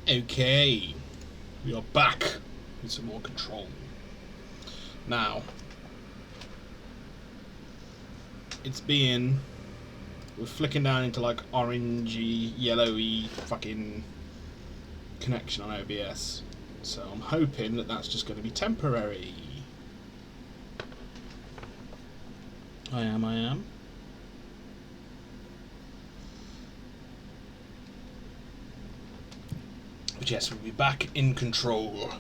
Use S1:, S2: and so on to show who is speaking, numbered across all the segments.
S1: Okay, we are back with some more control. Now, we're flicking down into like orangey, yellowy fucking connection on OBS. So I'm hoping that that's just going to be temporary. I am. But yes, we'll be back in control.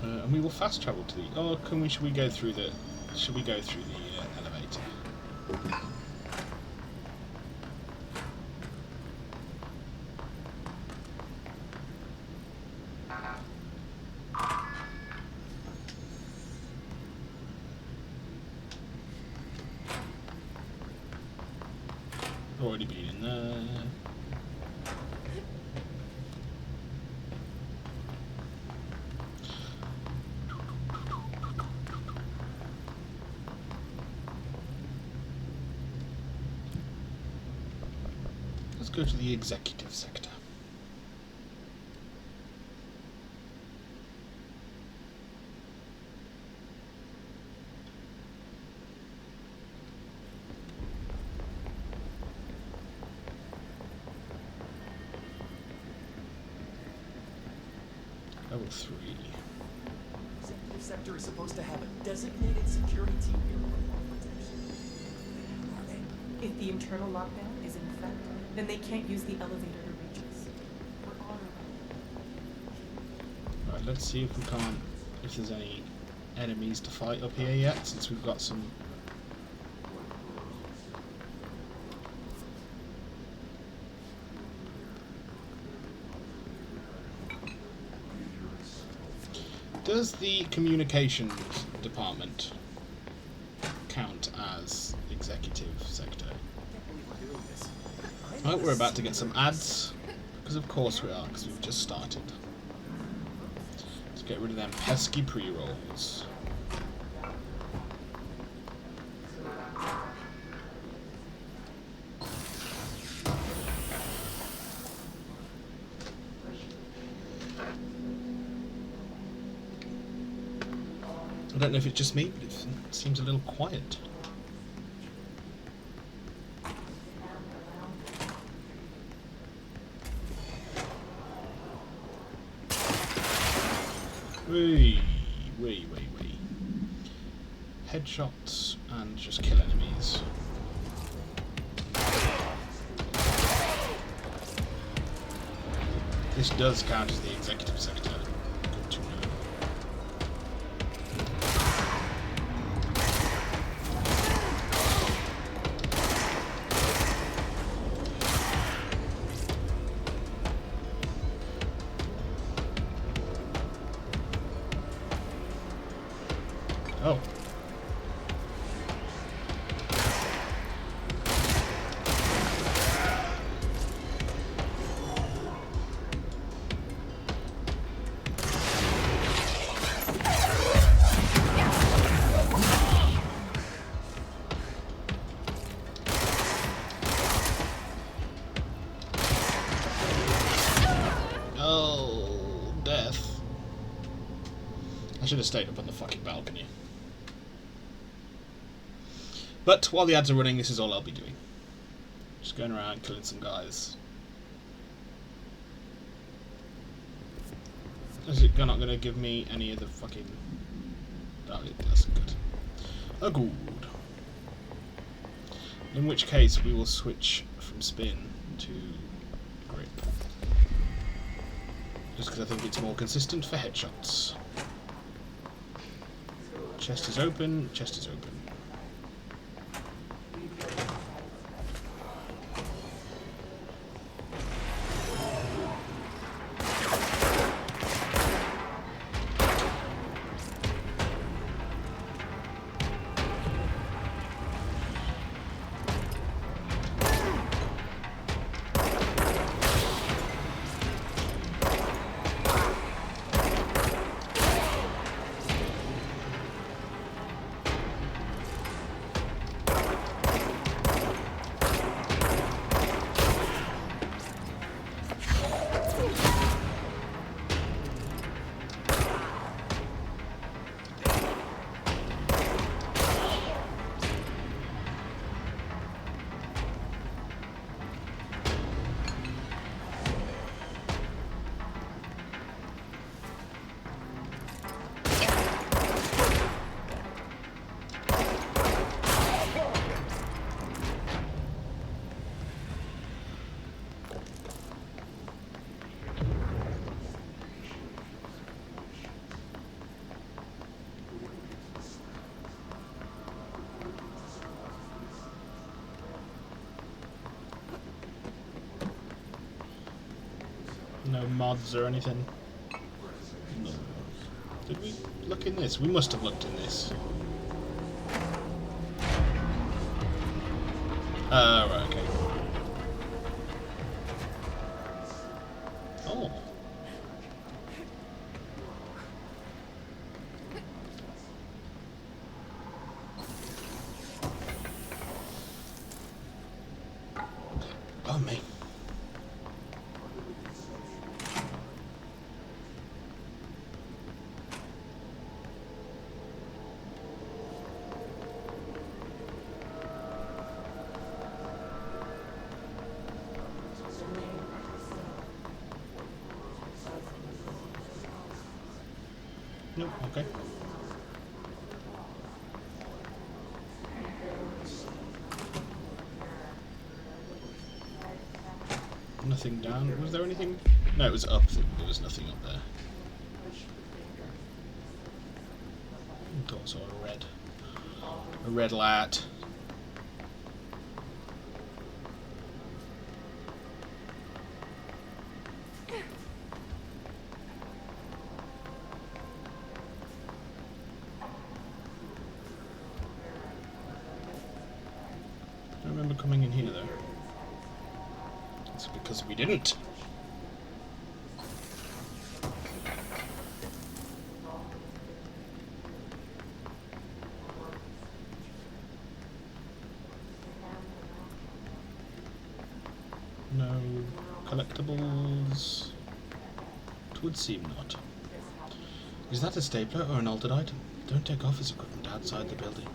S1: And we will fast travel to the... Oh, should we go through the... Should we go through the elevator? Already been in there. Let's go to the executive sector. Level 3.
S2: Executive sector is supposed to have a designated security team here for protection.
S3: If the internal lockdown is in effect, then they can't use the elevator to reach us. We're on our way.
S1: Right, let's see if there's any enemies to fight up here yet, since we've got some... Does the communications department count as executive sector? I hope we're about to get some ads, because of course we are, because we've just started. Let's get rid of them pesky pre-rolls. I don't know if it's just me, but it seems a little quiet. Wee. Headshots and just kill enemies. This does count as the executive sector. Good to know. Oh. Oh, death. I should have stayed up on the fucking balcony. But while the ads are running, this is all I'll be doing. Just going around killing some guys. Is it not going to give me any of the fucking... Oh, that's good. Oh, good. In which case, we will switch from spin to grip. Just because I think it's more consistent for headshots. Chest is open, chest is open. mods or anything? No. Did we look in this? We must have looked in this. Right, okay. Oh. Oh, me. Nope, okay. Nothing down. Was there anything? No, it was up. There was nothing up there. Thought I saw a red light. I don't remember coming in here though. It's because we didn't. No collectibles. It would seem not. Is that a stapler or an altered item? Don't take office equipment outside the building.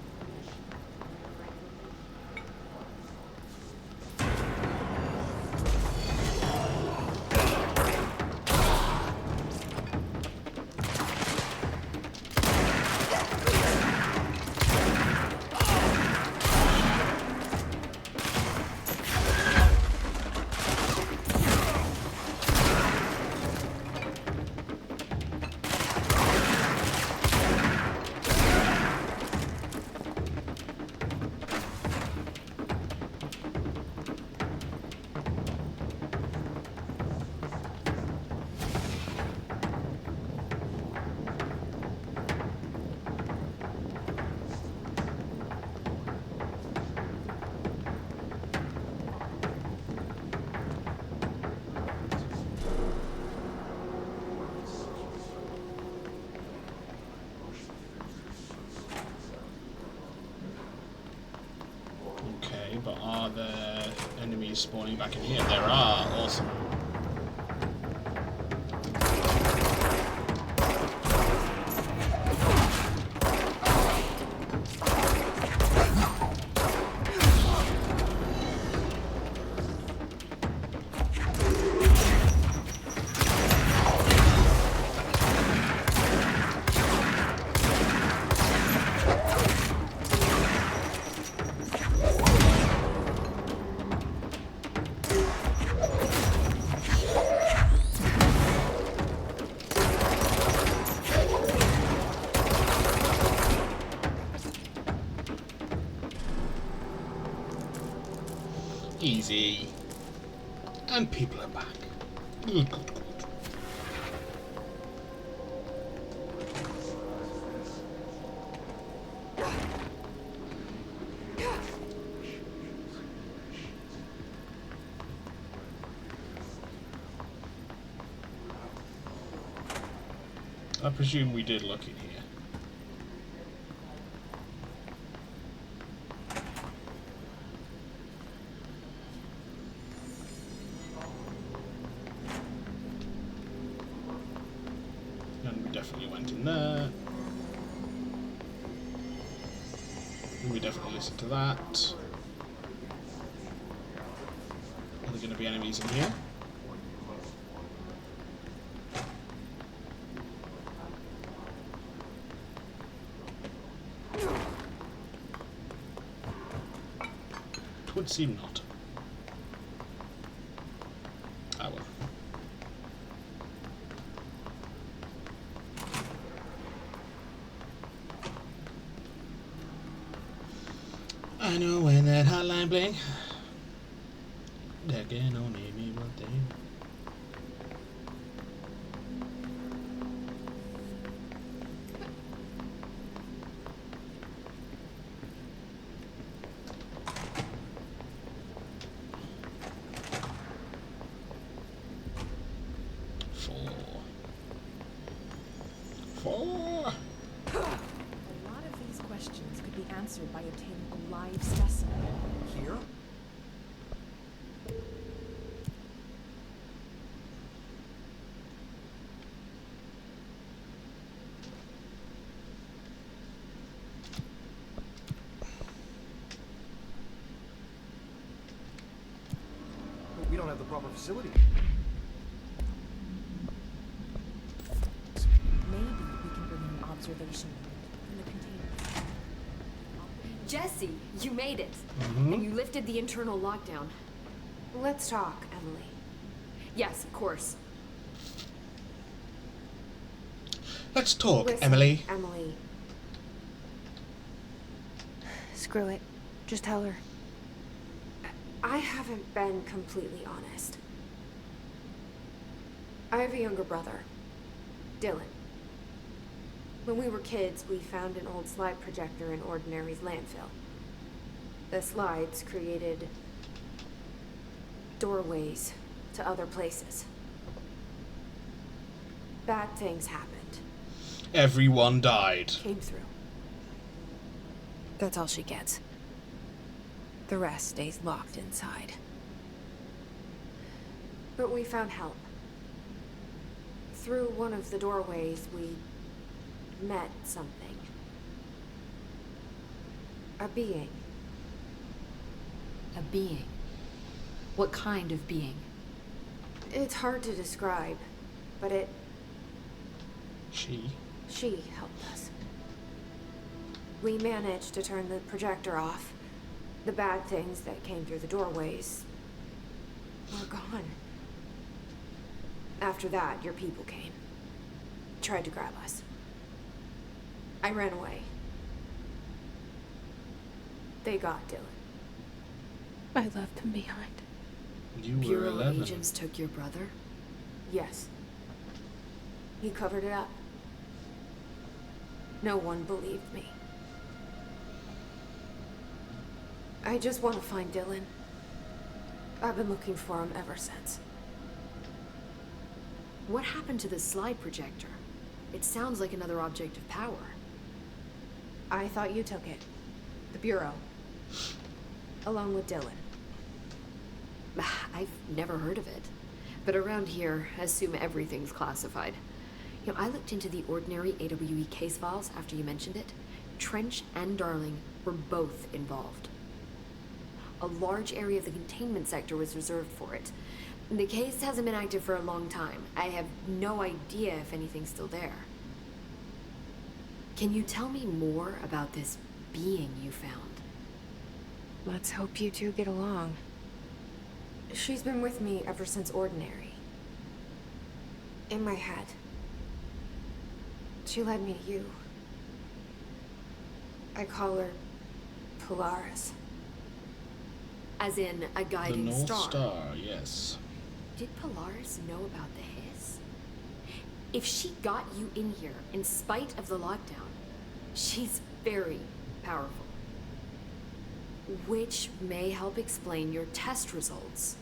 S1: But are there enemies spawning back in here? There are. Awesome. Easy. And people are back. Good, good, good. I presume we did look in here. And we definitely went in there. And we definitely listened to that. Are there going to be enemies in here? It would seem not. Ah well. I know when that hotline bling, that can only mean one thing.
S4: answered by obtaining a live specimen.
S2: Here? But we don't have the proper facility.
S4: Maybe we can bring in an observation unit from the container.
S5: Jesse, you made it.
S1: Mhm.
S5: And you lifted the internal lockdown.
S6: Let's talk, Emily.
S5: Yes, of course.
S1: Let's talk,
S6: Listen,
S1: Emily.
S6: Emily. Screw it. Just tell her. I haven't been completely honest. I have a younger brother, Dylan. When we were kids, we found an old slide projector in Ordinary's landfill. The slides created doorways to other places. Bad things happened.
S1: Everyone died.
S6: Came through. That's all she gets. The rest stays locked inside. But we found help. Through one of the doorways, we met something. A being.
S5: A being. What kind of being?
S6: It's hard to describe, but
S1: She.
S6: she helped us. We managed to turn the projector off. The bad things that came through the doorways were gone. After that, your people came. Tried to grab us. I ran away. They got Dylan. I left him behind.
S1: You were
S5: Bureau
S1: 11.
S5: agents took your brother?
S6: Yes. He covered it up. No one believed me. I just want to find Dylan. I've been looking for him ever since.
S5: What happened to the slide projector? It sounds like another object of power.
S6: I thought you took it. The Bureau. Along with Dylan.
S5: I've never heard of it. But around here, assume everything's classified. You know, I looked into the Ordinary AWE case files after you mentioned it. Trench and Darling were both involved. A large area of the containment sector was reserved for it. The case hasn't been active for a long time. I have no idea if anything's still there. Can you tell me more about this being you found?
S6: Let's hope you two get along. She's been with me ever since Ordinary. In my head. She led me to you. I call her Polaris.
S5: As in a
S1: The
S5: guiding
S1: North
S5: star.
S1: Star, yes.
S5: Did Polaris know about the hiss? If she got you in here in spite of the lockdown, she's very powerful. Which may help explain your test results.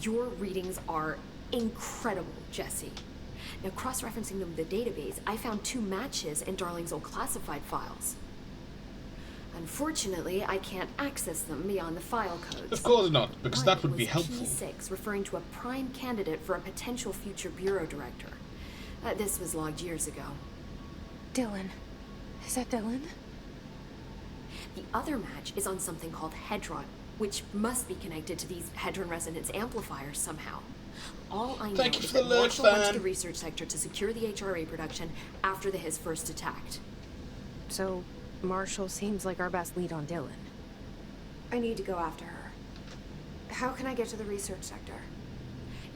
S5: Your readings are incredible, Jesse. Now, cross-referencing them with the database, I found 2 matches in Darling's old classified files. Unfortunately, I can't access them beyond the file codes.
S1: Of course not, because that would be
S5: One was
S1: helpful.
S5: P6, referring to a prime candidate for a potential future bureau director. This was logged years ago.
S6: Dylan. Is that Dylan?
S5: The other match is on something called Hedron, which must be connected to these Hedron resonance amplifiers somehow. All I know
S1: Thank you
S5: is
S1: for the
S5: that
S1: alert,
S5: Marshall went to
S1: fan.
S5: the research sector to secure the HRA production after the Hiss first attacked.
S6: So, Marshall seems like our best lead on Dylan. I need to go after her. How can I get to the research sector?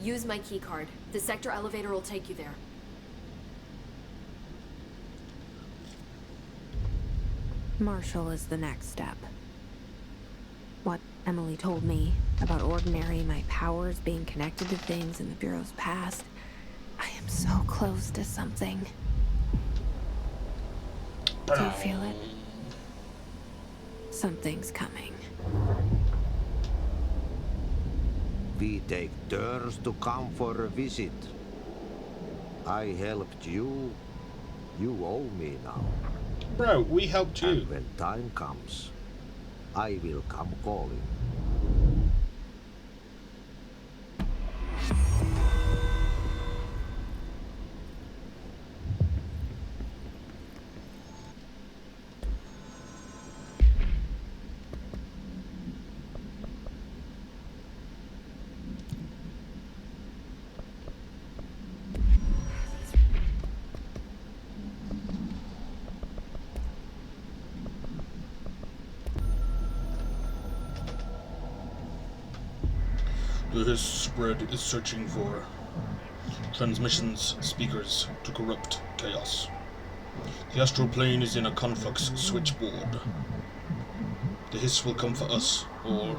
S5: Use my key card. The sector elevator will take you there.
S6: Marshall is the next step. What Emily told me about Ordinary, my powers being connected to things in the Bureau's past. I am so close to something. Do you feel it? Something's coming.
S7: We take turns to come for a visit. I helped you. You owe me now.
S1: Bro, we helped you.
S7: And when time comes, I will come calling.
S1: The Hiss spread is searching for transmissions speakers to corrupt chaos. The astral plane is in a conflux switchboard. The Hiss will come for us, or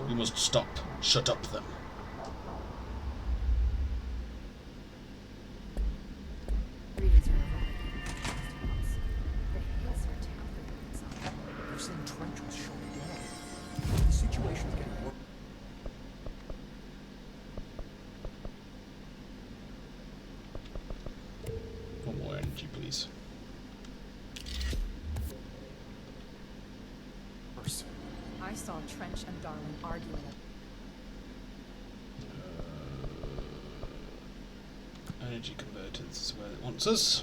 S1: we must shut up them.
S5: Readings are evolving. The Hiss are tampering with something.
S2: They're saying Trench was shot down. The situation's getting worse.
S1: One more energy, please.
S4: I saw Trench and Darling arguing.
S1: Energy converters is where it wants us.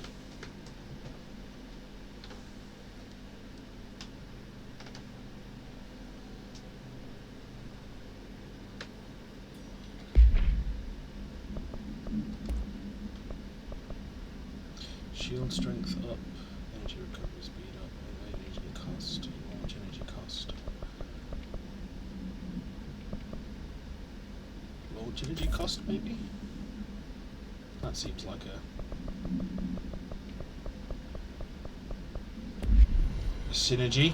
S1: Shield strength up, energy recovery speed up, energy cost, launch energy cost. Launch energy cost, maybe? That seems like a synergy.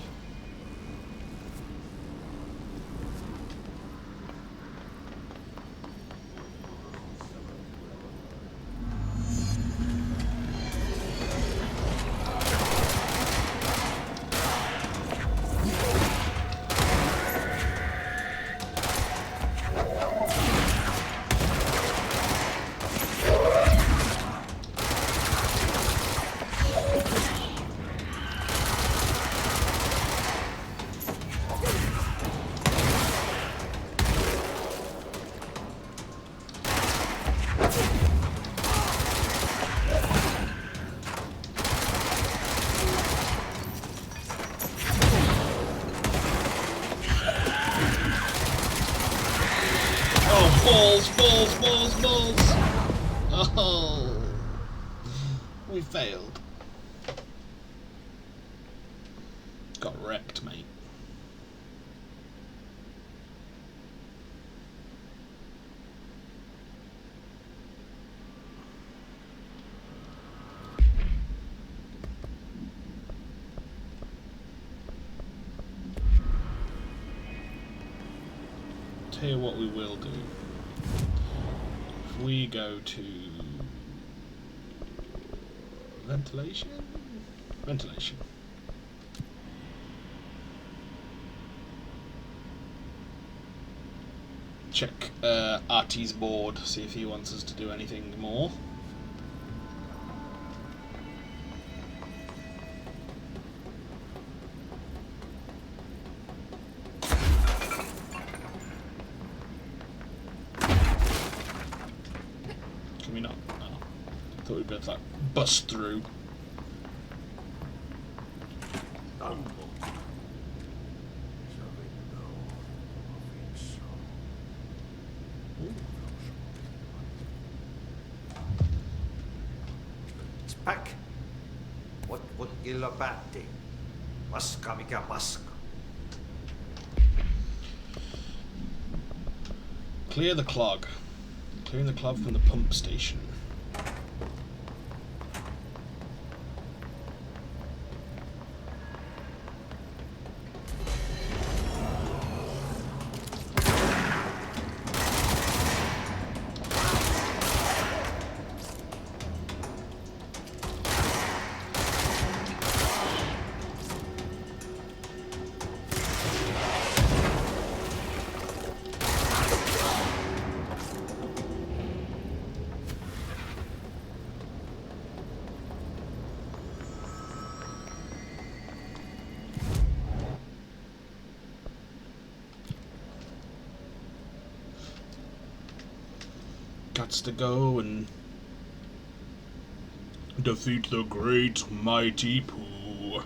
S1: Balls! Oh, we failed. Got wrecked, mate. Tell you what we will do. If we go to ventilation, check Artie's board, see if he wants us to do anything more. Can we not? Oh. Thought we'd be able to like bust through.
S7: Back. What kyllä päätti? Paska mikä paska.
S1: Clear the clog. Clearing the clog from the pump station. has to go and defeat the great mighty Pooh.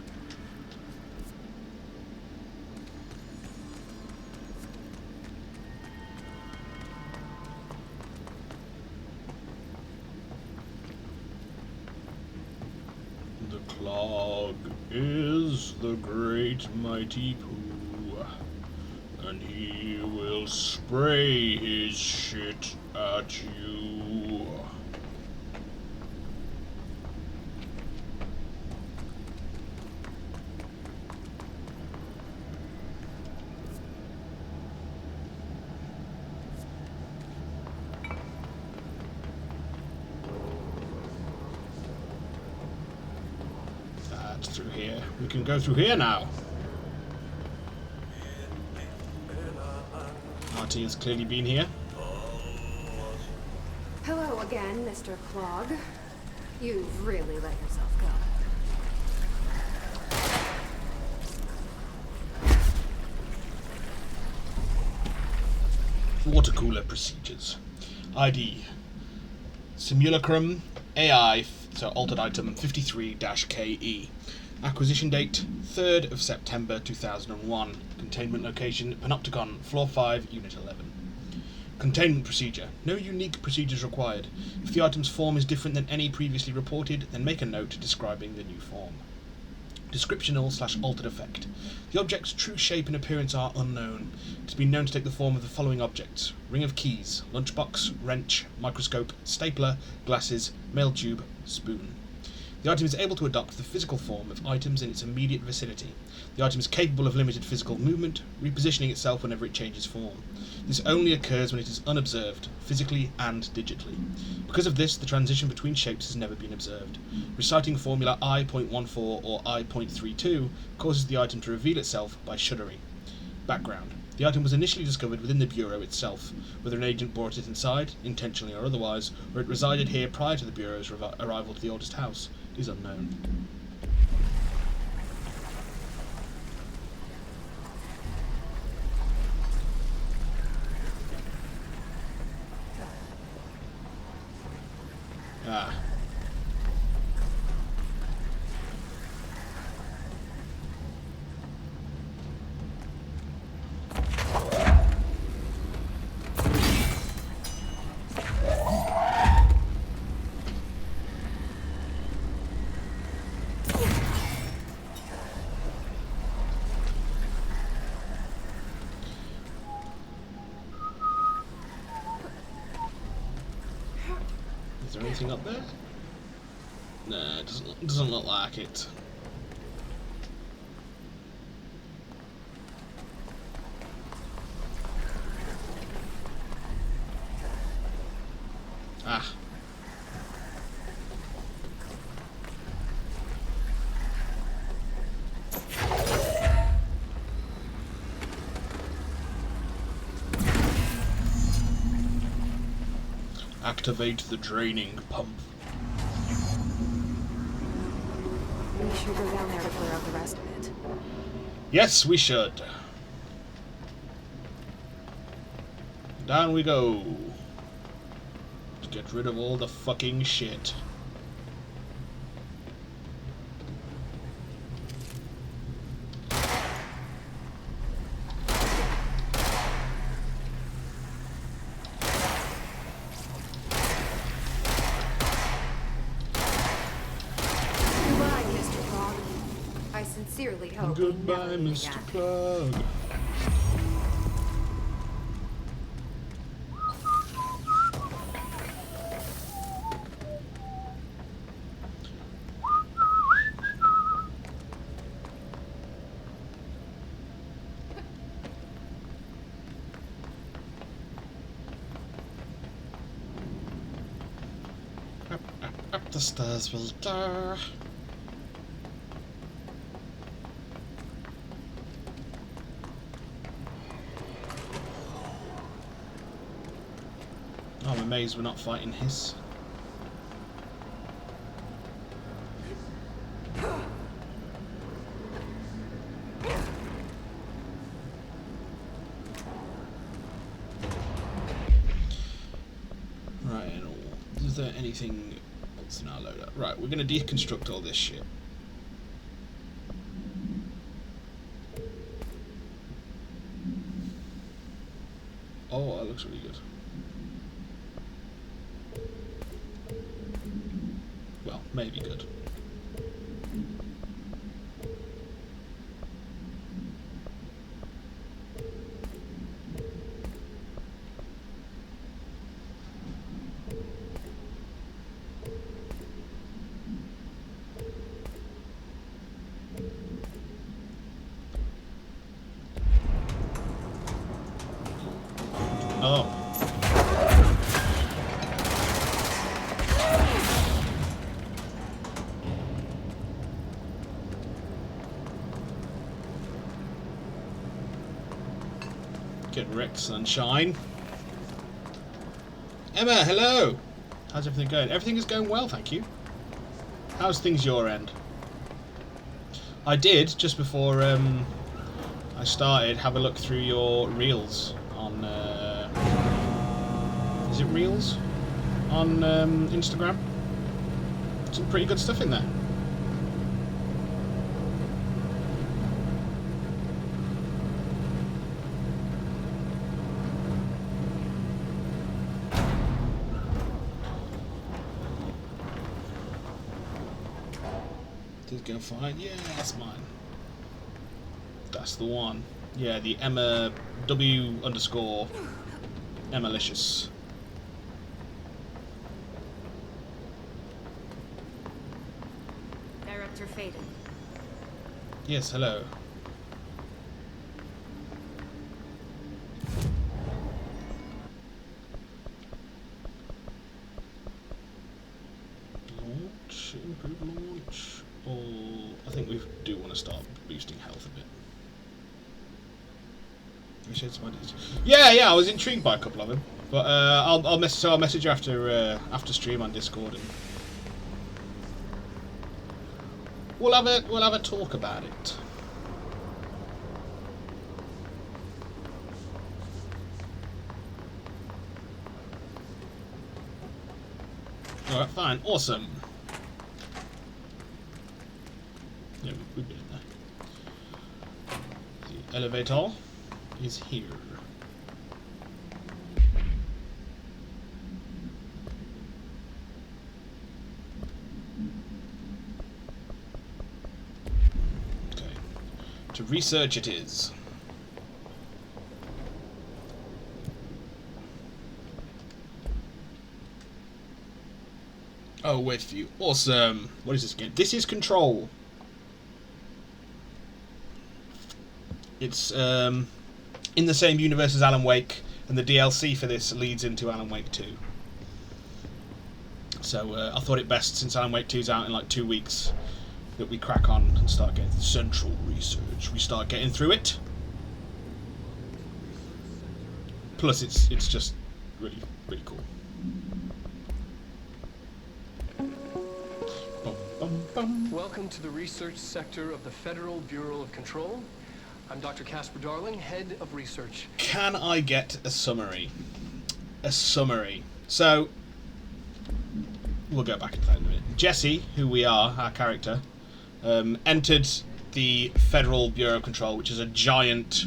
S1: The Clog is the great mighty Pooh, and he will spray his shit at you. That's through here. We can go through here now. Artie has clearly been here.
S5: Hello again, Mr. Clog. You've really let yourself go.
S1: Water cooler procedures. ID. Simulacrum AI, so altered item 53-KE. Acquisition date 3rd of September 2001. Containment location Panopticon, floor 5, unit 11. Containment procedure. No unique procedures required. If the item's form is different than any previously reported, then make a note describing the new form. Descriptional/altered effect. The object's true shape and appearance are unknown. It has been known to take the form of the following objects: ring of keys, lunchbox, wrench, microscope, stapler, glasses, mail tube, spoon. The item is able to adopt the physical form of items in its immediate vicinity. The item is capable of limited physical movement, repositioning itself whenever it changes form. This only occurs when it is unobserved, physically and digitally. Because of this, the transition between shapes has never been observed. Reciting formula I.14 or I.32 causes the item to reveal itself by shuddering. Background. The item was initially discovered within the Bureau itself. Whether an agent brought it inside, intentionally or otherwise, or it resided here prior to the Bureau's arrival to the oldest house, is unknown. Ah. Is there anything up there? Nah, it doesn't look like it. Ah. Activate the draining pump.
S6: We should go down there to clear out the rest of it.
S1: Yes, we should. Down we go. To get rid of all the fucking shit.
S5: Goodbye, Mr. Clog. I sincerely hope we
S1: Goodbye,
S5: never meet
S1: Mr.
S5: again.
S1: Plug. Up the stairs we go. Oh, I'm amazed we're not fighting Hiss. Right. there anything else in our loadout? Right, we're going to deconstruct all this shit. Oh, that looks really good. Well, maybe good. Oh. Get wrecked, sunshine. Emma, hello! How's everything going? Everything is going well, thank you. How's things your end? I did, just before I started, have a look through your reels on... is it reels? On Instagram? Some pretty good stuff in there. Did go fine? Yeah, that's mine. That's the one. Yeah, the Emma W_ Emmalicious.
S4: Director Faden.
S1: Yes, hello. Launch, improve launch. Oh, I think we do want to start boosting health a bit. Yeah, I was intrigued by a couple of them, but I'll message you after stream on Discord, and we'll have a talk about it. All right, fine, awesome. Yeah, we've been in there. The elevator is here. Okay. To research it is. Oh, wait for you. Awesome. What is this game? This is Control. It's in the same universe as Alan Wake, and the DLC for this leads into Alan Wake 2. So I thought it best, since Alan Wake 2's out in like 2 weeks, that we crack on and start getting central research. We start getting through it. Plus, it's just really, really cool. Bum, bum, bum.
S8: Welcome to the research sector of the Federal Bureau of Control. I'm Dr. Casper Darling, head of research.
S1: Can I get a summary? A summary. So, we'll go back into that in a minute. Jesse, who we are, our character, entered the Federal Bureau of Control, which is a giant,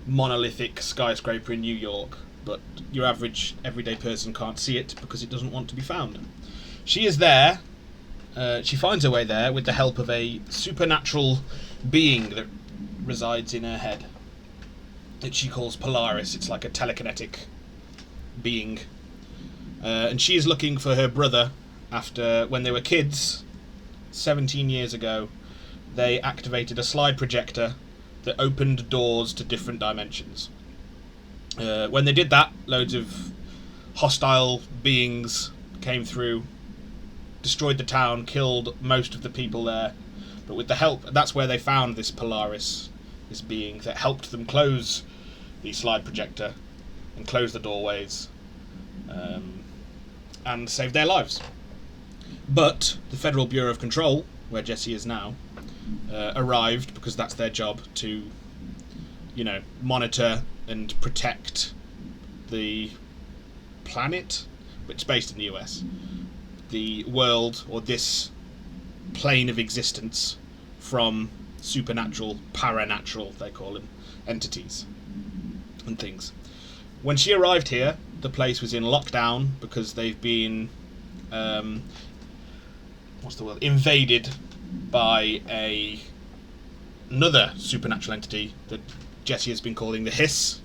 S1: monolithic skyscraper in New York, but your average, everyday person can't see it because it doesn't want to be found. She is there. She finds her way there with the help of a supernatural being that resides in her head that she calls Polaris. It's like a telekinetic being, and she is looking for her brother after, when they were kids 17 years ago, they activated a slide projector that opened doors to different dimensions. When they did that, loads of hostile beings came through, destroyed the town, killed most of the people there. But with the help, that's where they found this Polaris, this being that helped them close the slide projector and close the doorways, and save their lives. But the Federal Bureau of Control, where Jesse is now, arrived, because that's their job, to, you know, monitor and protect the planet, which is based in the US. the world, or this plane of existence, from supernatural, paranatural, they call them, entities and things. When she arrived here, the place was in lockdown because they've been invaded by another supernatural entity that Jesse has been calling the Hiss.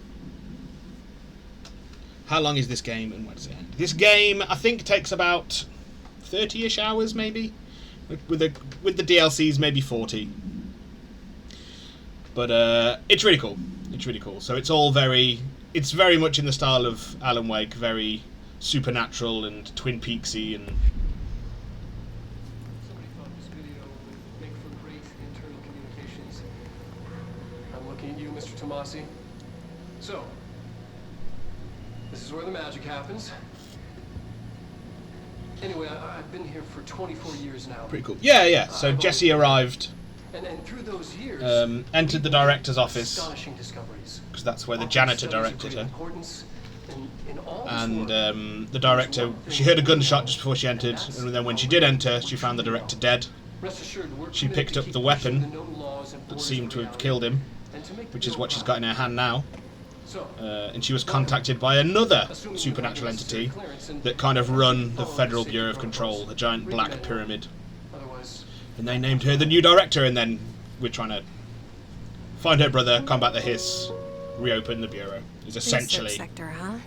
S1: How long is this game, and where does it end? This game, I think, takes about 30-ish hours, maybe, with the DLCs, maybe 40. But it's really cool. It's really cool. So it's very much in the style of Alan Wake, very supernatural and Twin Peaksy, and
S8: Somebody thought this video would make for great internal communications. I'm looking at you, Mr. Tomasi. So, this is where the magic happens. Anyway, I've been here for 24 years now.
S1: pretty cool. Yeah. So Jesse arrived,
S8: And through those years,
S1: entered the director's office,
S8: astonishing discoveries.
S1: because that's where the
S8: Often
S1: janitor
S8: studies of
S1: directed
S8: great
S1: her.
S8: importance. In all this
S1: And
S8: work,
S1: the director, she heard a gunshot just before she entered, and then when she did enter, she found the director dead.
S8: rest assured, we're
S1: She
S8: committed
S1: picked
S8: to
S1: up
S8: keep
S1: the
S8: pushing
S1: weapon
S8: the known laws and
S1: that
S8: borders
S1: seemed
S8: of
S1: to have
S8: reality,
S1: killed him,
S8: and to make the
S1: which is
S8: real
S1: what she's got in her hand now.
S8: So,
S1: And she was contacted by another
S8: assuming you
S1: supernatural
S8: have necessary
S1: entity
S8: clearance and
S1: that kind of run the
S8: follow
S1: Federal
S8: safety
S1: Bureau of
S8: protocols.
S1: Control, a giant
S8: Read
S1: black
S8: the manual.
S1: pyramid.
S8: Otherwise,
S1: And they named her the new director, and then we're trying to find her brother, combat the Hiss, reopen the Bureau. Is essentially
S6: Research sector, huh?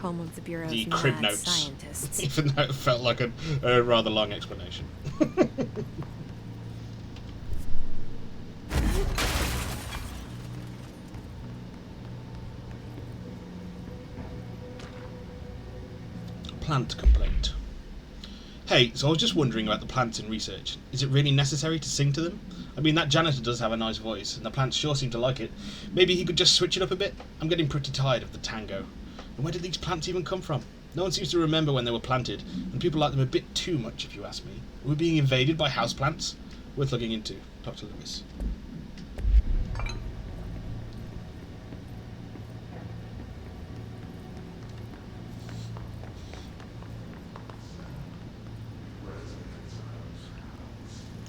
S6: Home of the Bureau's
S1: the crib
S6: mad
S1: notes,
S6: scientists.
S1: even though it felt like a rather long explanation. Plant complaint. Hey, so I was just wondering about the plants in research. Is it really necessary to sing to them? I mean, that janitor does have a nice voice, and the plants sure seem to like it. Maybe he could just switch it up a bit? I'm getting pretty tired of the tango. And where did these plants even come from? No one seems to remember when they were planted, and people like them a bit too much, if you ask me. Are we being invaded by houseplants? Worth looking into. Dr. Lewis.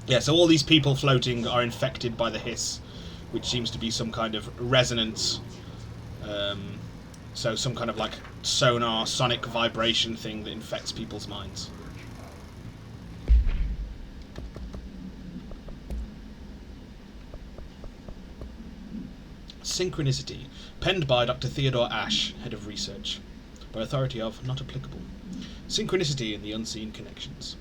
S1: Yeah, so all these people floating are infected by the Hiss, which seems to be some kind of resonance. So some kind of like sonar, sonic vibration thing that infects people's minds. Synchronicity, penned by Dr. Theodore Ash, Head of Research, by authority of not applicable. Synchronicity and the unseen connections.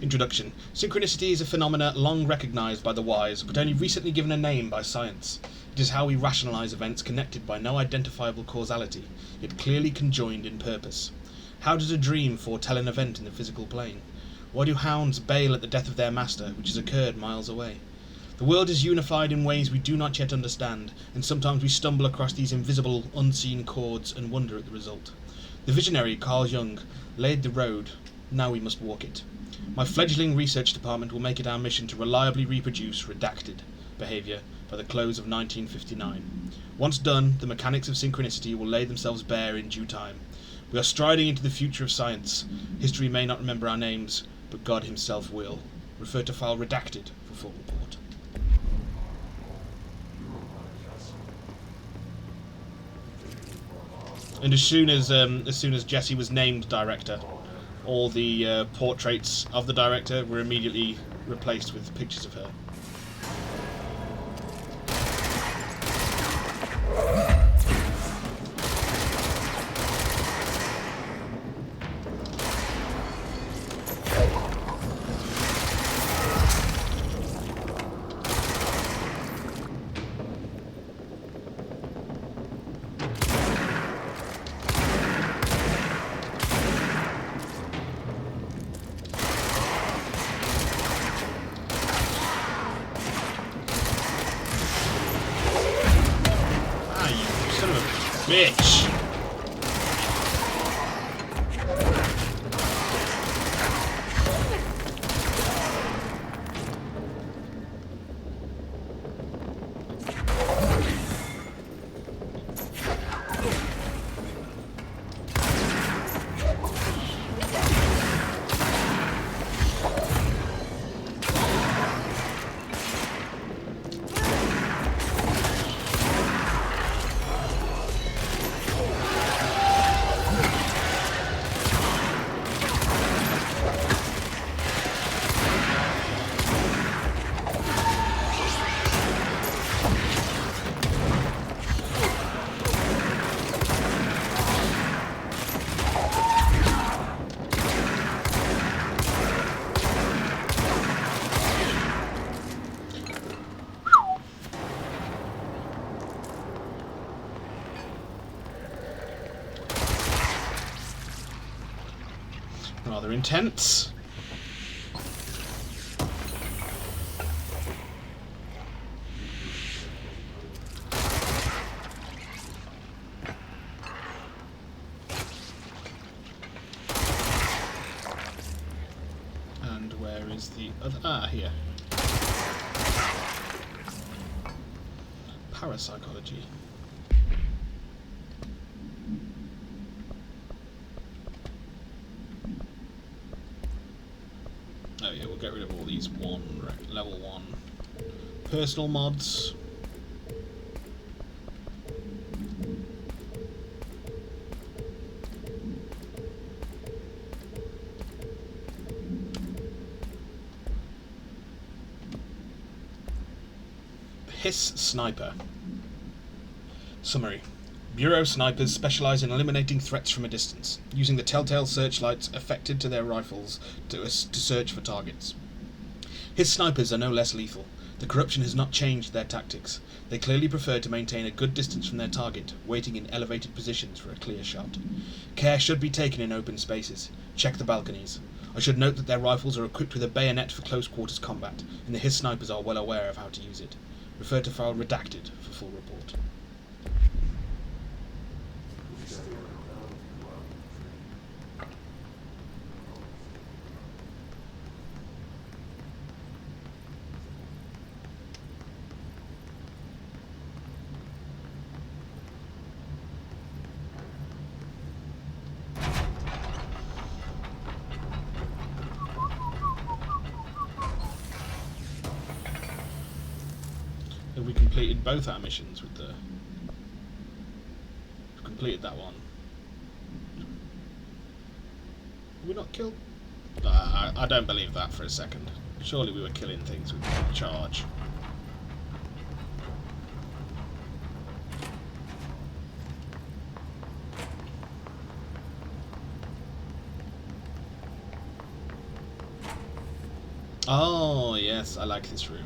S1: Introduction. Synchronicity is a phenomena long recognized by the wise, but only recently given a name by science. It is how we rationalize events connected by no identifiable causality, yet clearly conjoined in purpose. How does a dream foretell an event in the physical plane? Why do hounds bail at the death of their master, which has occurred miles away? The world is unified in ways we do not yet understand, and sometimes we stumble across these invisible, unseen chords and wonder at the result. The visionary Carl Jung laid the road, now we must walk it. My fledgling research department will make it our mission to reliably reproduce redacted behaviour by the close of 1959. Once done, the mechanics of synchronicity will lay themselves bare in due time. We are striding into the future of science. History may not remember our names, but God himself will. Refer to file redacted for full report. And as soon as Jesse was named director, all the portraits of the director were immediately replaced with pictures of her. Bitch! rather intense. And where is the other? Ah, here. Parapsychology. Oh yeah, we'll get rid of all these level 1 personal mods. Hiss Sniper. Summary. Bureau snipers specialize in eliminating threats from a distance, using the telltale searchlights affected to their rifles to search for targets. Hiss snipers are no less lethal. The corruption has not changed their tactics. They clearly prefer to maintain a good distance from their target, waiting in elevated positions for a clear shot. Care should be taken in open spaces. Check the balconies. I should note that their rifles are equipped with a bayonet for close quarters combat, and the Hiss snipers are well aware of how to use it. Refer to file redacted for full report. Have we completed both our missions with the... We've completed that one. Have we not killed... I don't believe that for a second. Surely we were killing things with charge. Oh, yes, I like this room.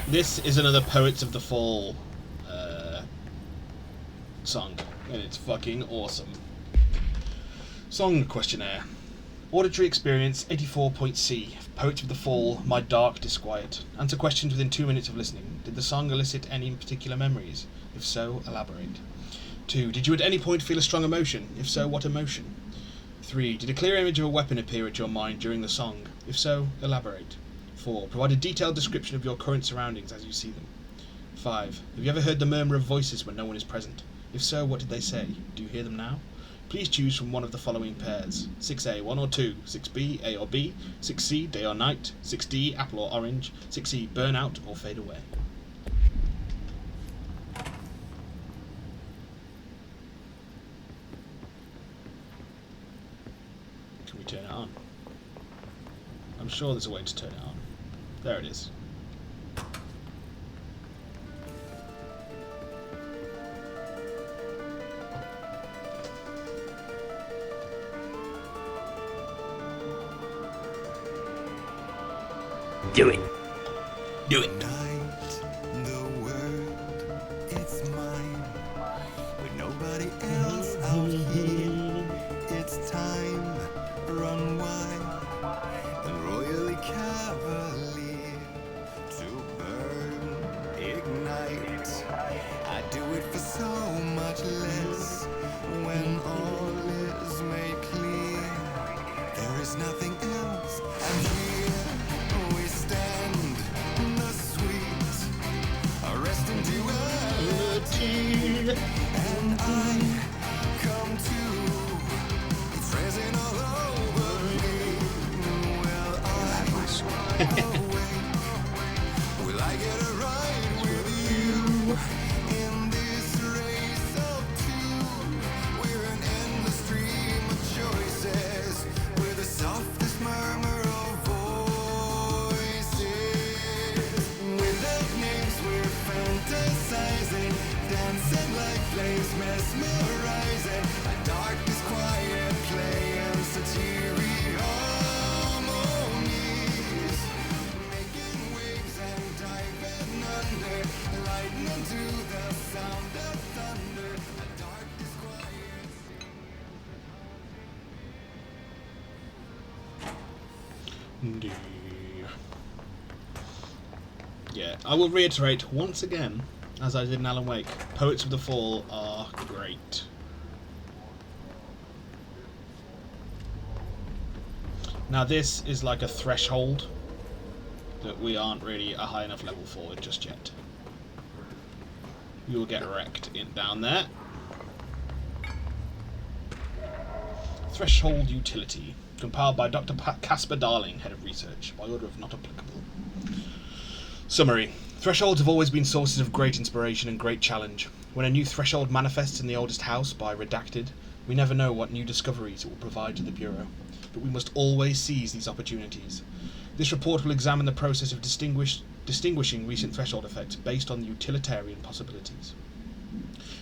S1: This is another Poets of the Fall song, and it's fucking awesome. Song questionnaire. Auditory experience 84.C. Poets of the Fall, My Dark Disquiet. Answer questions within 2 minutes of listening. Did the song elicit any particular memories? If so, elaborate. 2. Did you at any point feel a strong emotion? If so, what emotion? 3. Did a clear image of a weapon appear at your mind during the song? If so, elaborate. 4. Provide a detailed description of your current surroundings as you see them. 5. Have you ever heard the murmur of voices when no one is present? If so, what did they say? Do you hear them now? Please choose from one of the following pairs. 6A, 1 or 2. 6B, A or B. 6C, day or night. 6D, apple or orange. 6E, burn out or fade away. Can we turn it on? I'm sure there's a way to turn it on. There it is.
S9: Do it.
S1: Do it.
S10: Night, the world, it's mine. With nobody else out here, it's time, run wide and royally cavalier to burn, ignite. I do it for so much less when all is made clear. There is nothing else, and here we stand, the sweet, arresting duality, and I come to, it's resin all over me. Will I awake? Will I get a ride with you in this race of two? We're an endless stream of choices with the softest murmur of voices. Without names, we're fantasizing, dancing like flames, mesmerizing. A dark, disquiet play and satiric harmonies, making waves and diving under, lightning to the sound of thunder. A dark, disquiet.
S1: Yeah, I will reiterate once again, as I did in Alan Wake, Poets of the Fall are great. Now this is like a threshold that we aren't really a high enough level for just yet. You will get wrecked down there. Threshold Utility, compiled by Dr. Casper Darling, Head of Research, by order of not applicable. Summary. Thresholds have always been sources of great inspiration and great challenge. When a new threshold manifests in the oldest house by Redacted, we never know what new discoveries it will provide to the Bureau, but we must always seize these opportunities. This report will examine the process of distinguishing recent threshold effects based on the utilitarian possibilities.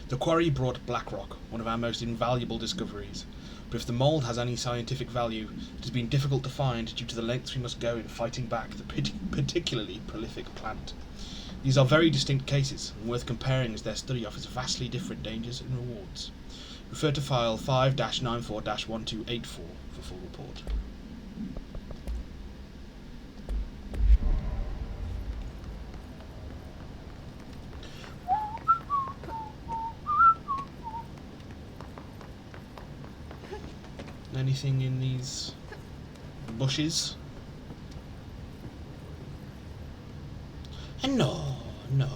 S1: The quarry brought Blackrock, one of our most invaluable discoveries, but if the mould has any scientific value, it has been difficult to find due to the lengths we must go in fighting back the particularly prolific plant. These are very distinct cases, and worth comparing as their study offers vastly different dangers and rewards. Refer to file 5-94-1284 for full report. Anything in these bushes? No, no.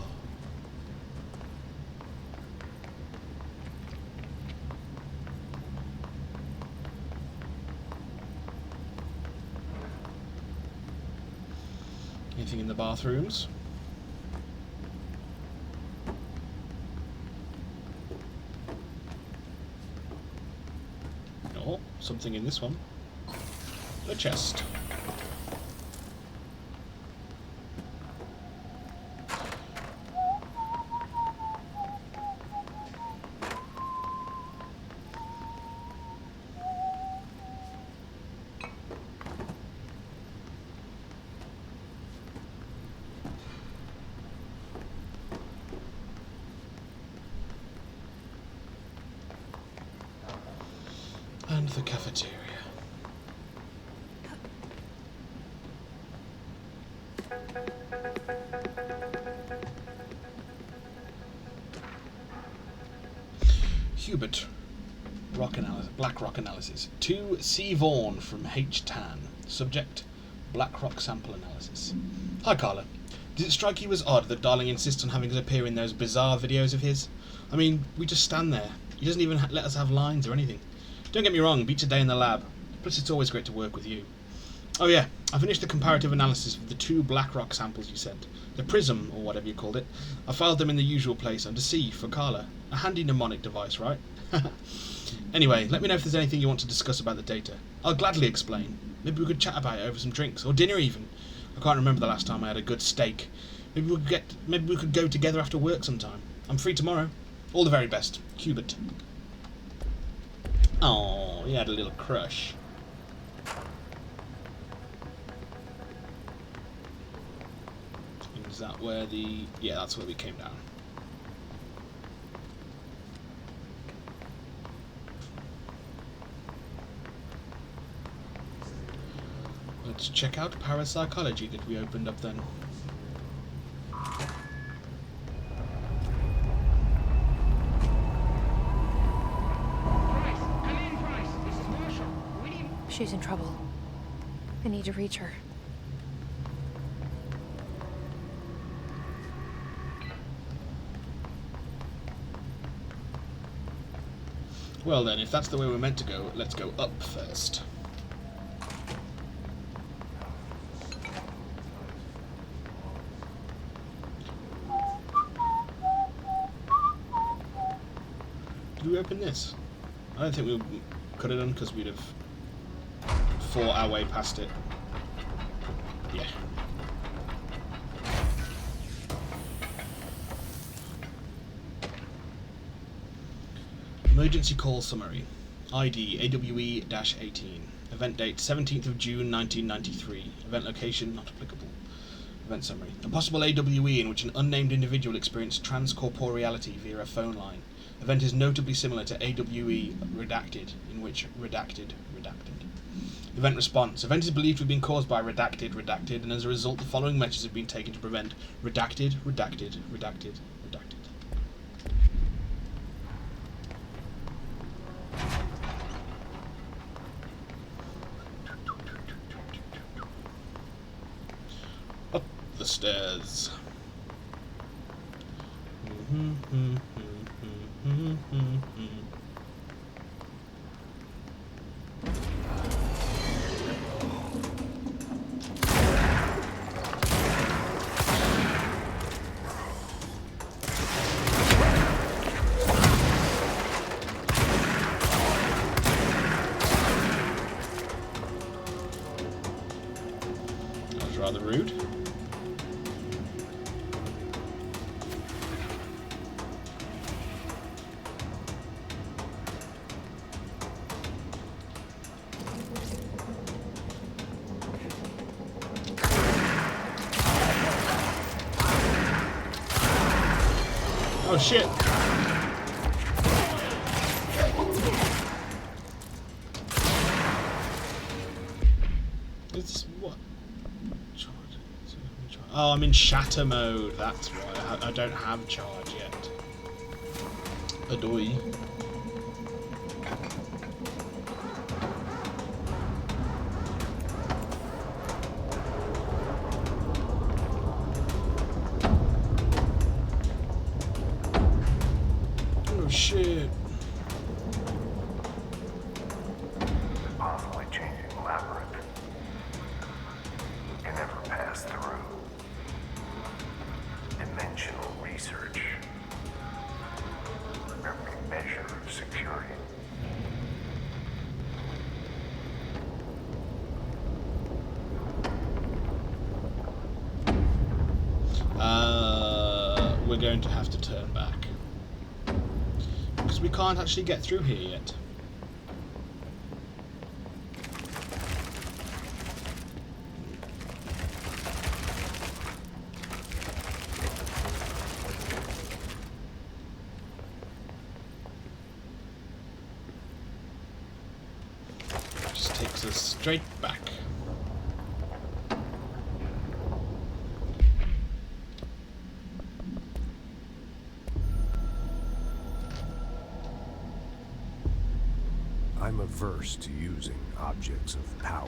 S1: Anything in the bathrooms? No, something in this one. A chest. And the cafeteria. Hubert. Black rock analysis. To C. Vaughan from H-Tan. Subject, Black rock sample analysis. Hi Carla. Does it strike you as odd that Darling insists on having us appear in those bizarre videos of his? I mean, we just stand there. He doesn't even let us have lines or anything. Don't get me wrong, beats a day in the lab. Plus it's always great to work with you. Oh yeah, I finished the comparative analysis of the 2 black rock samples you sent. The Prism, or whatever you called it. I filed them in the usual place under C for Carla. A handy mnemonic device, right? Anyway, let me know if there's anything you want to discuss about the data. I'll gladly explain. Maybe we could chat about it over some drinks, or dinner even. I can't remember the last time I had a good steak. Maybe we could go together after work sometime. I'm free tomorrow. All the very best. Hubert. Oh, he had a little crush. Is that where the... Yeah, that's where we came down. Let's check out parapsychology that we opened up then.
S6: She's in trouble. I need to reach her.
S1: Well then, if that's the way we're meant to go, let's go up first. Did we open this? I don't think we could have done because we'd have fought our way past it. Yeah. Emergency call summary. ID AWE-18. Event date 17th of June 1993. Event location not applicable. Event summary. A possible AWE in which an unnamed individual experienced transcorporeality via a phone line. Event is notably similar to AWE Redacted, in which Redacted. Event response. Event is believed to have been caused by redacted, and as a result the following measures have been taken to prevent redacted. Up the stairs. That was rather rude. Oh shit! It's what? Charge. Oh, I'm in shatter mode. That's why I don't have charge yet. Adoy. Oh shit.
S10: Possibly changing the labyrinth. Can never pass through. Dimensional research. Every measure of security.
S1: We're going to have to turn back. Because we can't actually get through here yet. Just takes us straight back.
S10: I'm averse to using objects of power.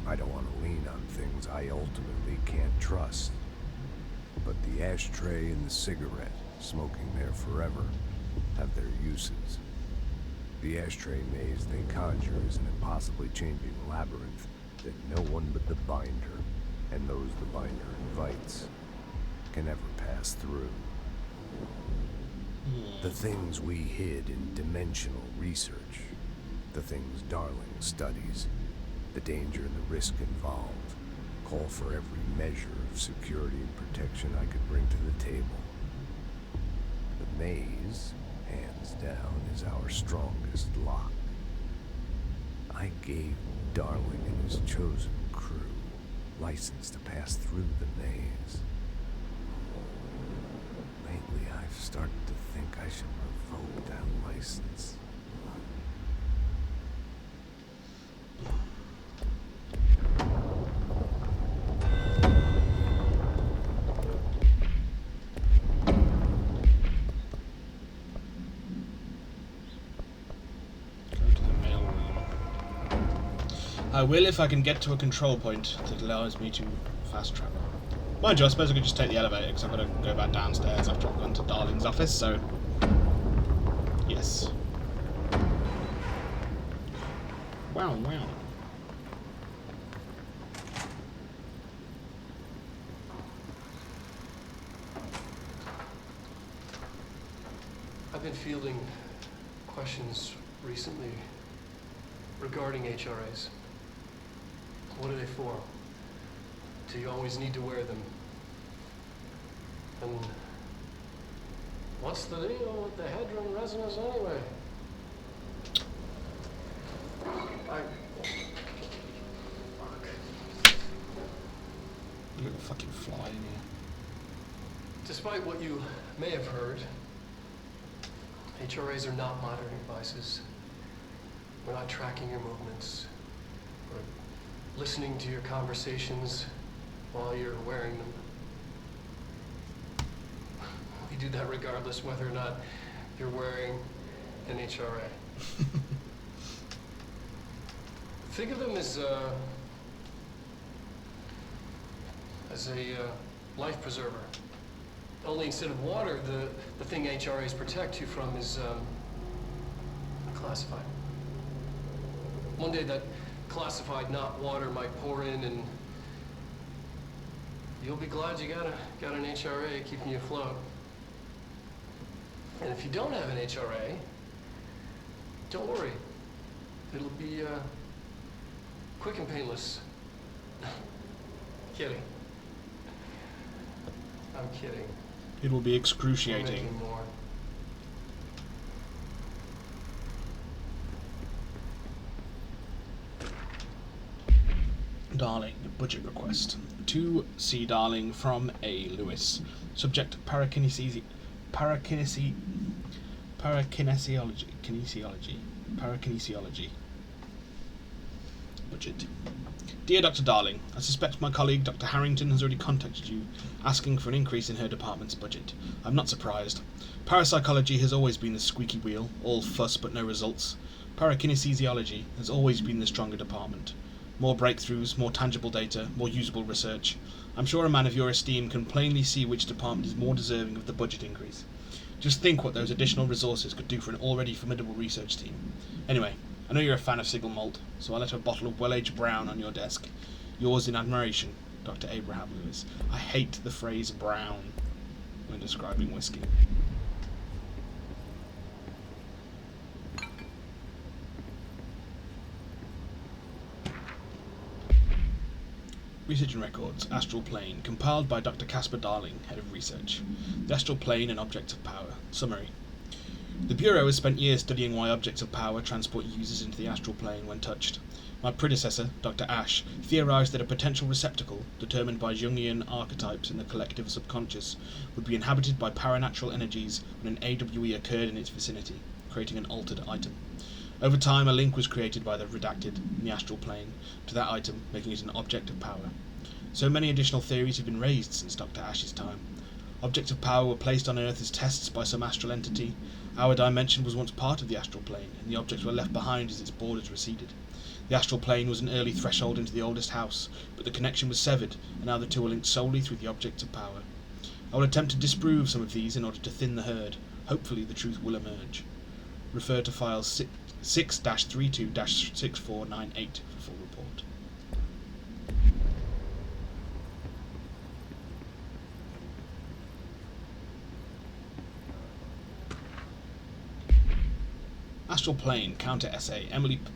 S10: I don't want to lean on things I ultimately can't trust. But the ashtray and the cigarette, smoking there forever, have their uses. The ashtray maze they conjure is an impossibly changing labyrinth that no one but the binder, and those the binder invites, can ever pass through. The things we hid in dimensional research, the things Darling studies, the danger and the risk involved, call for every measure of security and protection I could bring to the table. The maze, hands down, is our strongest lock. I gave Darling and his chosen crew license to pass through the maze. Lately, I've started to think I should revoke that license.
S1: I will if I can get to a control point that allows me to fast travel. Mind you, I suppose I could just take the elevator because I've got to go back downstairs after I've gone to Darling's office, so... Yes. Wow, wow.
S8: I've been fielding questions recently regarding HRAs. What are they for? Do you always need to wear them? And what's the deal with the Hedron resonance anyway? Fuck.
S1: Little fucking fly in here.
S8: Despite what you may have heard, HRAs are not monitoring devices. We're not tracking your movements. listening to your conversations while you're wearing them. We do that regardless whether or not you're wearing an HRA. Think of them as a life preserver. Only instead of water, the thing HRAs protect you from is classified. One day that classified not water might pour in, and you'll be glad you got an HRA keeping you afloat. And if you don't have an HRA, don't worry. It'll be quick and painless. Kidding. I'm kidding.
S1: It will be
S8: We're
S1: excruciating.
S8: making more.
S1: Darling, budget request. 2C Darling from A. Lewis. Subject parakinesiology. Parakinesiology. Budget. Dear Dr. Darling, I suspect my colleague Dr. Harrington has already contacted you, asking for an increase in her department's budget. I'm not surprised. Parapsychology has always been the squeaky wheel, all fuss but no results. Parakinesiology has always been the stronger department. More breakthroughs, more tangible data, more usable research. I'm sure a man of your esteem can plainly see which department is more deserving of the budget increase. Just think what those additional resources could do for an already formidable research team. Anyway, I know you're a fan of Sigil Malt, so I'll let a bottle of well-aged brown on your desk. Yours in admiration, Dr. Abraham Lewis. I hate the phrase brown when describing whiskey. Research and Records, Astral Plane, compiled by Dr. Caspar Darling, Head of Research. The Astral Plane and Objects of Power. Summary. The Bureau has spent years studying why objects of power transport users into the astral plane when touched. My predecessor, Dr. Ash, theorized that a potential receptacle, determined by Jungian archetypes in the collective subconscious, would be inhabited by paranatural energies when an AWE occurred in its vicinity, creating an altered item. Over time, a link was created by the redacted in the astral plane to that item, making it an object of power. So many additional theories have been raised since Dr. Ash's time. Objects of power were placed on Earth as tests by some astral entity. Our dimension was once part of the astral plane, and the objects were left behind as its borders receded. The astral plane was an early threshold into the oldest house, but the connection was severed, and now the two are linked solely through the objects of power. I will attempt to disprove some of these in order to thin the herd. Hopefully the truth will emerge. Refer to file 6-32-6498 for full report. Astral Plane Counter Essay,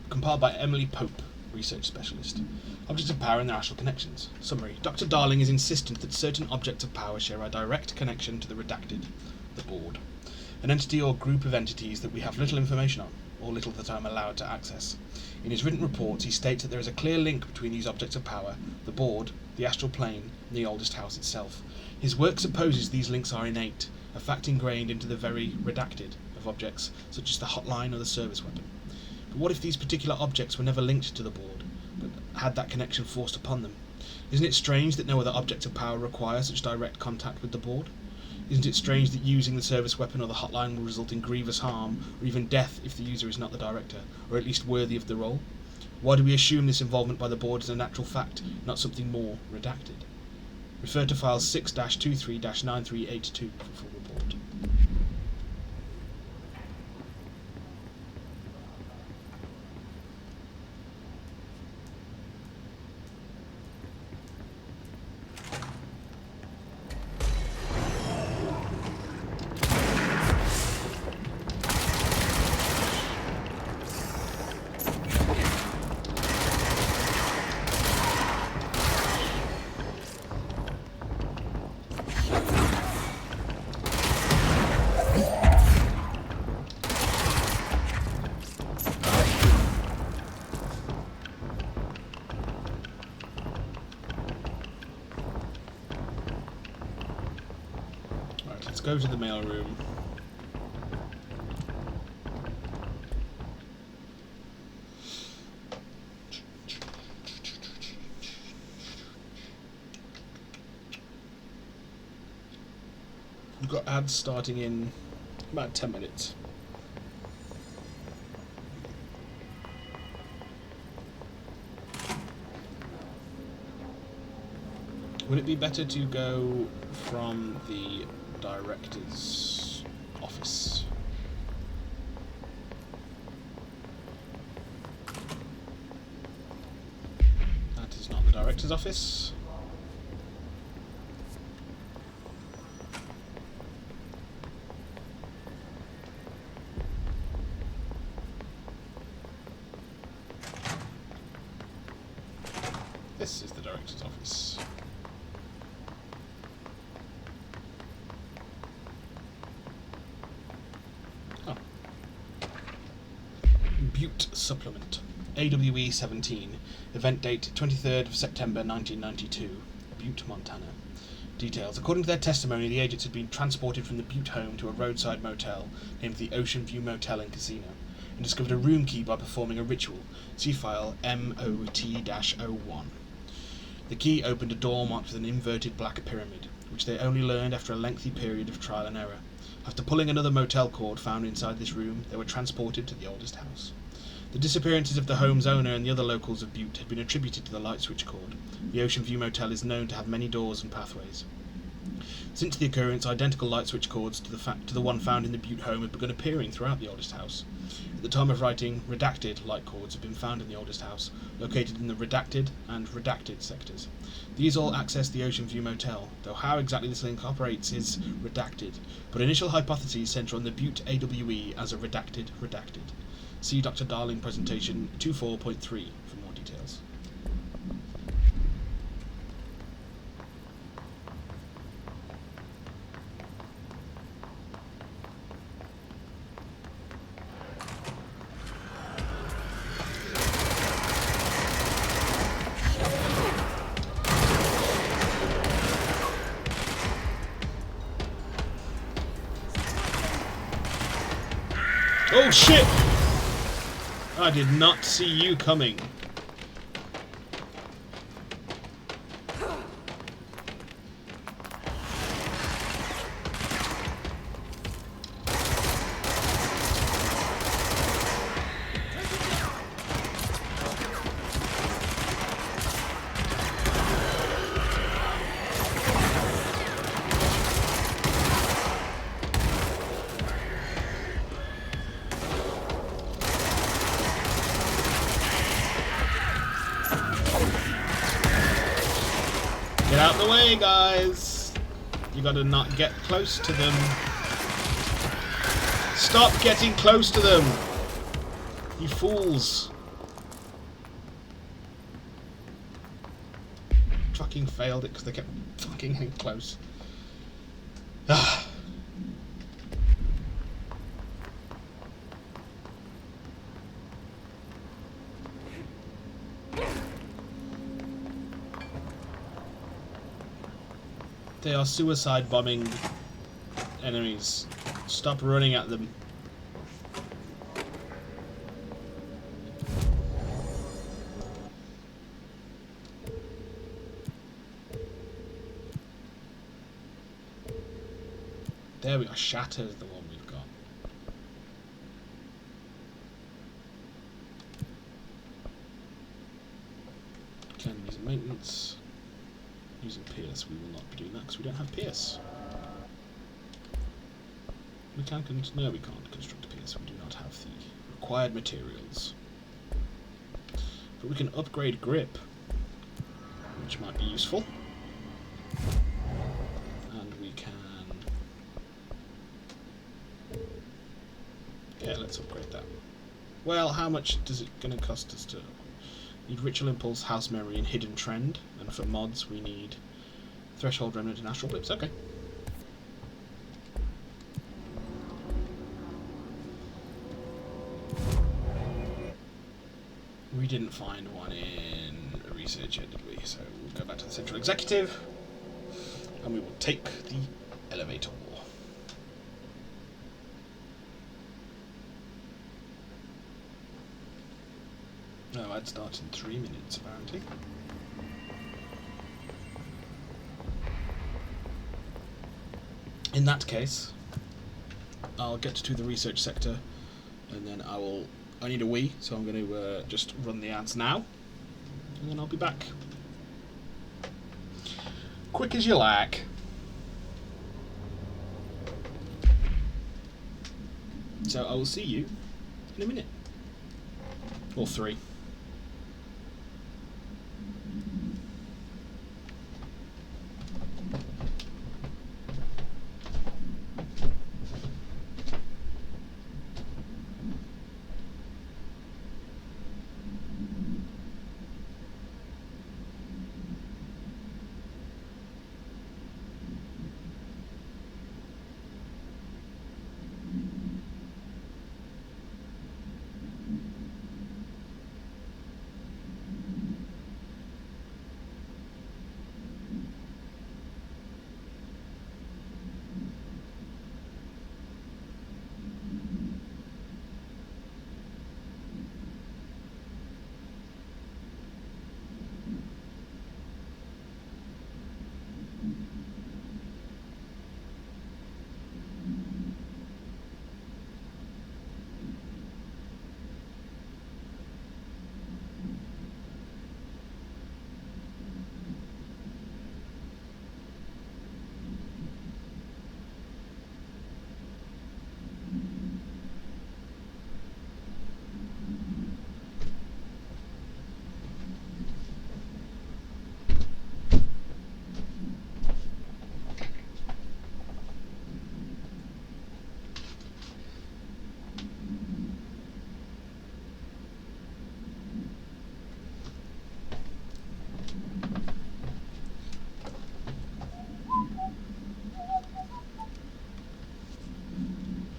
S1: compiled by Emily Pope, Research Specialist. Objects of power and their astral connections. Summary. Dr. Darling is insistent that certain objects of power share a direct connection to the redacted, the board, an entity or group of entities that we have little information on, or little that I am allowed to access. In his written reports, he states that there is a clear link between these objects of power, the board, the astral plane, and the oldest house itself. His work supposes these links are innate, a fact ingrained into the very redacted of objects, such as the hotline or the service weapon. But what if these particular objects were never linked to the board, but had that connection forced upon them? Isn't it strange that no other object of power requires such direct contact with the board? Isn't it strange that using the service weapon or the hotline will result in grievous harm, or even death if the user is not the director, or at least worthy of the role? Why do we assume this involvement by the board is a natural fact, not something more redacted? Refer to file 6-23-9382 for full report. Let's go to the mail room. You've got ads starting in about 10 minutes. Would it be better to go from the director's office? That is not the director's office. This is the director's office. Oh. Butte Supplement. AWE 17. Event date 23rd of September 1992. Butte, Montana. Details. According to their testimony, the agents had been transported from the Butte home to a roadside motel named the Ocean View Motel and Casino, and discovered a room key by performing a ritual. See file MOT-01. The key opened a door marked with an inverted black pyramid, which they only learned after a lengthy period of trial and error. After pulling another motel cord found inside this room, they were transported to the oldest house. The disappearances of the home's owner and the other locals of Butte had been attributed to the light switch cord. The Ocean View Motel is known to have many doors and pathways. Since the occurrence, identical light switch cords to the one found in the Butte home had begun appearing throughout the oldest house. At the time of writing, redacted light cords have been found in the oldest house, located in the redacted and redacted sectors. These all access the Ocean View Motel, though how exactly this link operates is redacted, but initial hypotheses centre on the Butte AWE as a redacted. See Dr. Darling presentation 24.3 for more details. Oh shit! I did not see you coming. Get out the way, guys! You gotta not get close to them. Stop getting close to them! You fools! Fucking failed it because they kept fucking getting close. Ah. They are suicide bombing enemies. Stop running at them. There we go. Shatter's the one we've got. Can use maintenance. Using Pierce, we will not be doing that because we don't have Pierce. We can no, we can't construct Pierce. We do not have the required materials. But we can upgrade Grip, which might be useful. And we can... yeah, let's upgrade that. Well, how much is it going to cost us to... need Ritual Impulse, House Memory, and Hidden Trend. And for mods, we need Threshold Remnant and Astral Blips. Okay. We didn't find one in research yet, did we? So we'll go back to the Central Executive, and we will take the elevator. No, I'd start in 3 minutes, apparently. In that case, I'll get to the research sector, and then I need a wee, so I'm going to just run the ads now, and then I'll be back. Quick as you like. So I will see you in a minute. Or 3.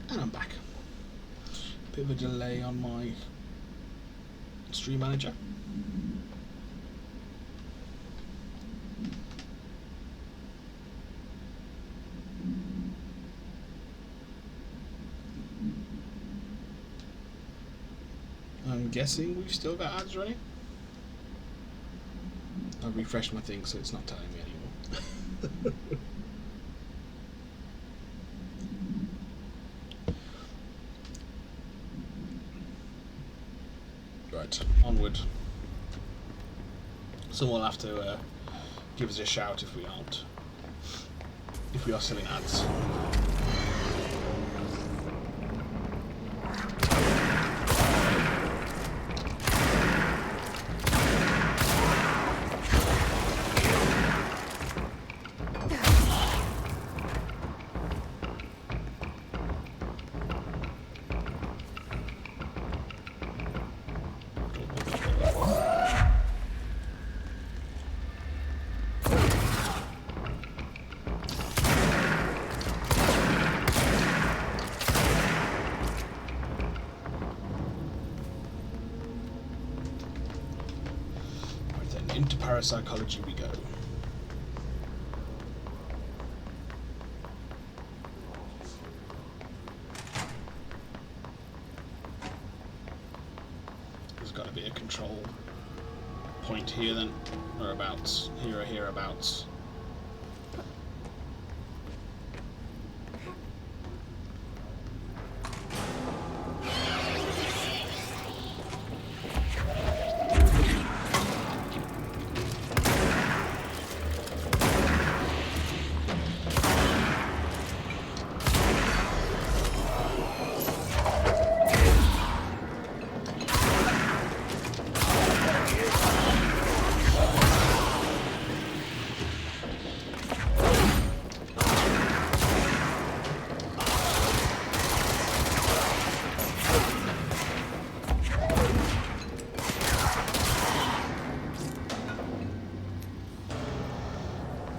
S1: And I'm back. Bit of a delay on my stream manager. I'm guessing we've still got ads running. I've refreshed my thing, so it's not telling me anymore. Right, onward. Someone will have to give us a shout if we aren't. If we are selling ads. Into parapsychology we go. There's got to be a control point here then, or abouts, here or hereabouts.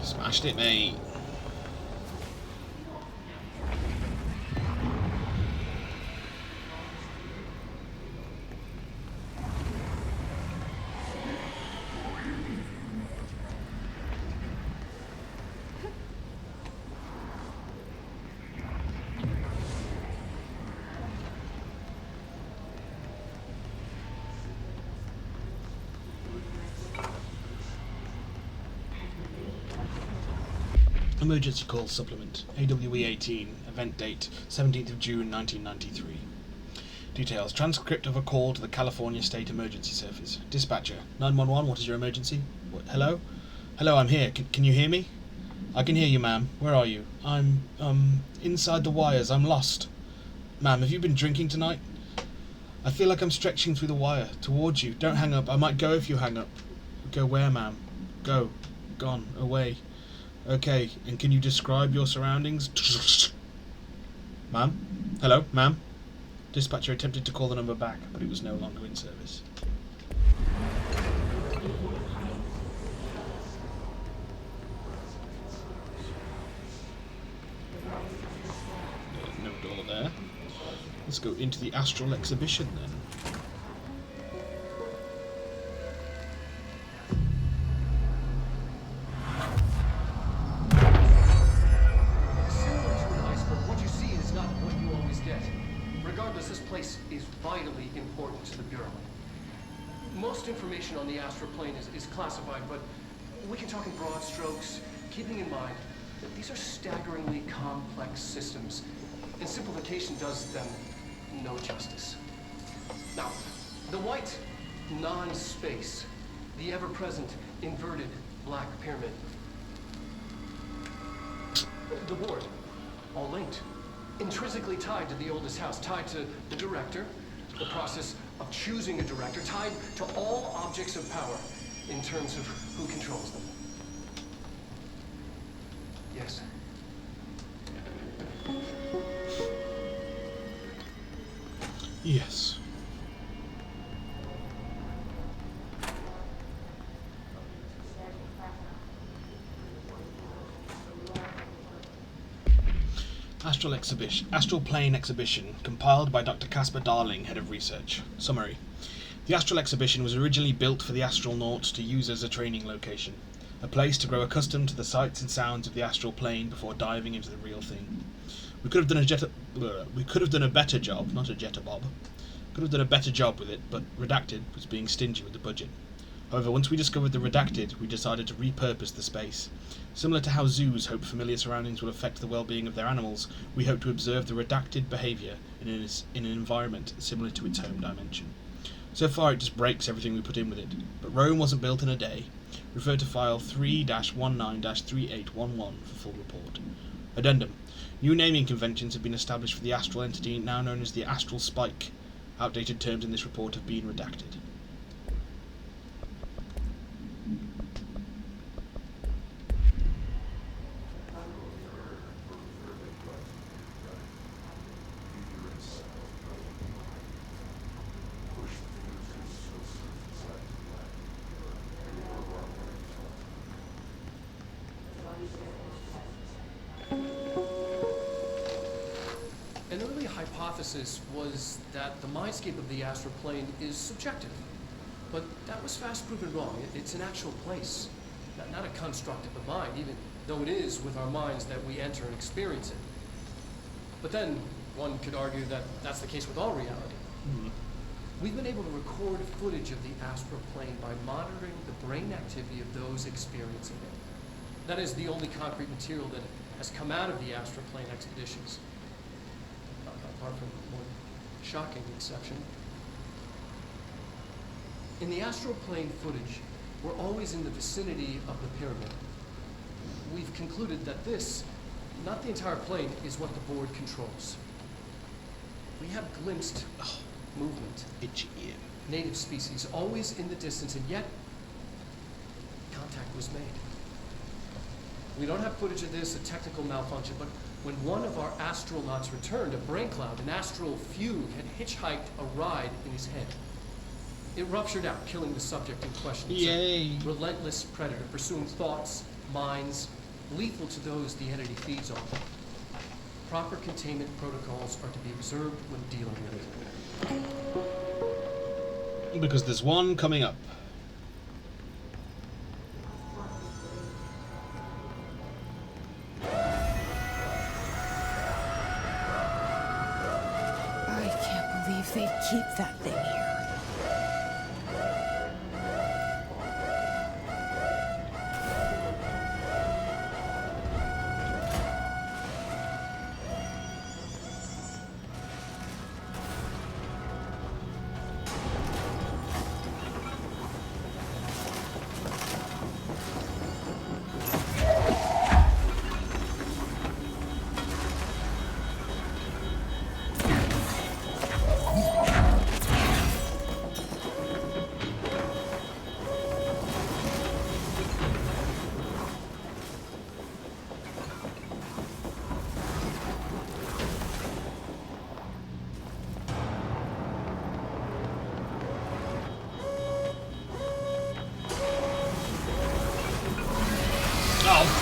S1: Smashed it, mate. Emergency call supplement. AWE 18. Event date 17th of June 1993. Details. Transcript of a call to the California State Emergency Service. Dispatcher. 911, what is your emergency? What, hello? Hello, I'm here. Can you hear me? I can hear you, ma'am. Where are you? I'm, inside the wires. I'm lost. Ma'am, have you been drinking tonight? I feel like I'm stretching through the wire. Towards you. Don't hang up. I might go if you hang up. Go where, ma'am? Go. Gone. Away. Okay, and can you describe your surroundings? Ma'am? Hello, ma'am? Dispatcher attempted to call the number back, but it was no longer in service. No door there. Let's go into the Astral Exhibition then.
S8: Information on the astral plane is classified, but we can talk in broad strokes, keeping in mind that these are staggeringly complex systems, and simplification does them no justice. Now, the white non-space, the ever-present inverted black pyramid, the board, all linked, intrinsically tied to the oldest house, tied to the director, the process of choosing a director, tied to all objects of power in terms of who controls them. Yes.
S1: Yes. Astral Plane Exhibition, compiled by Dr. Caspar Darling, Head of Research. Summary. The Astral Exhibition was originally built for the astronauts to use as a training location, a place to grow accustomed to the sights and sounds of the astral plane before diving into the real thing. We could have done a better job, not a jetta-bob. Could have done a better job with it, but Redacted was being stingy with the budget. However, once we discovered the Redacted, we decided to repurpose the space. Similar to how zoos hope familiar surroundings will affect the well-being of their animals, we hope to observe the Redacted behaviour in an environment similar to its home dimension. So far it just breaks everything we put in with it, but Rome wasn't built in a day. Refer to file 3-19-3811 for full report. Addendum. New naming conventions have been established for the astral entity now known as the Astral Spike. Outdated terms in this report have been redacted.
S8: An early hypothesis was that the mindscape of the astral plane is subjective, but that was fast proven wrong. It's an actual place, not a construct of the mind, even though it is with our minds that we enter and experience it. But then one could argue that that's the case with all reality.
S1: Mm-hmm.
S8: We've been able to record footage of the astral plane by monitoring the brain activity of those experiencing it. That is the only concrete material that has come out of the astral plane expeditions, apart from one shocking exception. In the astral plane footage, we're always in the vicinity of the pyramid. We've concluded that this, not the entire plane, is what the board controls. We have glimpsed movement,
S1: Itchy ear.
S8: native species, always in the distance, and yet contact was made. We don't have footage of this, a technical malfunction, but when one of our astronauts returned, a brain cloud, an astral fugue, had hitchhiked a ride in his head. It ruptured out, killing the subject in question. It's
S1: Yay!
S8: a relentless predator, pursuing thoughts, minds, lethal to those the entity feeds on. Proper containment protocols are to be observed when dealing with it.
S1: Because there's one coming up.
S6: I can't believe they'd keep that thing here.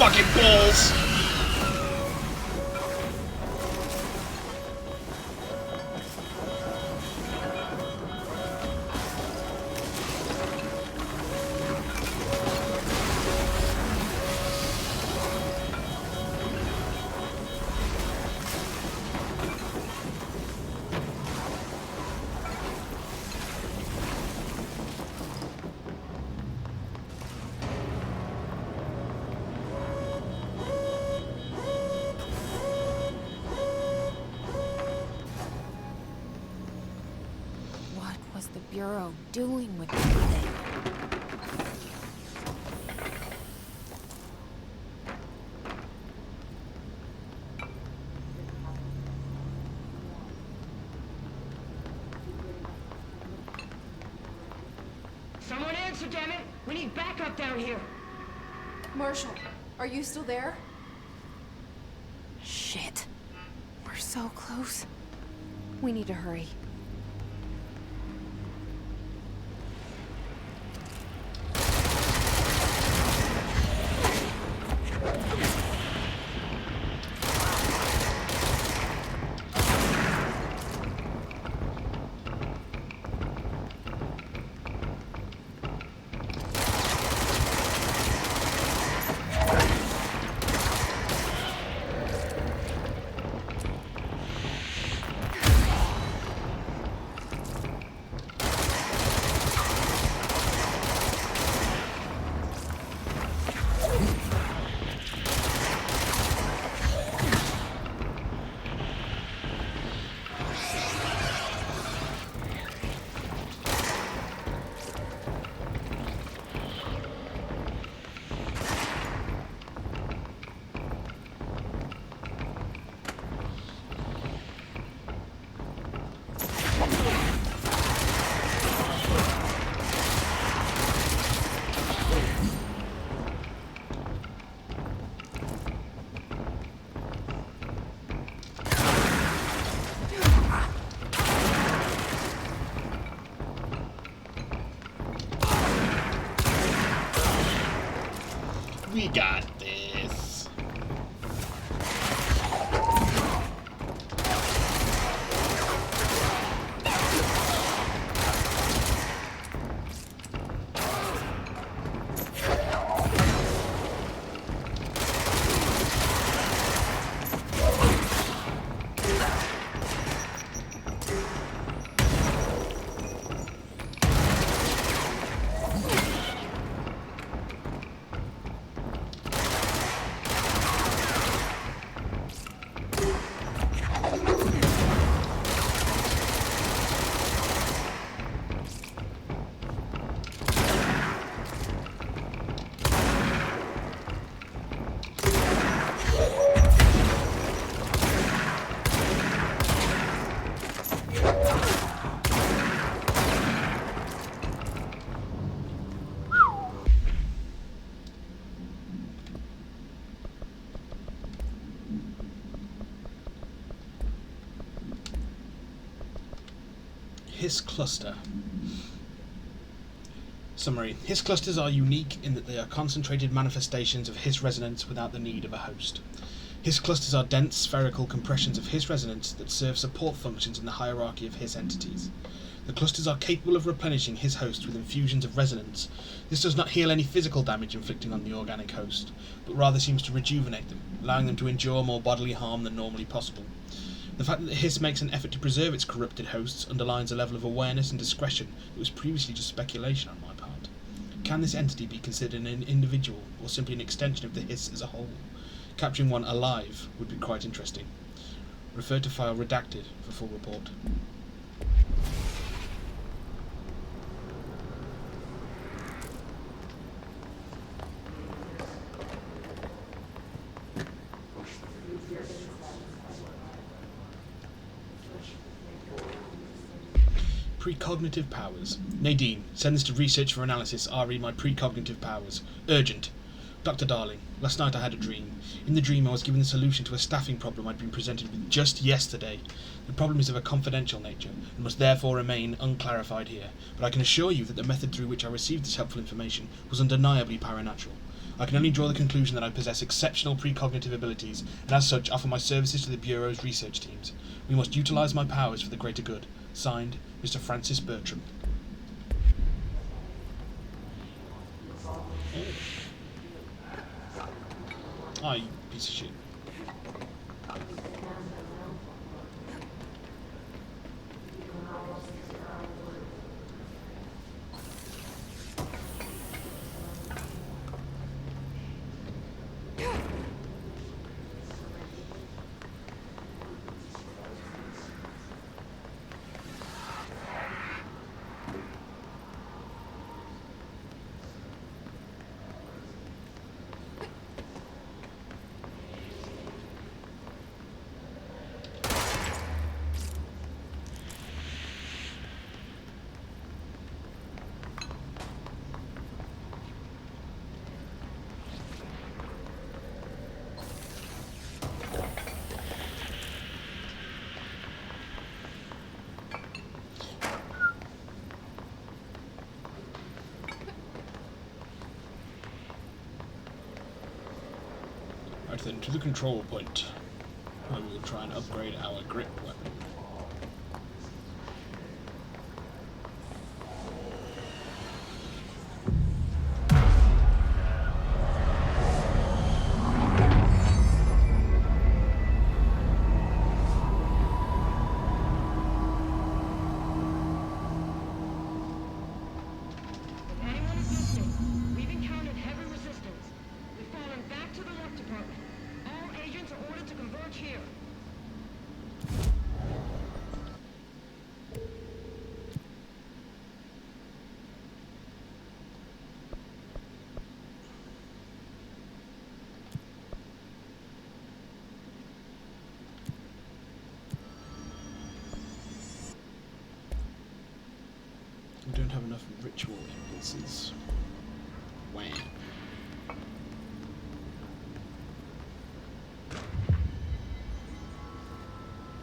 S1: fucking balls!
S6: What was the Bureau doing with everything?
S9: Someone answer, damn it! We need backup down here.
S4: Marshall, are you still there?
S6: Shit. We're so close. We need to hurry.
S1: We got this. Hiss cluster. Summary. Hiss clusters are unique in that they are concentrated manifestations of Hiss resonance without the need of a host. Hiss clusters are dense spherical compressions of Hiss resonance that serve support functions in the hierarchy of Hiss entities. The clusters are capable of replenishing Hiss hosts with infusions of resonance. This does not heal any physical damage inflicting on the organic host, but rather seems to rejuvenate them, allowing them to endure more bodily harm than normally possible. The fact that the Hiss makes an effort to preserve its corrupted hosts underlines a level of awareness and discretion that was previously just speculation on my part. Can this entity be considered an individual, or simply an extension of the Hiss as a whole? Capturing one alive would be quite interesting. Refer to file redacted for full report. Precognitive powers. Nadine, send this to research for analysis. RE my precognitive powers. Urgent. Dr. Darling, last night I had a dream. In the dream I was given the solution to a staffing problem I'd been presented with just yesterday. The problem is of a confidential nature, and must therefore remain unclarified here, but I can assure you that the method through which I received this helpful information was undeniably paranatural. I can only draw the conclusion that I possess exceptional precognitive abilities, and as such offer my services to the Bureau's research teams. We must utilize my powers for the greater good. Signed, Mr. Francis Bertram. Ah, you piece of shit. Right then, to the control point, where we will try and upgrade our grip weapon.
S9: If anyone is listening, we've encountered heavy resistance. We've fallen back to the lock department. All agents are ordered to converge here.
S1: We don't have enough ritual impulses. Wham.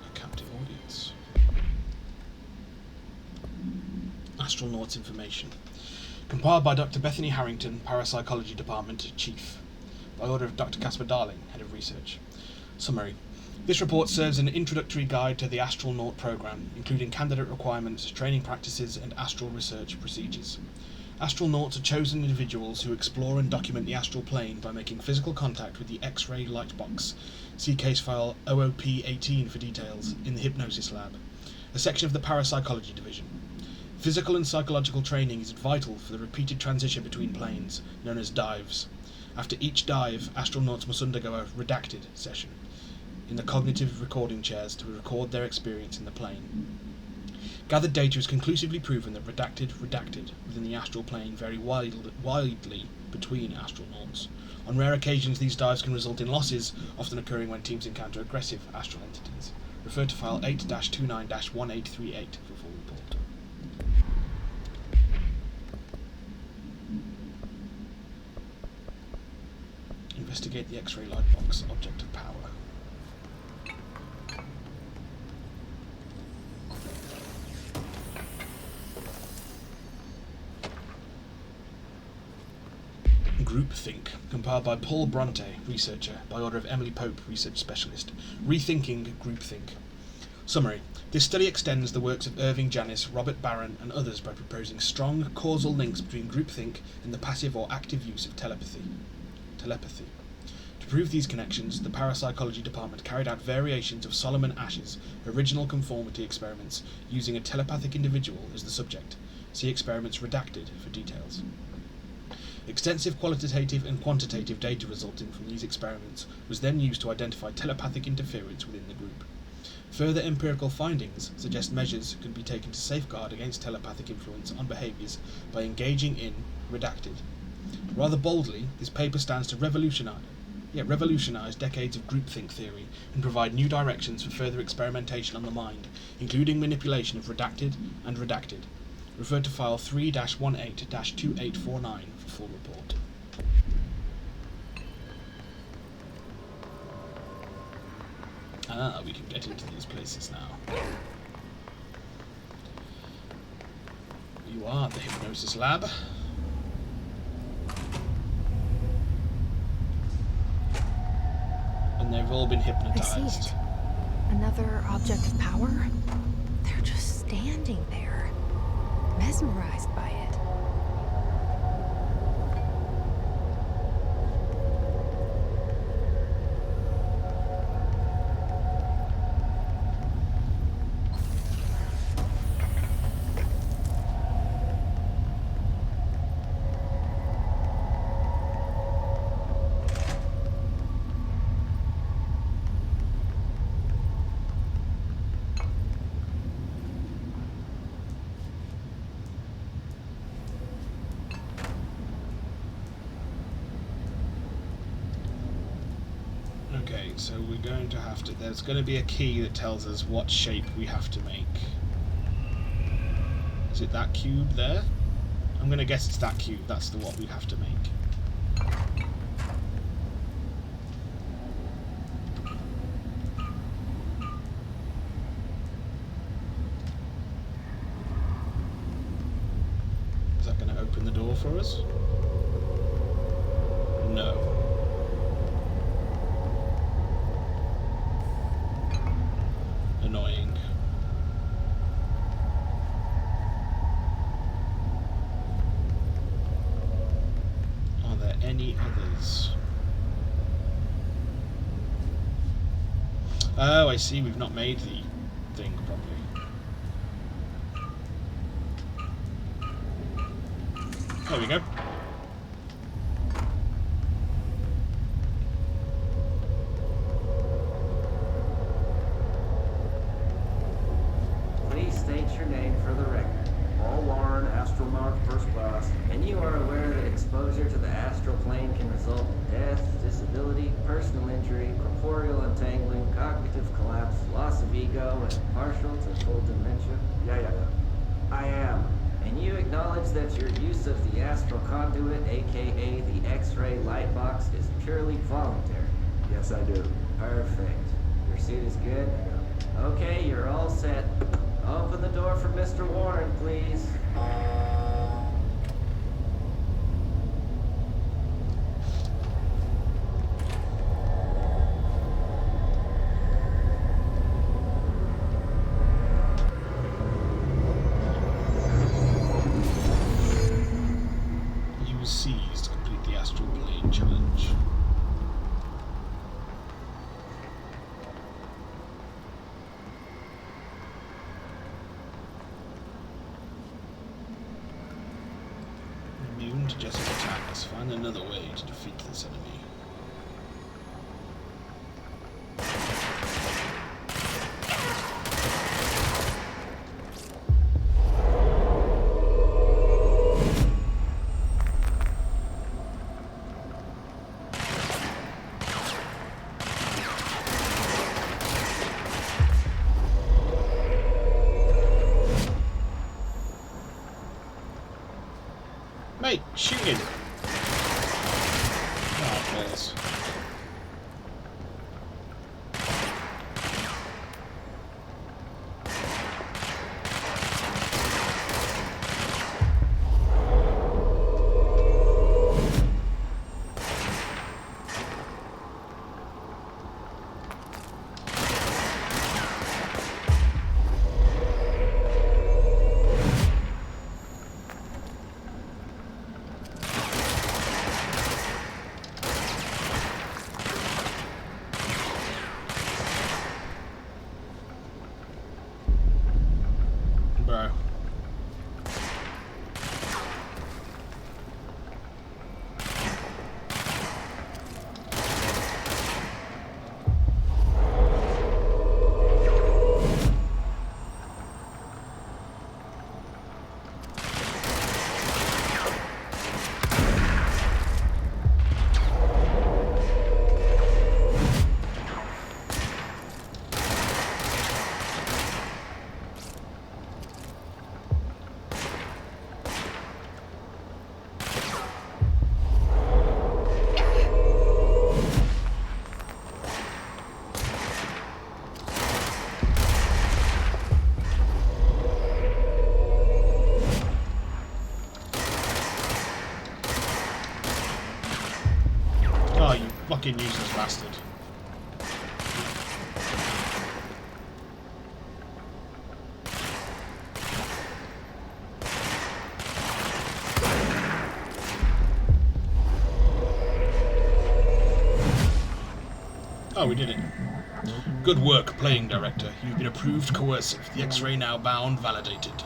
S1: A captive audience. Astronauts information. Compiled by Dr. Bethany Harrington, Parapsychology Department Chief. By order of Dr. Caspar Darling, Head of Research. Summary. This report serves an introductory guide to the Astronaut program, including candidate requirements, training practices, and astral research procedures. Astronauts are chosen individuals who explore and document the astral plane by making physical contact with the X-ray light box. See case file OOP-18 for details, in the Hypnosis Lab, a section of the Parapsychology Division. Physical and psychological training is vital for the repeated transition between planes, known as dives. After each dive, astronauts must undergo a redacted session in the cognitive recording chairs to record their experience in the plane. Gathered data has conclusively proven that redacted within the astral plane vary widely between astronauts. On rare occasions, these dives can result in losses, often occurring when teams encounter aggressive astral entities. Refer to file 8-29-1838 for full report. Investigate the X-ray light box, object of power. Groupthink, compiled by Paul Bronte, researcher, by order of Emily Pope, research specialist. Rethinking Groupthink. Summary. This study extends the works of Irving Janis, Robert Barron, and others by proposing strong causal links between groupthink and the passive or active use of telepathy. To prove these connections, the Parapsychology Department carried out variations of Solomon Ashe's original conformity experiments using a telepathic individual as the subject. See experiments redacted for details. Extensive qualitative and quantitative data resulting from these experiments was then used to identify telepathic interference within the group. Further empirical findings suggest measures could be taken to safeguard against telepathic influence on behaviours by engaging in redacted. Rather boldly, this paper stands to revolutionize decades of groupthink theory and provide new directions for further experimentation on the mind, including manipulation of redacted and redacted. Refer to file 3-18-2849 for full report. We can get into these places now. You are the Hypnosis Lab. And they've all been
S6: I
S1: hypnotized.
S6: see it. Another object of power? They're just standing there, mesmerized by it.
S1: Okay, so we're going to have to... There's going to be a key that tells us what shape we have to make. Is it that cube there? I'm going to guess it's that cube. That's the what we have to make. Is that going to open the door for us? No. Annoying. Are there any others? Oh, I see. We've not made the thing properly. There we go.
S11: Please state your name for the record. Paul Warren, Astromark First Class, and you are aware that exposure to the astral plane can result in death, disability, personal injury, corporeal untangling, cognitive collapse, loss of ego, and partial to full dementia? Yeah. I am. And you acknowledge that your use of the astral conduit, aka the X-ray light box, is purely voluntary? Yes, I do. Perfect. Your suit is good? Okay, you're all set. Open the door for Mr. Warren, please.
S1: You were seized to complete the astral plane challenge. Immune to Jessica attacks. Find another way to defeat this enemy. Mate, shoot him! Oh, balls. Oh, we did it. Good work, playing director. You've been approved coercive. The X-ray now bound, validated.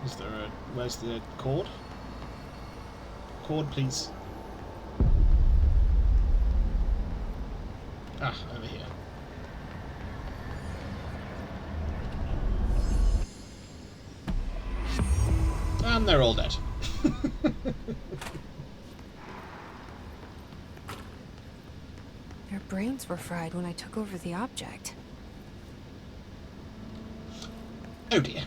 S1: Is there a... Where's the cord? Cord, please. Ah, over here. And they're all dead.
S6: Their brains were fried when I took over the object.
S1: Oh dear.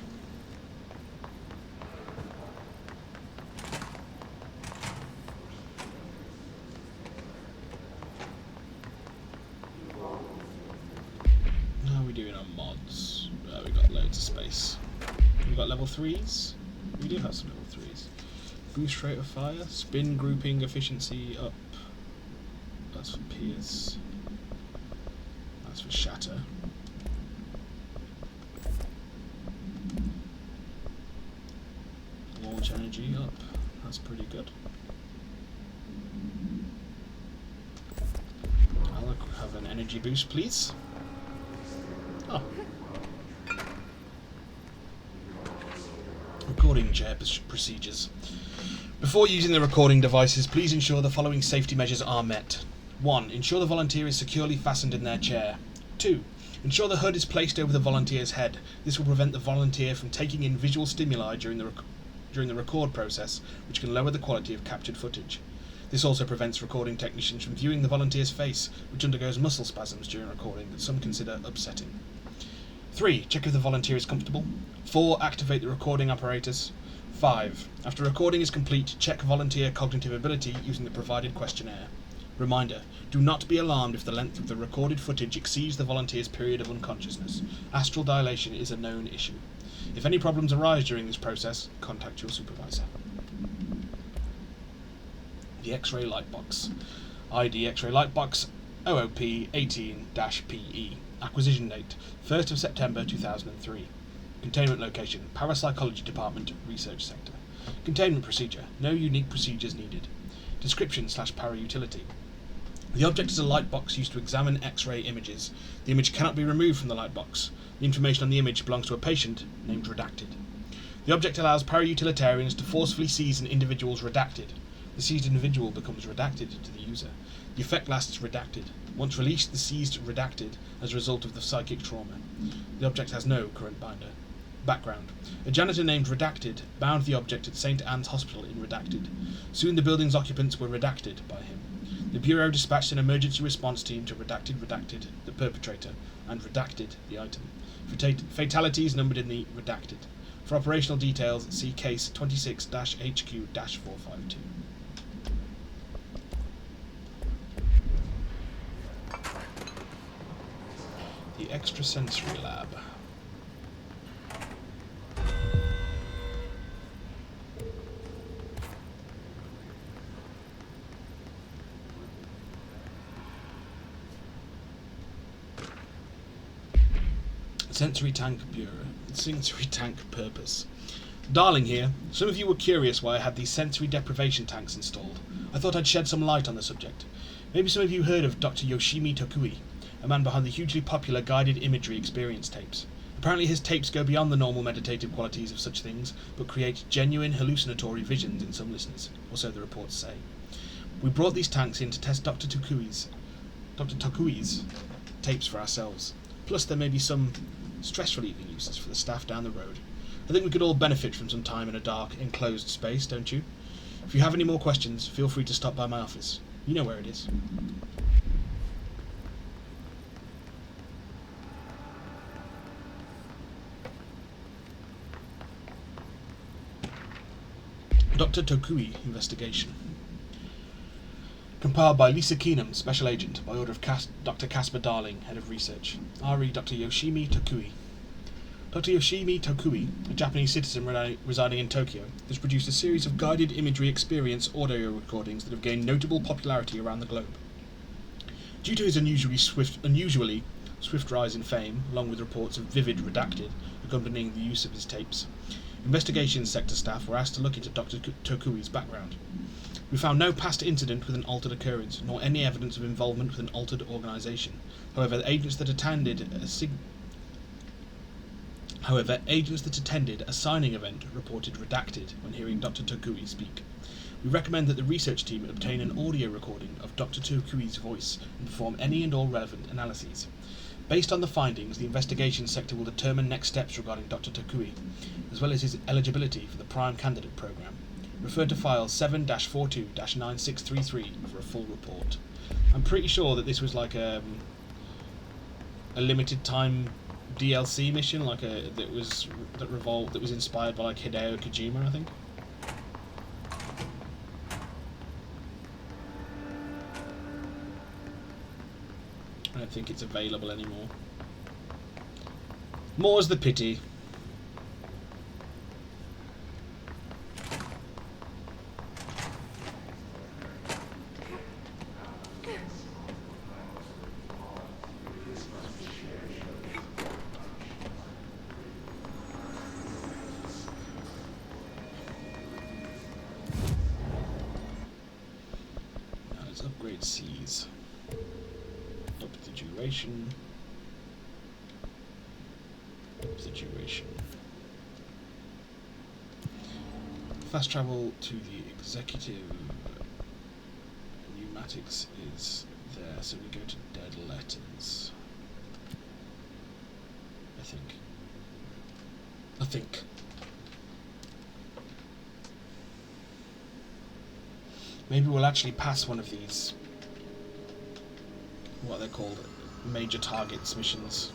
S1: How are we doing on mods? Oh, we got loads of space. We got level 3s? We do have some level 3s. Boost rate of fire, spin grouping efficiency up. That's for Pierce. That's for Shatter. Launch energy up. That's pretty good. I'll have an energy boost, please. Oh. Recording chair procedures. Before using the recording devices, please ensure the following safety measures are met. 1. Ensure the volunteer is securely fastened in their chair. 2. Ensure the hood is placed over the volunteer's head. This will prevent the volunteer from taking in visual stimuli during the record process, which can lower the quality of captured footage. This also prevents recording technicians from viewing the volunteer's face, which undergoes muscle spasms during recording that some consider upsetting. 3. Check if the volunteer is comfortable. 4. Activate the recording apparatus. 5. After recording is complete, check volunteer cognitive ability using the provided questionnaire. Reminder, do not be alarmed if the length of the recorded footage exceeds the volunteer's period of unconsciousness. Astral dilation is a known issue. If any problems arise during this process, contact your supervisor. The X-ray Lightbox. ID X-ray Lightbox OOP 18-PE. Acquisition date 1st of September 2003. Containment location Parapsychology Department, Research Center. Containment procedure, no unique procedures needed. Description / para-utility. The object is a light box used to examine X-ray images. The image cannot be removed from the light box. The information on the image belongs to a patient, named Redacted. The object allows para-utilitarians to forcefully seize an individual's redacted. The seized individual becomes redacted to the user. The effect lasts redacted. Once released, the seized redacted as a result of the psychic trauma. The object has no current binder. Background. A janitor named Redacted bound the object at St. Anne's Hospital in Redacted. Soon the building's occupants were redacted by him. The Bureau dispatched an emergency response team to Redacted, the perpetrator, and Redacted, the item. Fatalities numbered in the Redacted. For operational details, see case 26-HQ-452. The Extrasensory Lab. Sensory Tank Bureau. Sensory Tank Purpose. Darling here. Some of you were curious why I had these sensory deprivation tanks installed. I thought I'd shed some light on the subject. Maybe some of you heard of Dr. Yoshimi Tokui, a man behind the hugely popular guided imagery experience tapes. Apparently his tapes go beyond the normal meditative qualities of such things, but create genuine hallucinatory visions in some listeners, or so the reports say. We brought these tanks in to test Dr. Tokui's tapes for ourselves. Plus there may be some stress-relieving uses for the staff down the road. I think we could all benefit from some time in a dark, enclosed space, don't you? If you have any more questions, feel free to stop by my office. You know where it is. Dr. Tokui investigation. Compiled by Lisa Keenum, Special Agent, by order of Dr. Casper Darling, Head of Research. RE Dr. Yoshimi Tokui. Dr. Yoshimi Tokui, a Japanese citizen residing in Tokyo, has produced a series of guided imagery experience audio recordings that have gained notable popularity around the globe. Due to his unusually swift rise in fame, along with reports of vivid redacted accompanying the use of his tapes, Investigation Sector staff were asked to look into Dr. Tokui's background. We found no past incident with an altered occurrence, nor any evidence of involvement with an altered organisation. However, agents that attended a signing event reported redacted when hearing Dr. Tokui speak. We recommend that the research team obtain an audio recording of Dr. Tokui's voice and perform any and all relevant analyses. Based on the findings, the investigation sector will determine next steps regarding Dr. Tokui, as well as his eligibility for the Prime Candidate Programme. Refer to file 7-42-9633 for a full report. I'm pretty sure that this was like a limited time DLC mission, like that was inspired by like Hideo Kojima, I think. I don't think it's available anymore. More's the pity. Now let's upgrade C's. Up the duration. Up the duration. Fast travel to the executive. Pneumatics is there, so we go to dead letters. I think. Maybe we'll actually pass one of these, what they're called, major targets missions.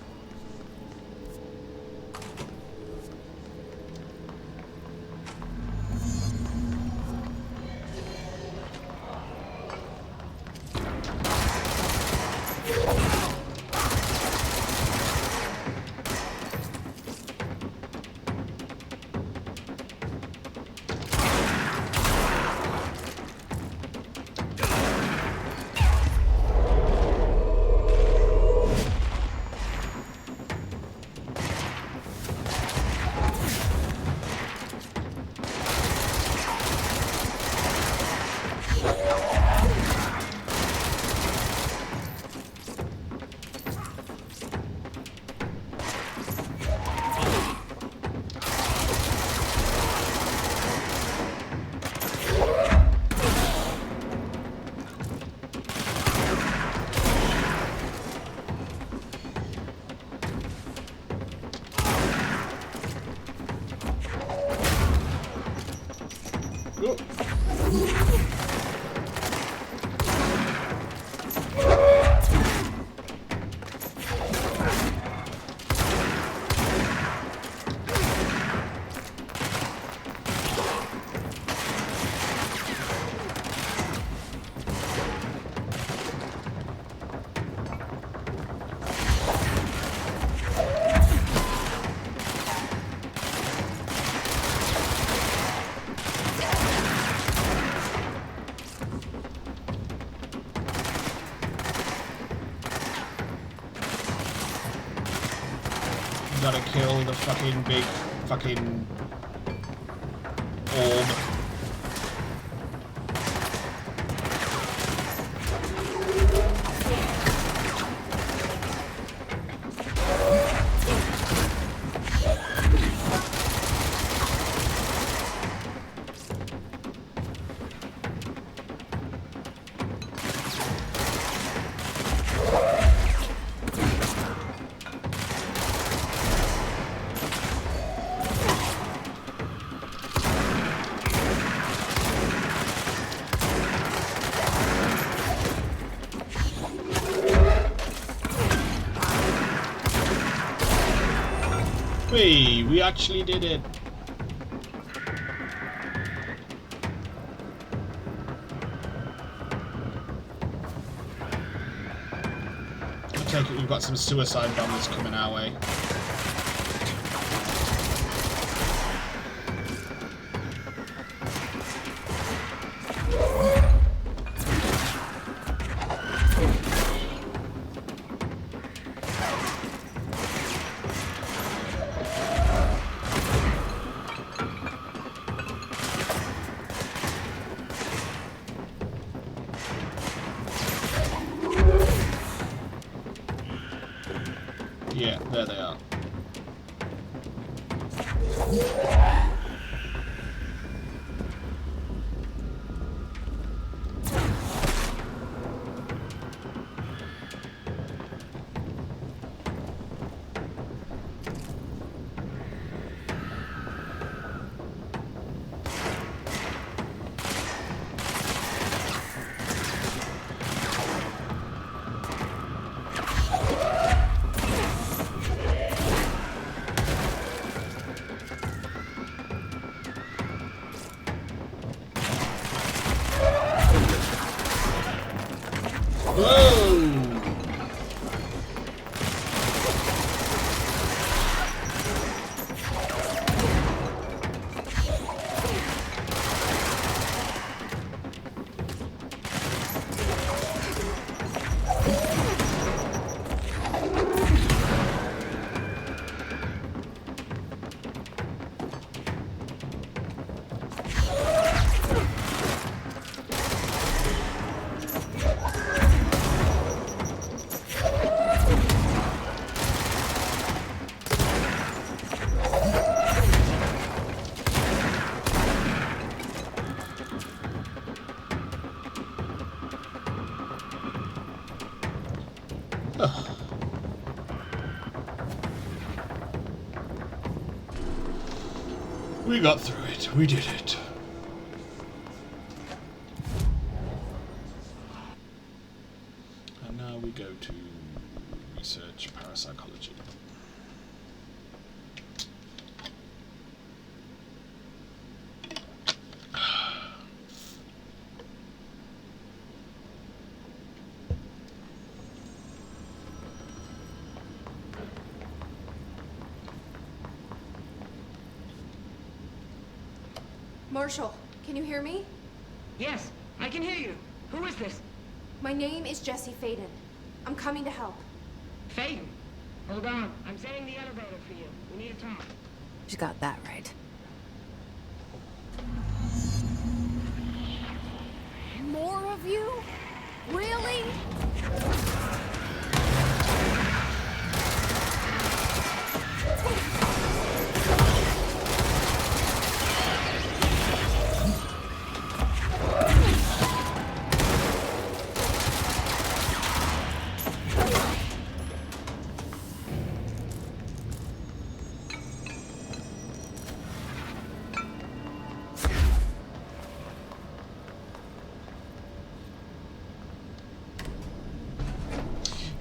S1: Gotta kill the fucking big fucking orb. We actually did it. I take it we've got some suicide bombers coming our way. Yeah, there they are. We got through it. We did it. And now we go to research parapsychology.
S12: Marshall, can you hear me?
S9: Yes, I can hear you. Who is this?
S12: My name is Jesse Faden. I'm coming to help.
S9: Faden. Hold on. I'm setting the elevator for you. We need to talk.
S6: She got that right.
S12: More of you? Really?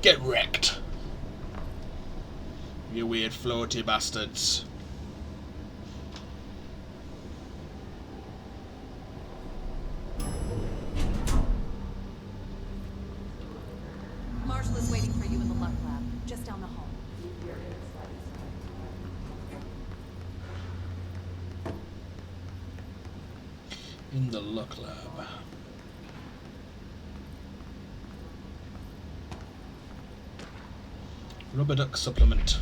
S1: Get wrecked. You weird floaty bastards.
S4: Marshall is waiting for you in the Luck Lab, just down the hall.
S1: In the Luck Lab. Rubber Duck Supplement.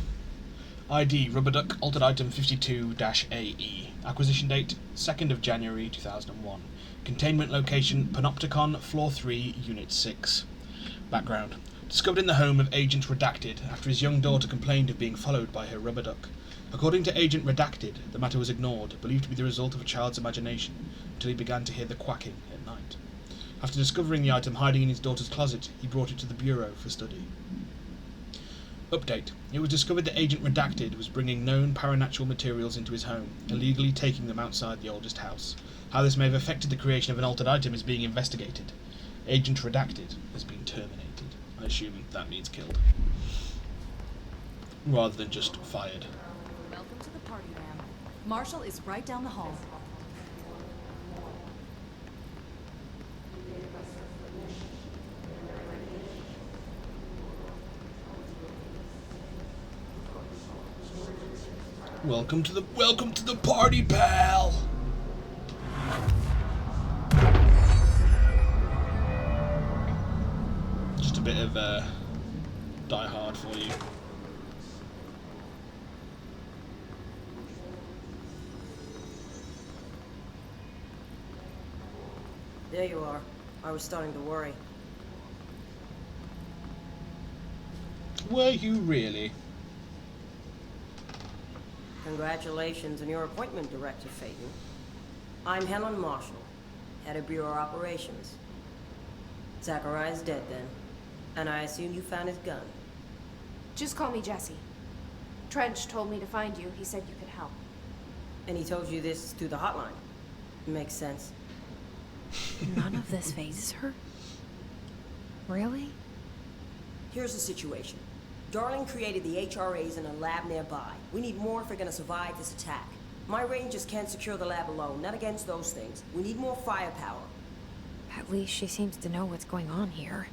S1: ID Rubber Duck Altered Item 52-AE. Acquisition date 2nd of January 2001. Containment location Panopticon, Floor 3, Unit 6. Background. Discovered in the home of Agent Redacted after his young daughter complained of being followed by her rubber duck. According to Agent Redacted, the matter was ignored, believed to be the result of a child's imagination, until he began to hear the quacking at night. After discovering the item hiding in his daughter's closet, he brought it to the Bureau for study. Update. It was discovered that Agent Redacted was bringing known paranatural materials into his home, illegally taking them outside the oldest house. How this may have affected the creation of an altered item is being investigated. Agent Redacted has been terminated. I assume that means killed. Rather than just fired.
S4: Welcome to the party, ma'am. Marshall is right down the hall.
S1: Welcome to the party, pal. Just a bit of Die Hard for you.
S13: There you are. I was starting to worry.
S1: Were you really?
S13: Congratulations on your appointment, Director Phaeton. I'm Helen Marshall, head of Bureau Operations. Zachariah's dead then, and I assume you found his gun.
S12: Just call me Jesse. Trench told me to find you. He said you could help.
S13: And he told you this through the hotline. Makes sense.
S6: None of this phases her? Really?
S13: Here's the situation. Darling created the HRAs in a lab nearby. We need more if we're gonna survive this attack. My Rangers can't secure the lab alone, not against those things. We need more firepower.
S6: At least she seems to know what's going on here.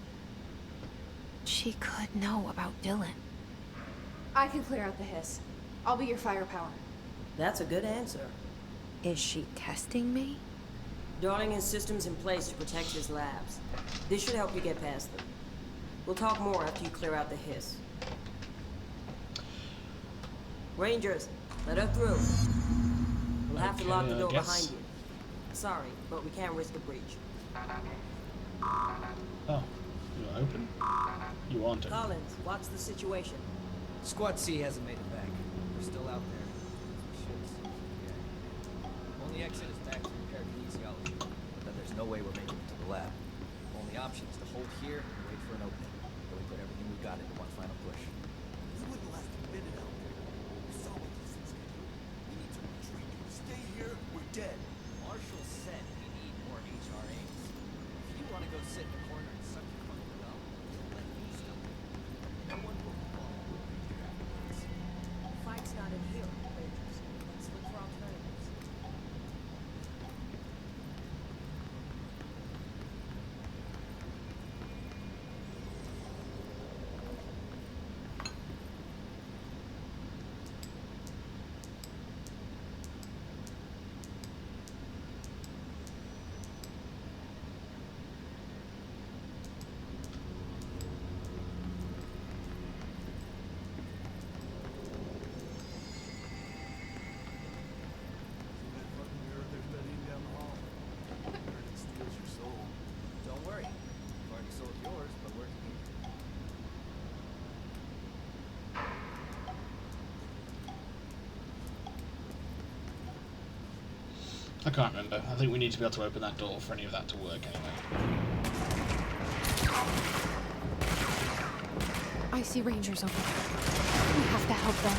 S6: She could know about Dylan.
S12: I can clear out the hiss. I'll be your firepower.
S13: That's a good answer.
S6: Is she testing me?
S13: Darling has systems in place to protect his labs. This should help you get past them. We'll talk more after you clear out the hiss. Rangers, let her through. We'll have to lock the door behind you. Sorry, but we can't risk a breach.
S1: Oh, you're open? You aren't open.
S13: Collins, what's the situation?
S14: Squad C hasn't made it back. We're still out there. Yeah. Only exit is back to repair kinesiology, but then there's no way we're making it to the lab. Only option is to hold here and wait for an opening. Then we put everything we've got into one final push.
S10: We wouldn't last a minute out there. We saw what these things can do. We need to retreat. Stay here, we're dead.
S14: Marshall said we need more HRAs. If you want to go sit in the corner and suck your fucking thumb, let me stop. No one will fall.
S13: Fight's not in here, Rangers. Let's look for alternatives.
S10: That fucking mirror they're studying down the hall. It steals your soul.
S14: Don't worry. I've already sold yours, but we're here.
S1: I can't remember. I think we need to be able to open that door for any of that to work anyway.
S6: I see Rangers over there. We have to help them.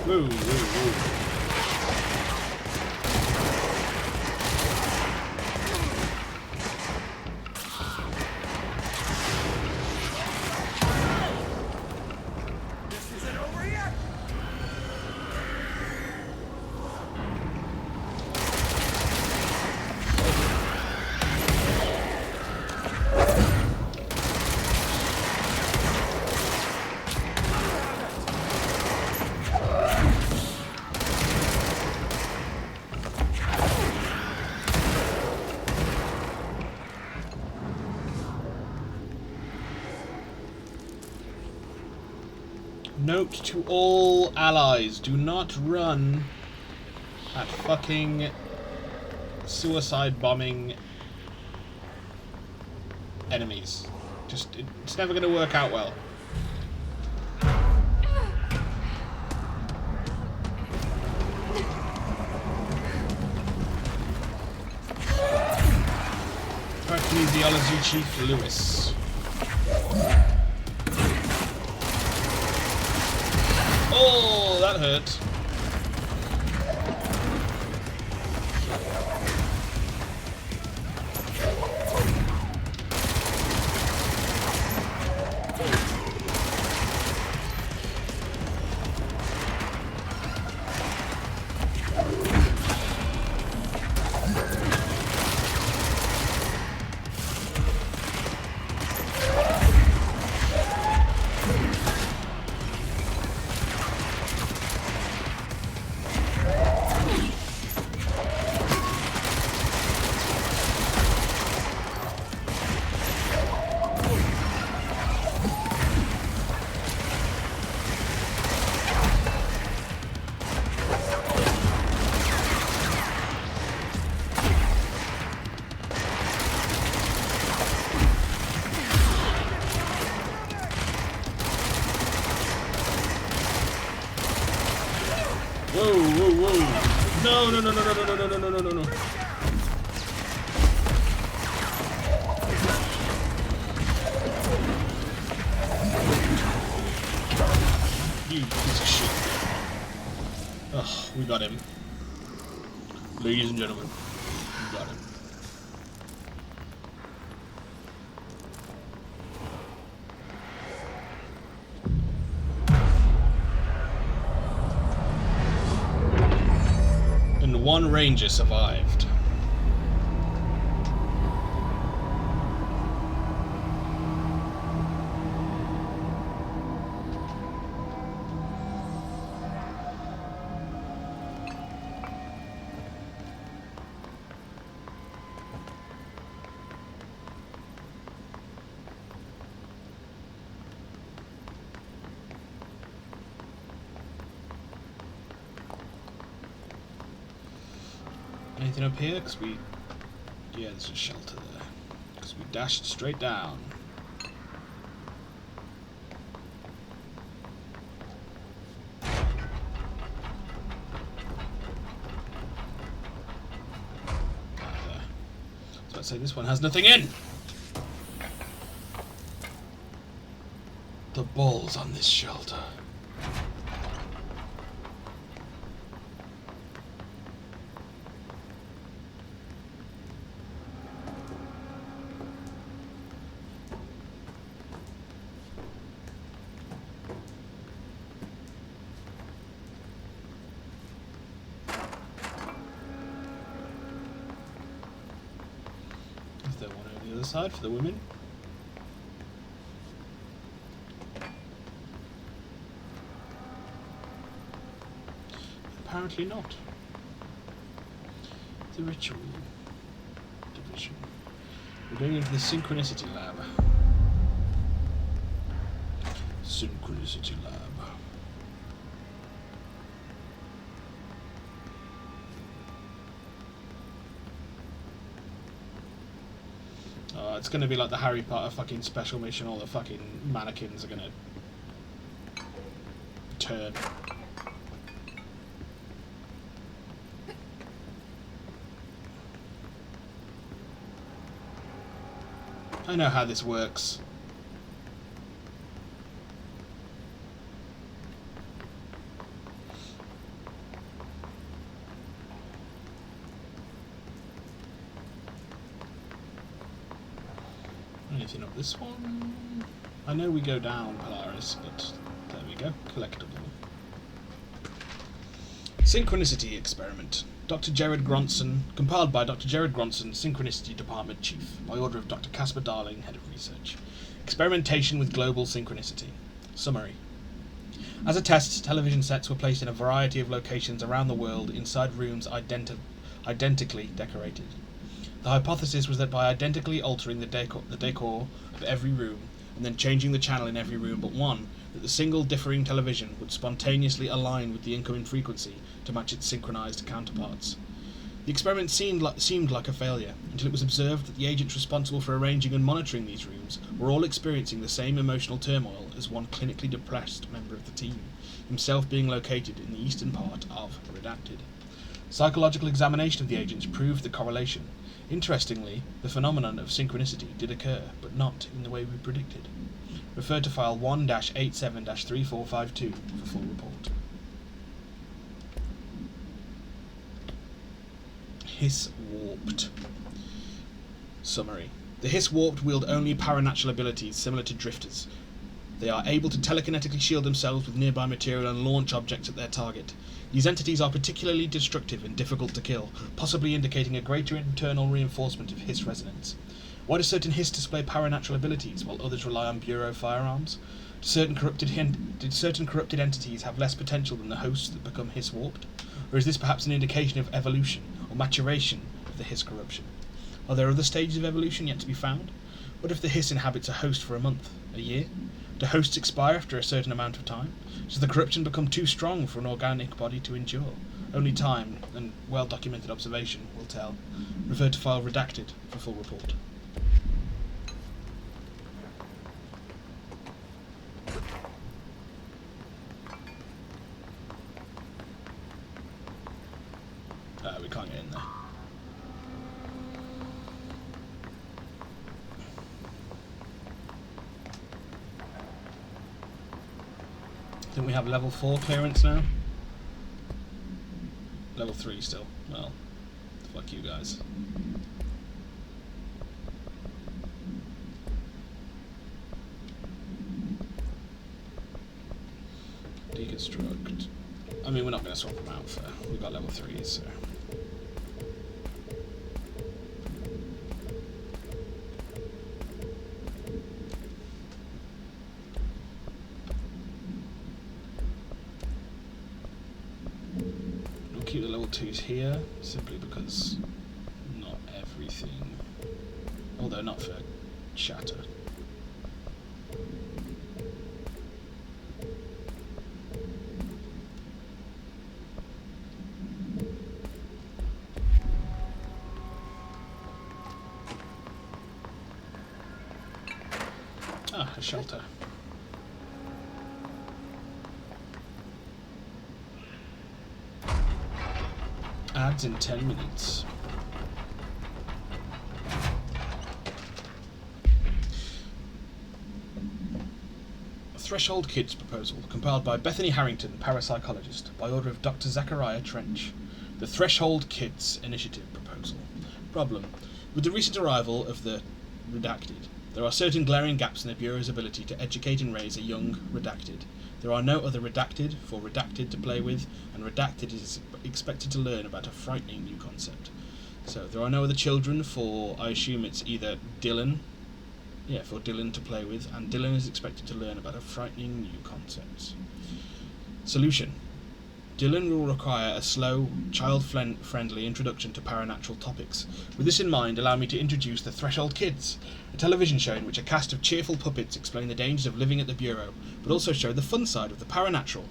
S1: Woo, woo, woo.
S10: This isn't over yet!
S1: Note to all allies, do not run at fucking suicide bombing enemies. Just, it's never going to work out well. Kinesiology Chief Lewis. Oh, that hurt. No, no, no, no, no, no, no, no, no, no, no, no. You piece of shit. Ugh, we got him. Ladies and gentlemen, we got him. And one ranger survived. Anything up here? Because we... Yeah, there's a shelter there. Because we dashed straight down. There. So I'd say this one has nothing in! The balls on this shelter. Side for the women. Apparently not. The ritual division. We're going into the Synchronicity Lab. Synchronicity Lab. It's gonna be like the Harry Potter fucking special mission. All the fucking mannequins are gonna turn. I know how this works. Anything up this one? I know we go down Polaris, but there we go. Collectible. Synchronicity Experiment. Dr. Jared Gronson, compiled by Dr. Jared Gronson, Synchronicity Department Chief, by order of Dr. Casper Darling, Head of Research. Experimentation with Global Synchronicity. Summary. As a test, television sets were placed in a variety of locations around the world inside rooms identically decorated. The hypothesis was that by identically altering the decor of every room, and then changing the channel in every room but one, that the single differing television would spontaneously align with the incoming frequency to match its synchronized counterparts. The experiment seemed like a failure, until it was observed that the agents responsible for arranging and monitoring these rooms were all experiencing the same emotional turmoil as one clinically depressed member of the team, himself being located in the eastern part of Redacted. Psychological examination of the agents proved the correlation. Interestingly, the phenomenon of synchronicity did occur, but not in the way we predicted. Refer to file 1-87-3452 for full report. Hiss Warped. Summary. The Hiss Warped wield only paranatural abilities similar to drifters. They are able to telekinetically shield themselves with nearby material and launch objects at their target. These entities are particularly destructive and difficult to kill, possibly indicating a greater internal reinforcement of Hiss resonance. Why do certain Hiss display paranatural abilities, while others rely on Bureau firearms? Did certain corrupted entities have less potential than the hosts that become Hiss warped? Or is this perhaps an indication of evolution, or maturation of the Hiss corruption? Are there other stages of evolution yet to be found? What if the Hiss inhabits a host for a month, a year? Do hosts expire after a certain amount of time? Does the corruption become too strong for an organic body to endure? Only time and well-documented observation will tell. Refer to file Redacted for full report. We can't get in there. I think we have level 4 clearance now. Level 3 still. Well, fuck you guys. Deconstruct. I mean, we're not going to swap them out for. We've got level 3s, so. We'll keep the level 2s here, simply because not everything. Although not for shatter. Ah, a shelter. Ads in 10 minutes. Threshold Kids proposal, compiled by Bethany Harrington, parapsychologist, by order of Dr. Zachariah Trench. The Threshold Kids Initiative proposal. Problem. With the recent arrival of the Redacted, there are certain glaring gaps in the Bureau's ability to educate and raise a young Redacted. There are no other Redacted for Redacted to play with, and Redacted is expected to learn about a frightening new concept. So there are no other children for, I assume it's either Dylan, for Dylan to play with, and Dylan is expected to learn about a frightening new concept. Solution. Dylan will require a slow, child-friendly introduction to paranatural topics. With this in mind, allow me to introduce The Threshold Kids, a television show in which a cast of cheerful puppets explain the dangers of living at the Bureau, but also show the fun side of the paranatural.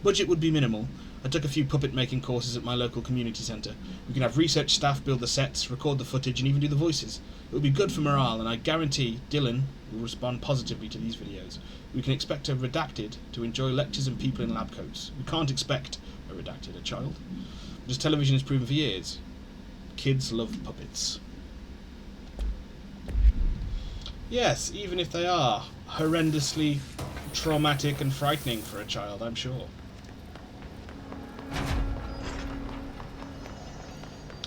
S1: Budget would be minimal. I took a few puppet-making courses at my local community centre. We can have research staff build the sets, record the footage, and even do the voices. It will be good for morale, and I guarantee Dylan will respond positively to these videos. We can expect a Redacted to enjoy lectures and people in lab coats. We can't expect a Redacted, a child. But as television has proven for years, kids love puppets. Yes, even if they are horrendously traumatic and frightening for a child, I'm sure.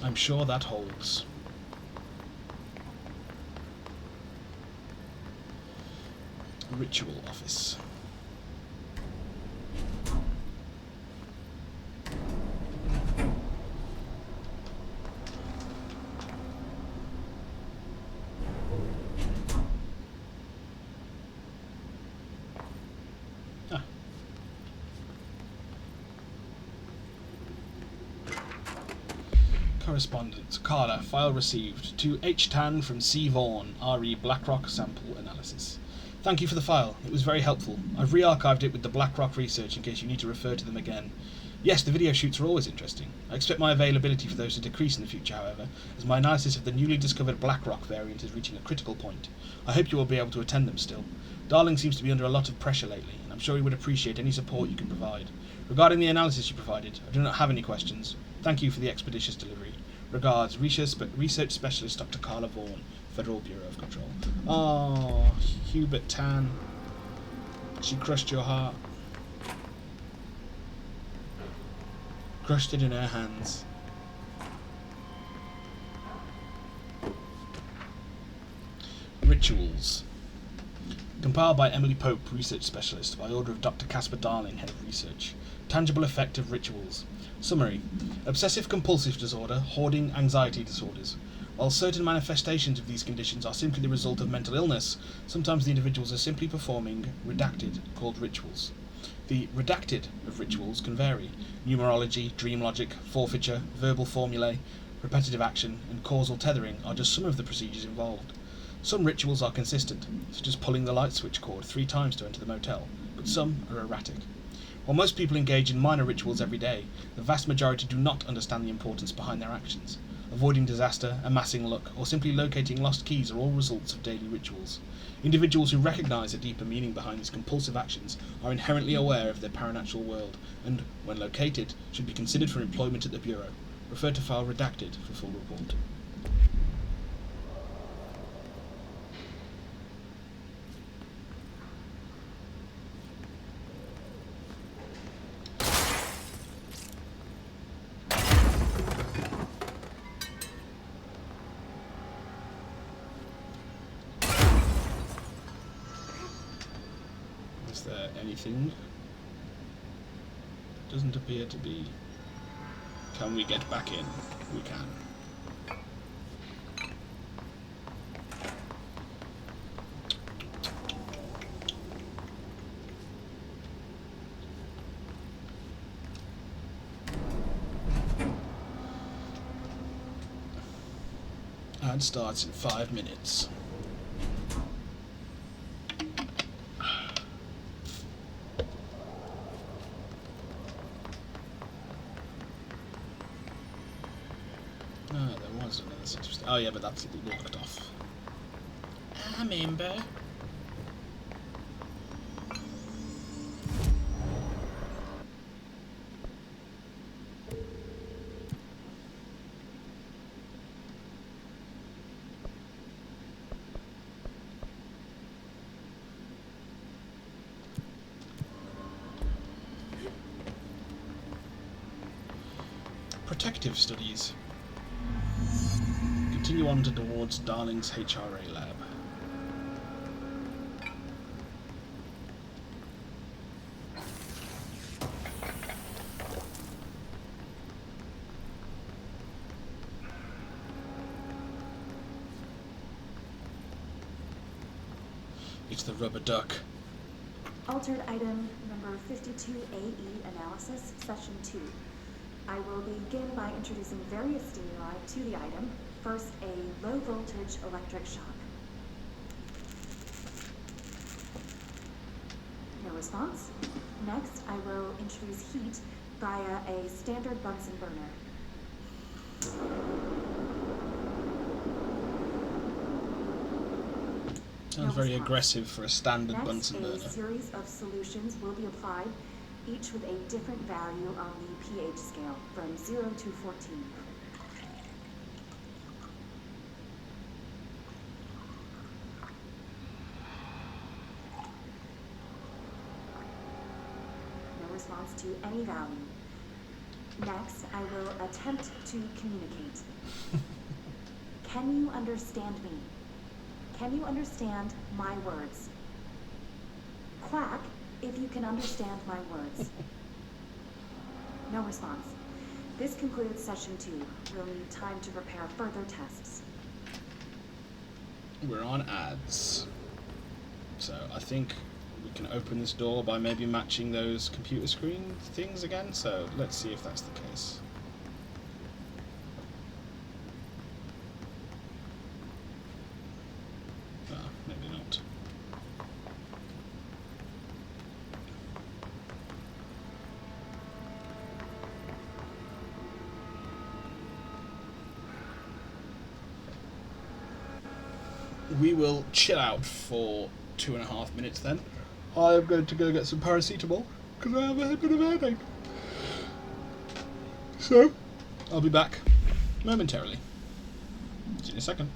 S1: I'm sure that holds. Ritual office. Correspondence. Carla, file received. To H. Tan from C. Vaughan, RE Blackrock sample analysis. Thank you for the file. It was very helpful. I've re-archived it with the Blackrock research in case you need to refer to them again. Yes, the video shoots are always interesting. I expect my availability for those to decrease in the future, however, as my analysis of the newly discovered Blackrock variant is reaching a critical point. I hope you will be able to attend them still. Darling seems to be under a lot of pressure lately, and I'm sure he would appreciate any support you can provide. Regarding the analysis you provided, I do not have any questions. Thank you for the expeditious delivery. Regards, Research Specialist Dr. Carla Vaughan, Federal Bureau of Control. Oh, Hubert Tan. She crushed your heart. Crushed it in her hands. Rituals. Compiled by Emily Pope, Research Specialist, by order of Dr. Casper Darling, Head of Research. Tangible effect of rituals. Summary. Obsessive-compulsive disorder, hoarding, anxiety disorders. While certain manifestations of these conditions are simply the result of mental illness, sometimes the individuals are simply performing redacted, called rituals. The redacted of rituals can vary. Numerology, dream logic, forfeiture, verbal formulae, repetitive action, and causal tethering are just some of the procedures involved. Some rituals are consistent, such as pulling the light switch cord 3 times to enter the motel, but some are erratic. While most people engage in minor rituals every day, the vast majority do not understand the importance behind their actions. Avoiding disaster, amassing luck, or simply locating lost keys are all results of daily rituals. Individuals who recognize a deeper meaning behind these compulsive actions are inherently aware of their paranatural world, and, when located, should be considered for employment at the Bureau. Refer to file redacted for full report. Is there anything? Doesn't appear to be. Can we get back in? We can. Ad starts in 5 minutes. There was another situation. Oh yeah, but that's locked off. I remember. Protective studies. Continue on towards Darling's HRA lab. It's the rubber duck.
S4: Altered item number 52AE analysis, session 2. I will begin by introducing various stimuli to the item. First, a low voltage electric shock. No response. Next, I will introduce heat via a standard Bunsen burner.
S1: Sounds very aggressive for a standard
S4: Next,
S1: Bunsen burner.
S4: a series of solutions will be applied, each with a different value on the pH scale, from 0 to 14. No response to any value. Next, I will attempt to communicate. Can you understand me? Can you understand my words? Quack if you can understand my words. No response. This concludes session 2. We'll need time to prepare further tests.
S1: We're on ads. So I think we can open this door by maybe matching those computer screen things again. So let's see if that's the case. Maybe not. We will chill out for 2.5 minutes then. I am going to go get some paracetamol because I have a bit of a headache. So, I'll be back momentarily. See you in a second.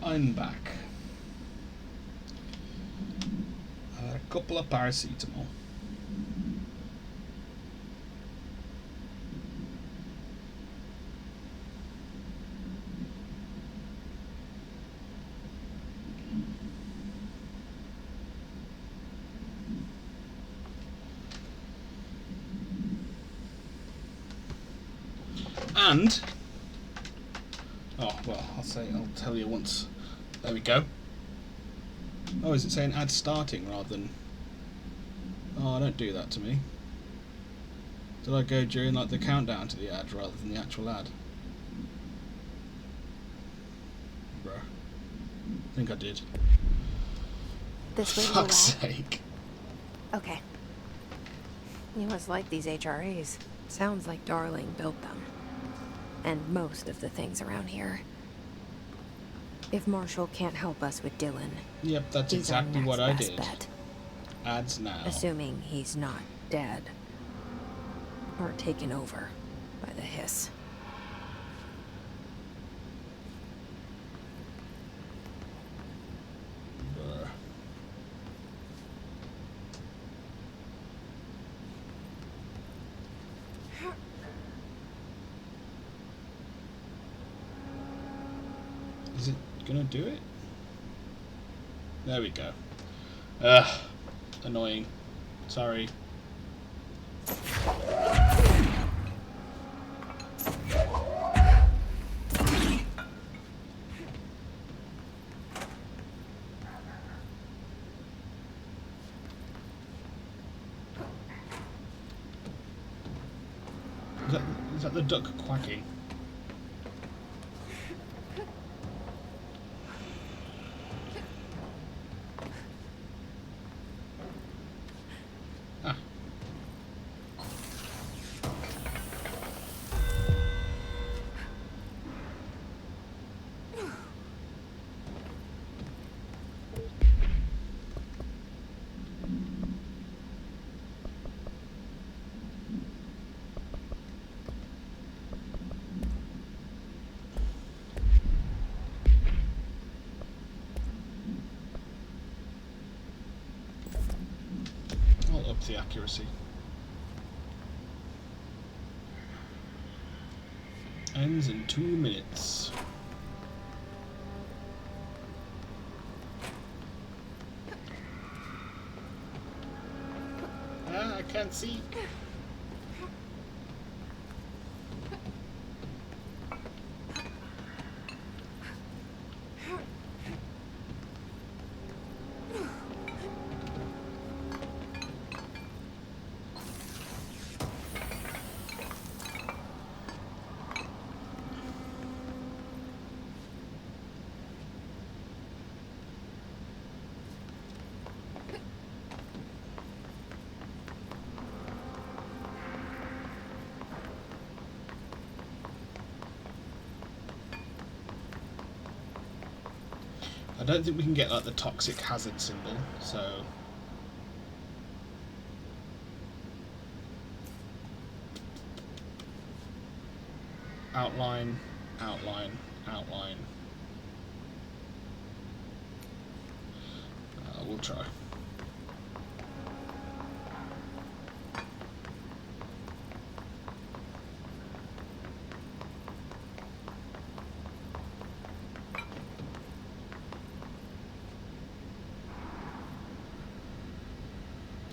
S1: And I'm back. I had a couple of paracetamol. And oh well, I'll tell you once. There we go. Oh, is it saying ad starting rather than? Oh, don't do that to me. Did I go during like the countdown to the ad rather than the actual ad? Bruh. I think I did.
S6: This way.
S1: Fuck's sake.
S6: Okay. You must like these HRAs. Sounds like Darling built them. And most of the things around here. If Marshall can't help us with Dylan,
S1: Yep, that's
S6: he's our
S1: exactly
S6: next
S1: what I
S6: best
S1: did.
S6: bet.
S1: Ads now.
S6: Assuming he's not dead. Or taken over by the hiss.
S1: Bruh. Is it gonna do it? There we go. Ugh. Annoying. Sorry. Is that the duck quacking? Ah. I'll up the accuracy. Ends in 2 minutes. Ah, I can't see. I don't think we can get like the toxic hazard symbol, so outline, outline, outline. We'll try.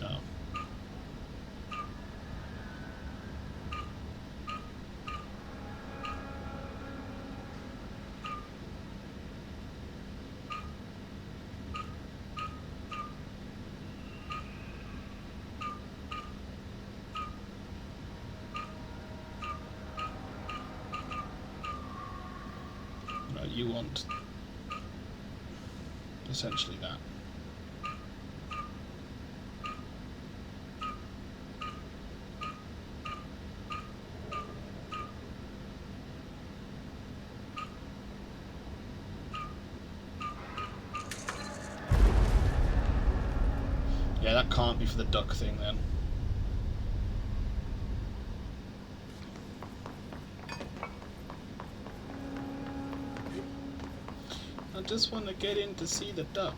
S1: Oh. Right, you want essentially that. Yeah, that can't be for the duck thing then. just want to get in to see the duck.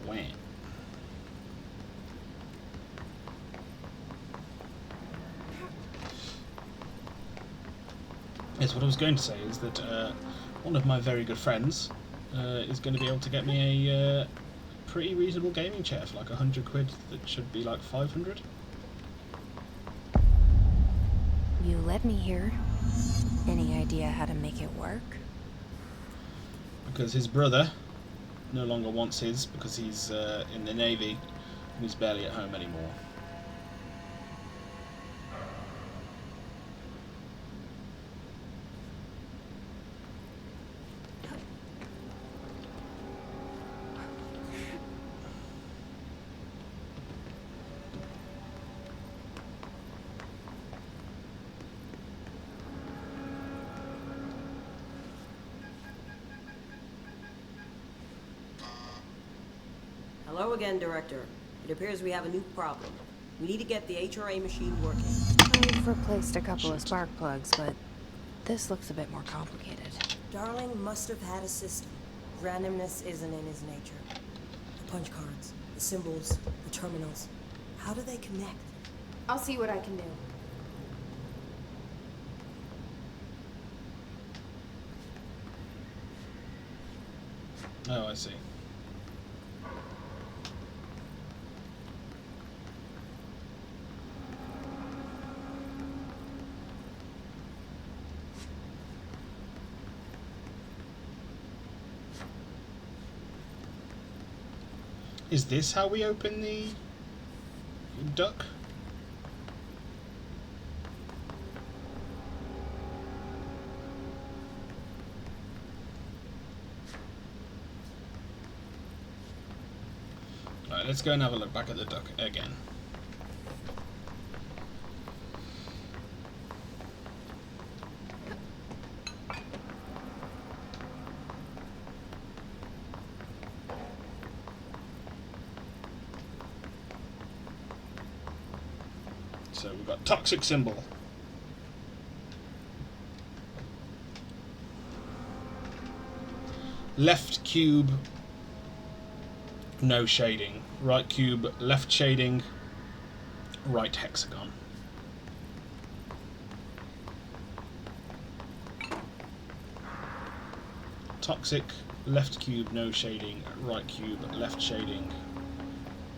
S1: Wham. Yes, what I was going to say is that one of my very good friends is going to be able to get me a pretty reasonable gaming chair for like 100 quid that should be like 500.
S6: You led me here. Any idea how to make it work?
S1: Because his brother no longer wants his because he's in the Navy and he's barely at home anymore.
S13: Hello again, Director. It appears we have a new problem. We need to get the HRA machine working.
S6: I've replaced a couple of spark plugs, but this looks a bit more complicated.
S13: Darling must have had a system. Randomness isn't in his nature. The punch cards, the symbols, the terminals. How do they connect?
S12: I'll see what I can do.
S1: Oh, I see. Is this how we open the duck? Right, let's go and have a look back at the duck again. So we've got toxic symbol. Left cube, no shading. Right cube, left shading. Right hexagon. Toxic, left cube, no shading. Right cube, left shading.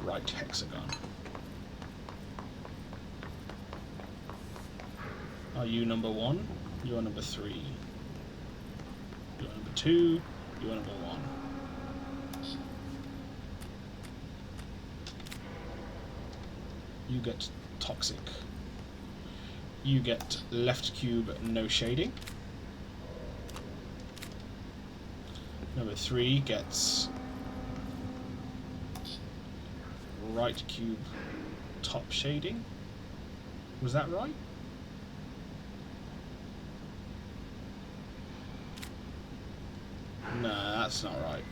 S1: Right hexagon. Are you number 1? You are number 3. You are number 2. You are number 1. You get toxic. You get left cube, no shading. Number 3 gets right cube, top shading. Was that right? No, that's not right.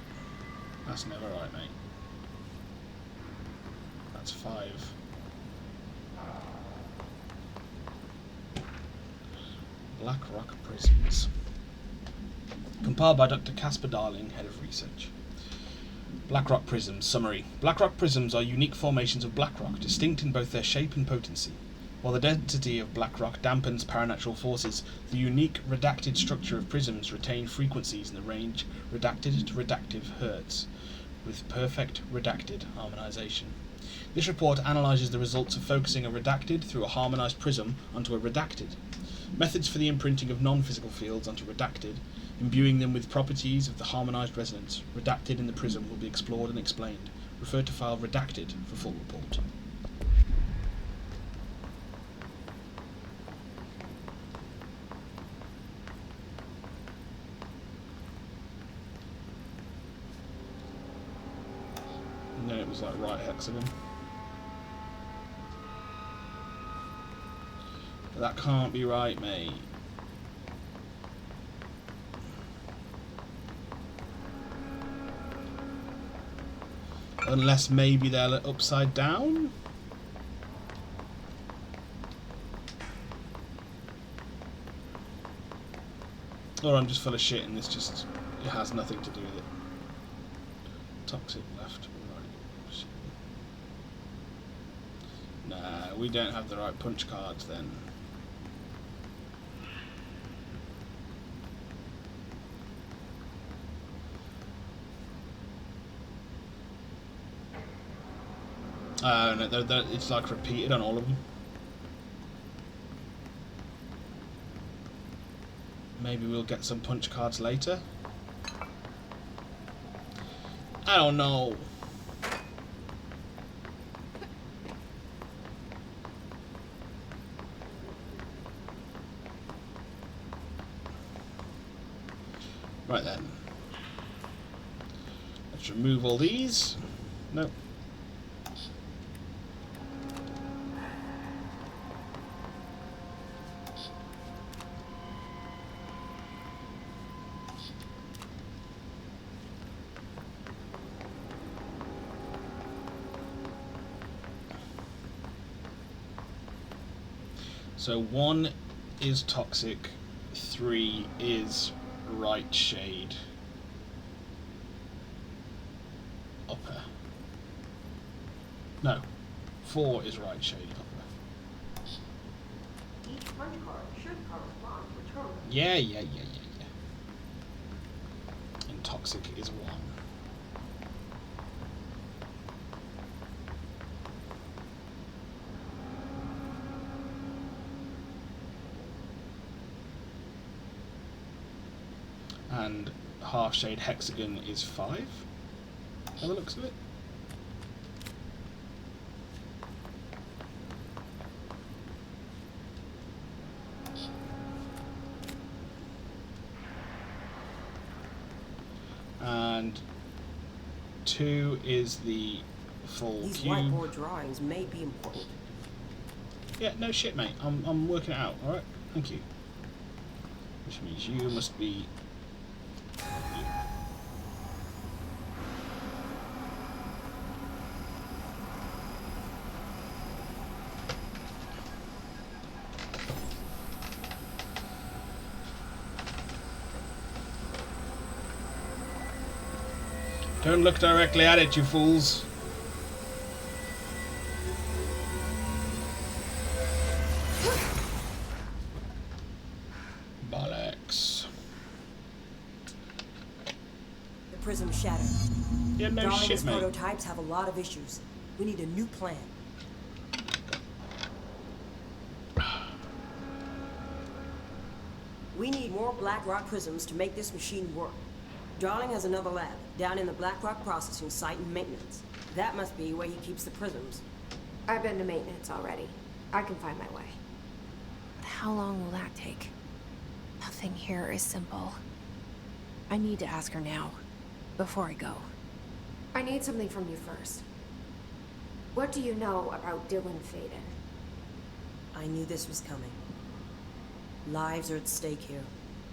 S1: That's never right, mate. That's 5. Black Rock Prisms. Compiled by Dr. Casper Darling, Head of Research. Black Rock Prisms. Summary. Black Rock Prisms are unique formations of black rock, distinct in both their shape and potency. While the density of black rock dampens paranatural forces, the unique redacted structure of prisms retain frequencies in the range redacted to redactive hertz, with perfect redacted harmonization. This report analyzes the results of focusing a redacted through a harmonized prism onto a redacted. Methods for the imprinting of non-physical fields onto redacted, imbuing them with properties of the harmonized resonance redacted in the prism, will be explored and explained. Refer to file redacted for full report. And then it was like right hexagon. That can't be right, mate. Unless maybe they're upside down? Or I'm just full of shit and this just, it has nothing to do with it. Toxic left, right. Nah, we don't have the right punch cards then. No, it's like repeated on all of them. Maybe we'll get some punch cards later. I don't know. Right then. Let's remove all these. Nope. So 1 is toxic, 3 is right shade. Upper. No, 4 is right shade upper.
S9: Each punch card should correspond to a terminal.
S1: Yeah. And toxic is 1. And half shade hexagon is 5, by the looks of it. And 2 is the full
S13: These
S1: cube.
S13: whiteboard drawings may be important.
S1: Yeah, no shit, mate. I'm working it out. All right, thank you. Which means you must be. Don't look directly at it, you fools. Bollocks.
S13: The prism shattered.
S1: Yeah, no
S13: Darling's
S1: shit, mate.
S13: prototypes have a lot of issues. We need a new plan. We need more Blackrock prisms to make this machine work. Darling has another lab, down in the Blackrock processing site in maintenance. That must be where he keeps the prisms.
S12: I've been to maintenance already. I can find my way.
S6: But how long will that take? Nothing here is simple. I need to ask her now, before I go.
S12: I need something from you first. What do you know about Dylan Faden?
S13: I knew this was coming. Lives are at stake here,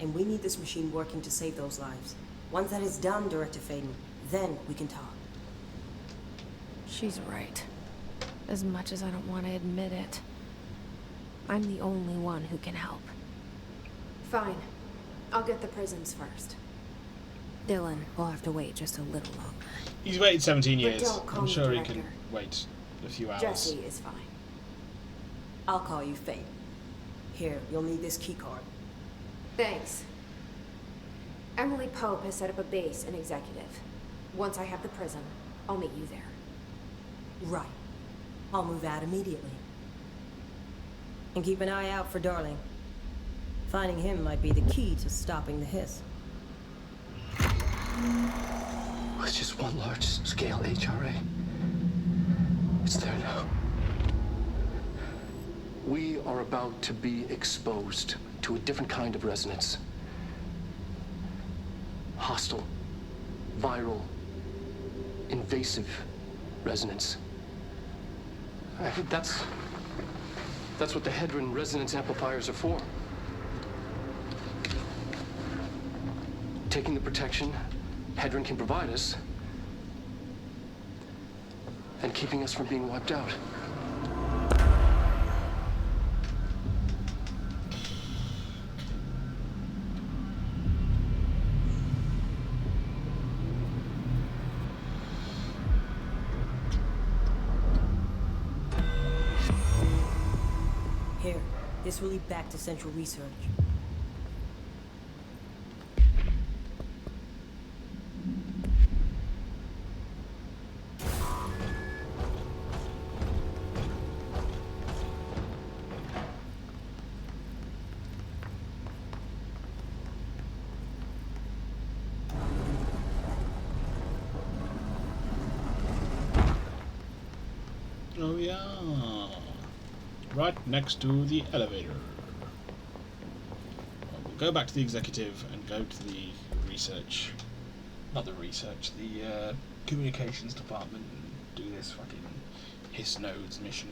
S13: and we need this machine working to save those lives. Once that is done, Director Faden, then we can talk.
S6: She's right. As much as I don't want to admit it. I'm the only one who can help.
S12: Fine. I'll get the prisms first.
S6: Dylan will have to wait just a little longer.
S1: He's waited 17
S12: But
S1: years.
S12: don't call
S1: I'm
S12: me
S1: sure he
S12: director.
S1: can wait a few hours.
S12: Jesse is fine.
S13: I'll call you Faden. Here, you'll need this keycard.
S12: Thanks. Emily Pope has set up a base in Executive. Once I have the prism, I'll meet you there.
S13: Right. I'll move out immediately. And keep an eye out for Darling. Finding him might be the key to stopping the hiss.
S8: It's just one large-scale HRA. It's there now. We are about to be exposed to a different kind of resonance. Hostile, viral, invasive resonance. That's That's what the Hedron resonance amplifiers are for. Taking the protection Hedron can provide us, and keeping us from being wiped out.
S13: Here, this will lead back to Central Research.
S1: Oh yeah, right next to the elevator. Well, we'll go back to the executive and go to the research, not the research, the communications department and do this fucking Hiss Nodes mission.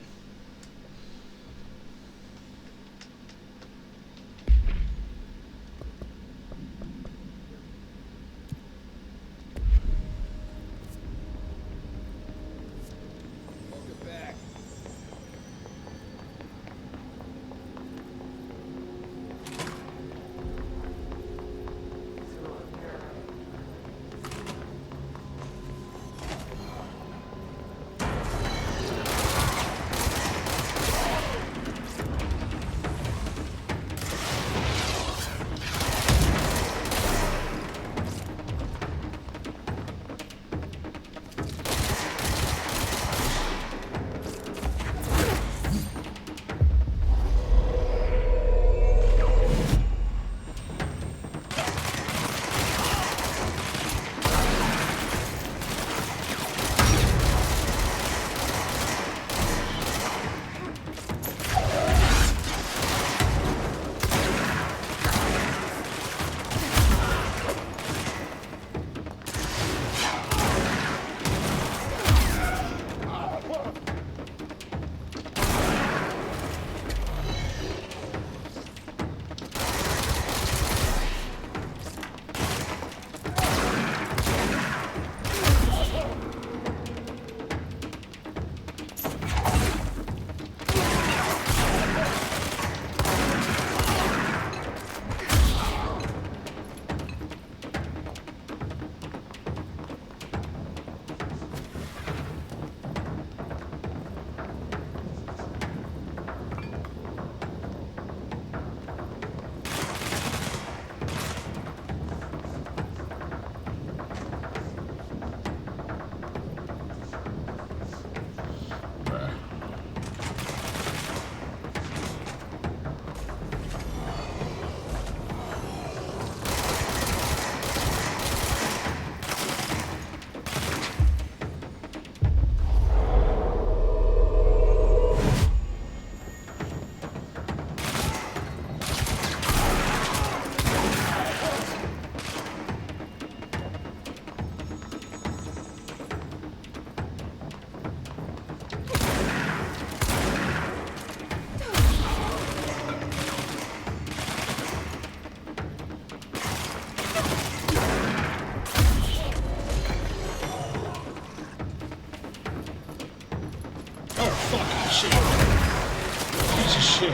S1: Shit.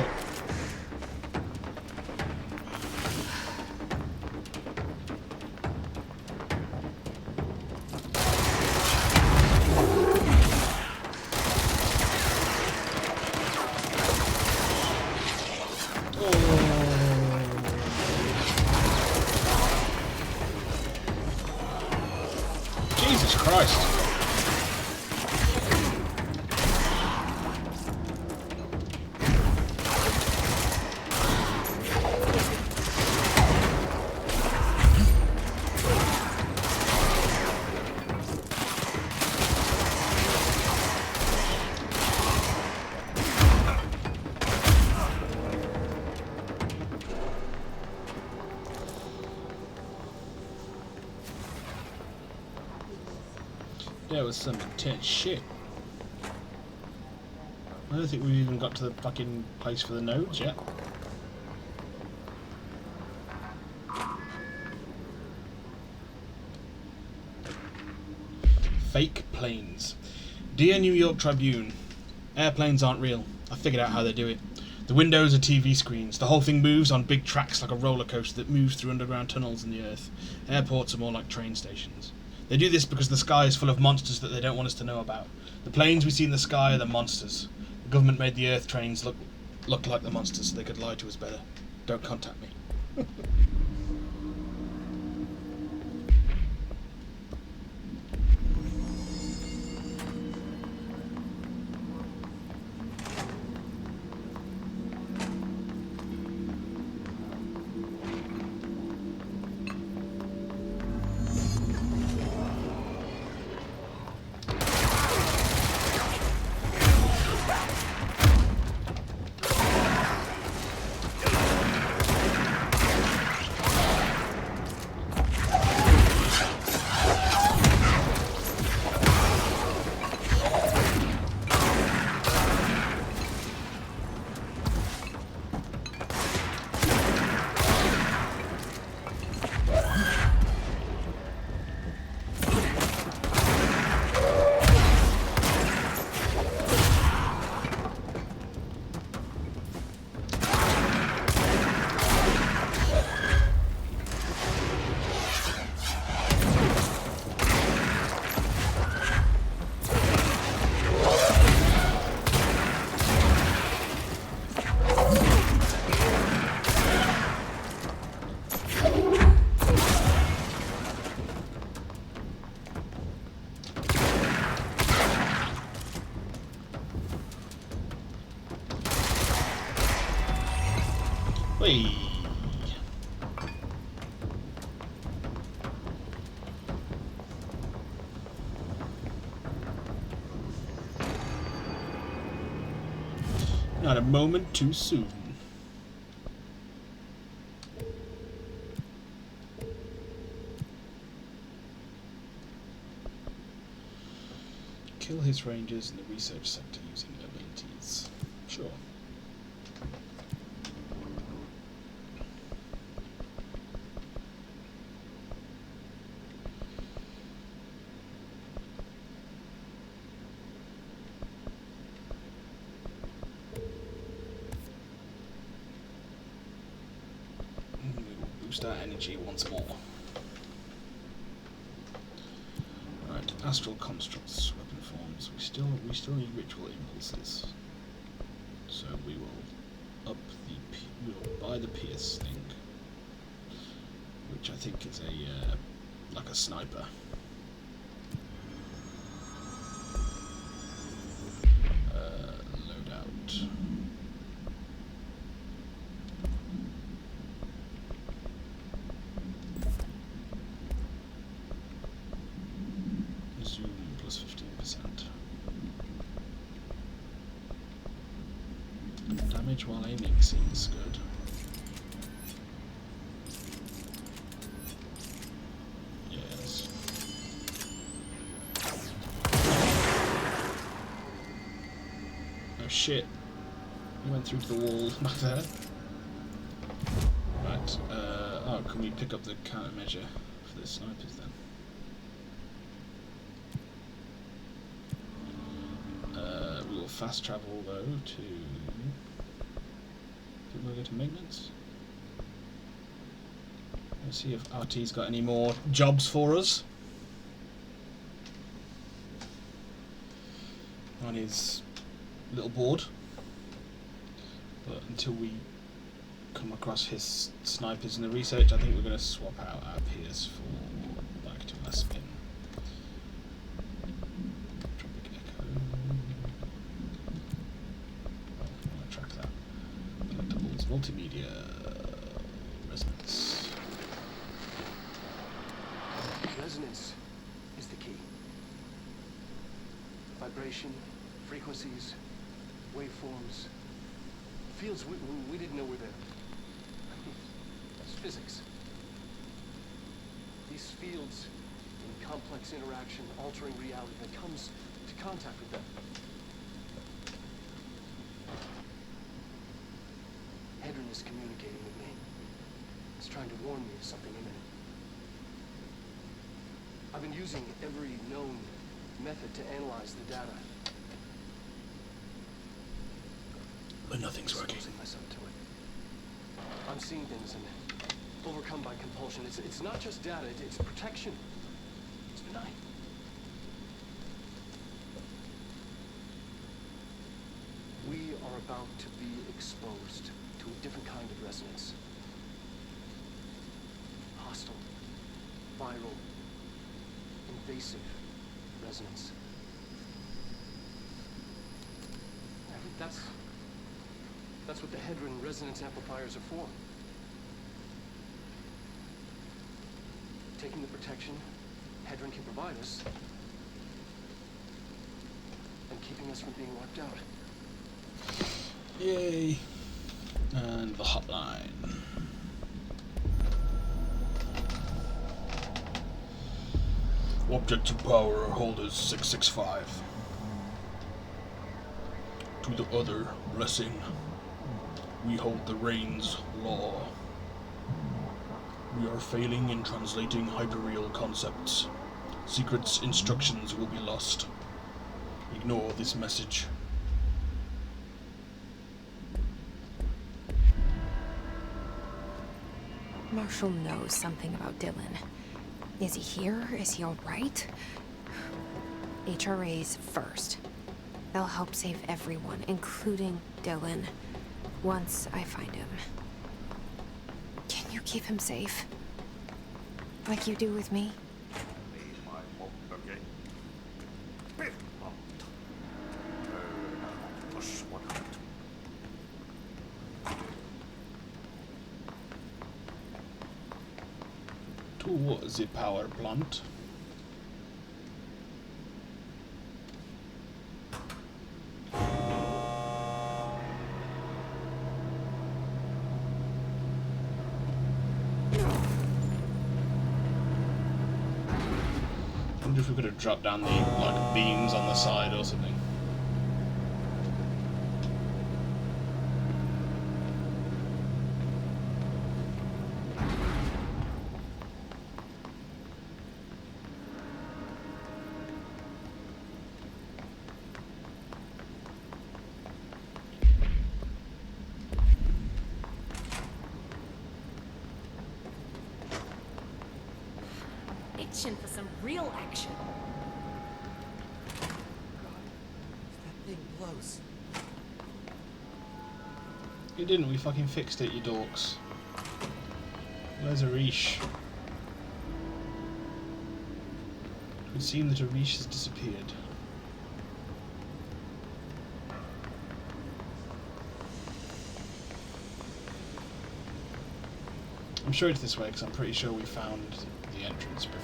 S1: Jesus Christ. That was some intense shit. I don't think we've even got to the fucking place for the nodes yet. Fake planes. Dear New York Tribune, airplanes aren't real. I figured out how they do it. The windows are TV screens. The whole thing moves on big tracks like a roller coaster that moves through underground tunnels in the earth. Airports are more like train stations. They do this because the sky is full of monsters that they don't want us to know about. The planes we see in the sky are the monsters. The government made the earth trains look like the monsters so they could lie to us better. Don't contact me. Whee! Not a moment too soon. Kill his rangers in the research sector using abilities. Sure. Boost our energy once more. Right, astral constructs, weapon forms. We still need ritual impulses. So we will up the we will buy the pierce thing, which I think is a like a sniper. Loadout. Zoom plus 15%. Damage while aiming seems good. Yes. Oh shit. You went through the wall back there. Right, oh, can we pick up the countermeasure for the snipers then? We will fast travel though to... Did we go to maintenance? Let's see if RT's got any more jobs for us. On his little board. But until we come across his snipers in the research, I think we're going to swap out our Pierce for back to our spin. Tropic Echo. Oh, I want to track that. Collectibles, multimedia, resonance.
S8: Resonance is the key. Vibration, frequencies, waveforms, fields we didn't know were there. That's physics. These fields in complex interaction, altering reality that comes to contact with them. is communicating with me. It's trying to warn me of something imminent. I've been using every known method to analyze the data.
S1: But nothing's working.
S8: Exposing myself to it. I'm seeing things and overcome by compulsion. It's not just data, it's protection. It's benign. We are about to be exposed to a different kind of resonance. Hostile, viral, invasive resonance. I think that's what the Hedron resonance amplifiers are for. Taking the protection Hedron can provide us, and keeping us from being wiped out.
S1: Yay! And the hotline. Object power holders 665. To the other blessing, we hold the reins law. We are failing in translating hyperreal concepts. Secrets instructions will be lost. Ignore this message.
S6: Marshall knows something about Dylan. Is he here? Is he alright? HRAs first. They'll help save everyone, including Dylan, once I find him. Can you keep him safe? Like you do with me?
S1: To the power plant. I wonder if we could have dropped down the like beams on the side or something.
S3: Itching for some real action.
S2: That thing blows.
S1: You didn't, we fucking fixed it, you dorks. Where's Arish? It would seem that Arish has disappeared. I'm sure it's this way because I'm pretty sure we found the entrance before.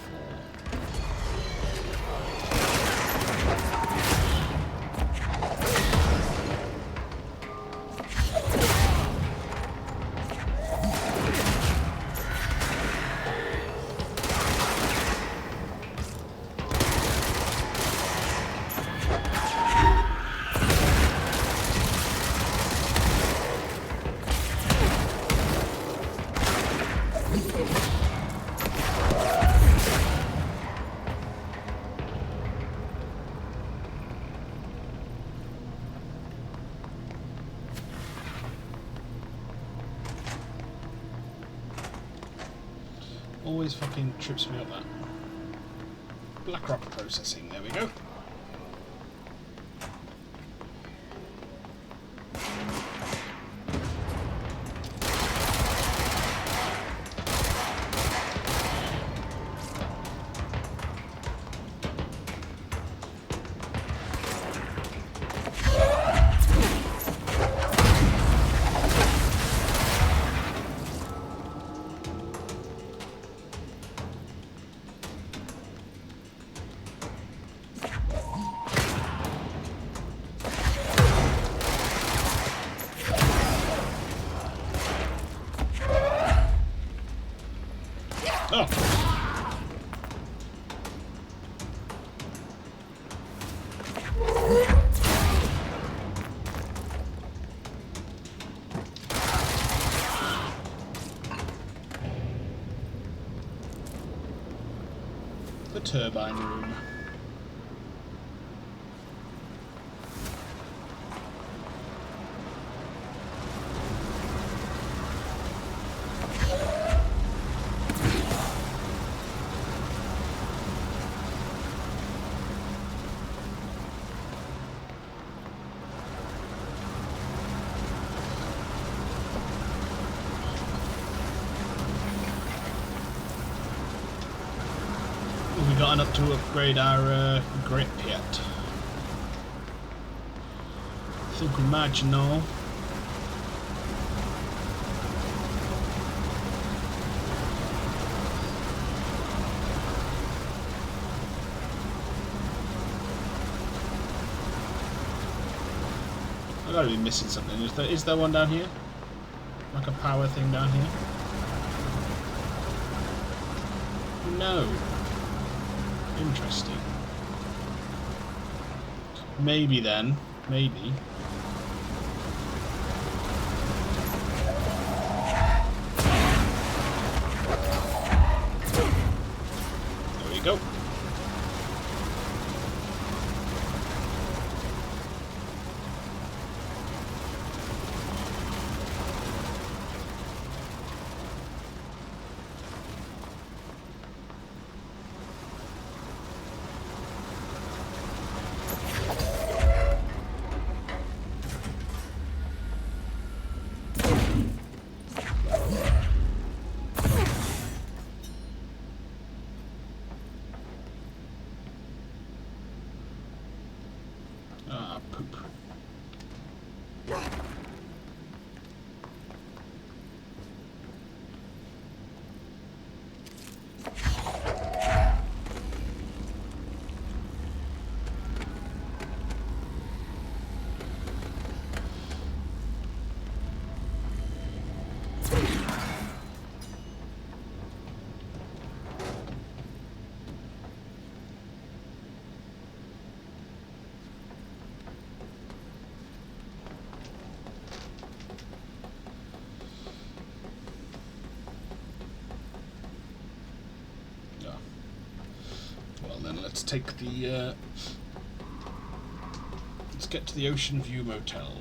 S1: Always fucking trips me up that. Blackrock processing, there we go. turbine room. We got enough to upgrade our grip yet? I think we might, you know. I gotta be missing something. Is there one down here? Like a power thing down here? No. Interesting. Maybe then. Maybe. There we go. Ah, poop. Let's take the let's get to the Ocean View Motel.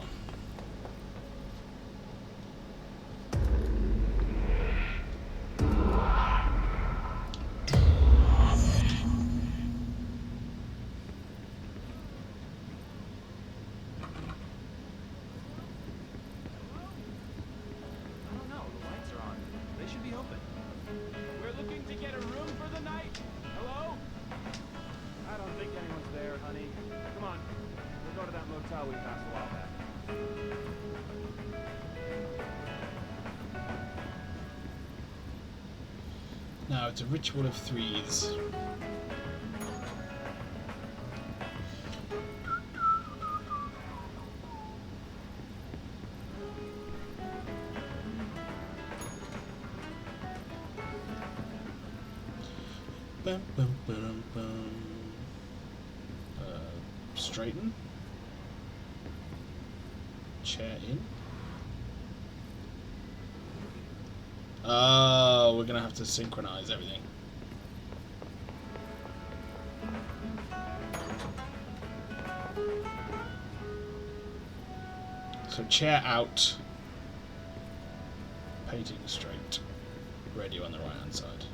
S1: Now it's a ritual of threes. Bum, bum, bum, bum. Straighten. Chair in. Oh, we're gonna have to synchronize everything. So chair out, painting straight, radio on the right hand side.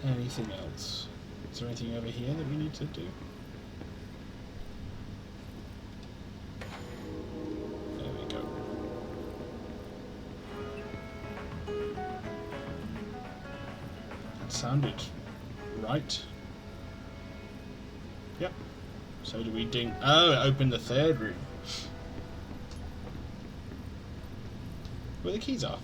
S1: Anything else? Is there anything over here that we need to do? Sounded right. Yep. So do we ding? Oh, it opened the third room. Where the keys are.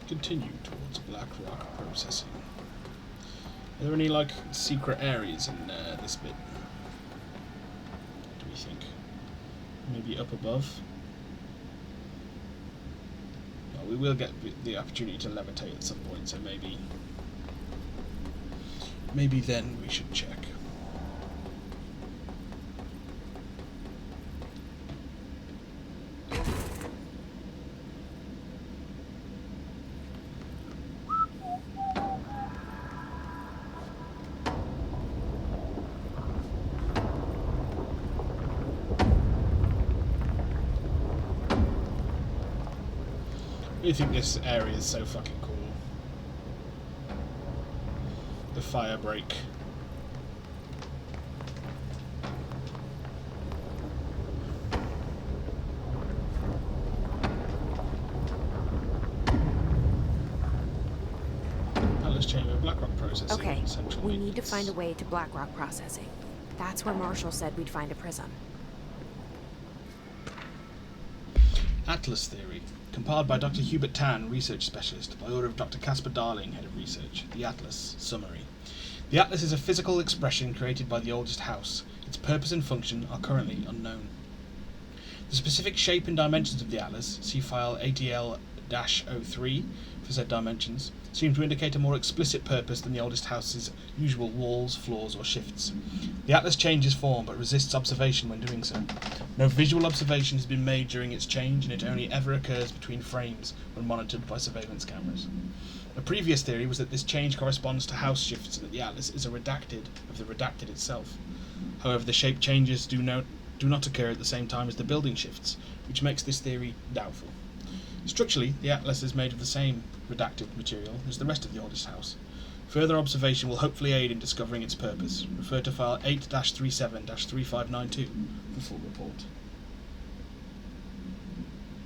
S1: Continue towards Black Rock Processing. Are there any like secret areas in this bit? you think? Maybe up above? Well, we will get the opportunity to levitate at some point, so maybe then we should check. I think this area is so fucking cool. The fire break. Atlas Chamber, Blackrock processing.
S12: Okay,
S1: Central
S12: we need to
S1: maintenance.
S12: find a way to Blackrock processing. That's where Marshall said we'd find a prism.
S1: Atlas Theory. Compiled by Dr. Hubert Tan, Research Specialist, by order of Dr. Caspar Darling, Head of Research. The Atlas. Summary. The Atlas is a physical expression created by the oldest house. Its purpose and function are currently unknown. The specific shape and dimensions of the Atlas, see file ATL-03 for said dimensions, seem to indicate a more explicit purpose than the oldest house's usual walls, floors, or shifts. The Atlas changes form but resists observation when doing so. No visual observation has been made during its change, and it only ever occurs between frames when monitored by surveillance cameras. A previous theory was that this change corresponds to house shifts and that the Atlas is a redacted of the redacted itself. However, the shape changes do not occur at the same time as the building shifts, which makes this theory doubtful. Structurally, the Atlas is made of the same redacted material as the rest of the oldest house. Further observation will hopefully aid in discovering its purpose. Refer to file 8-37-3592 for full report.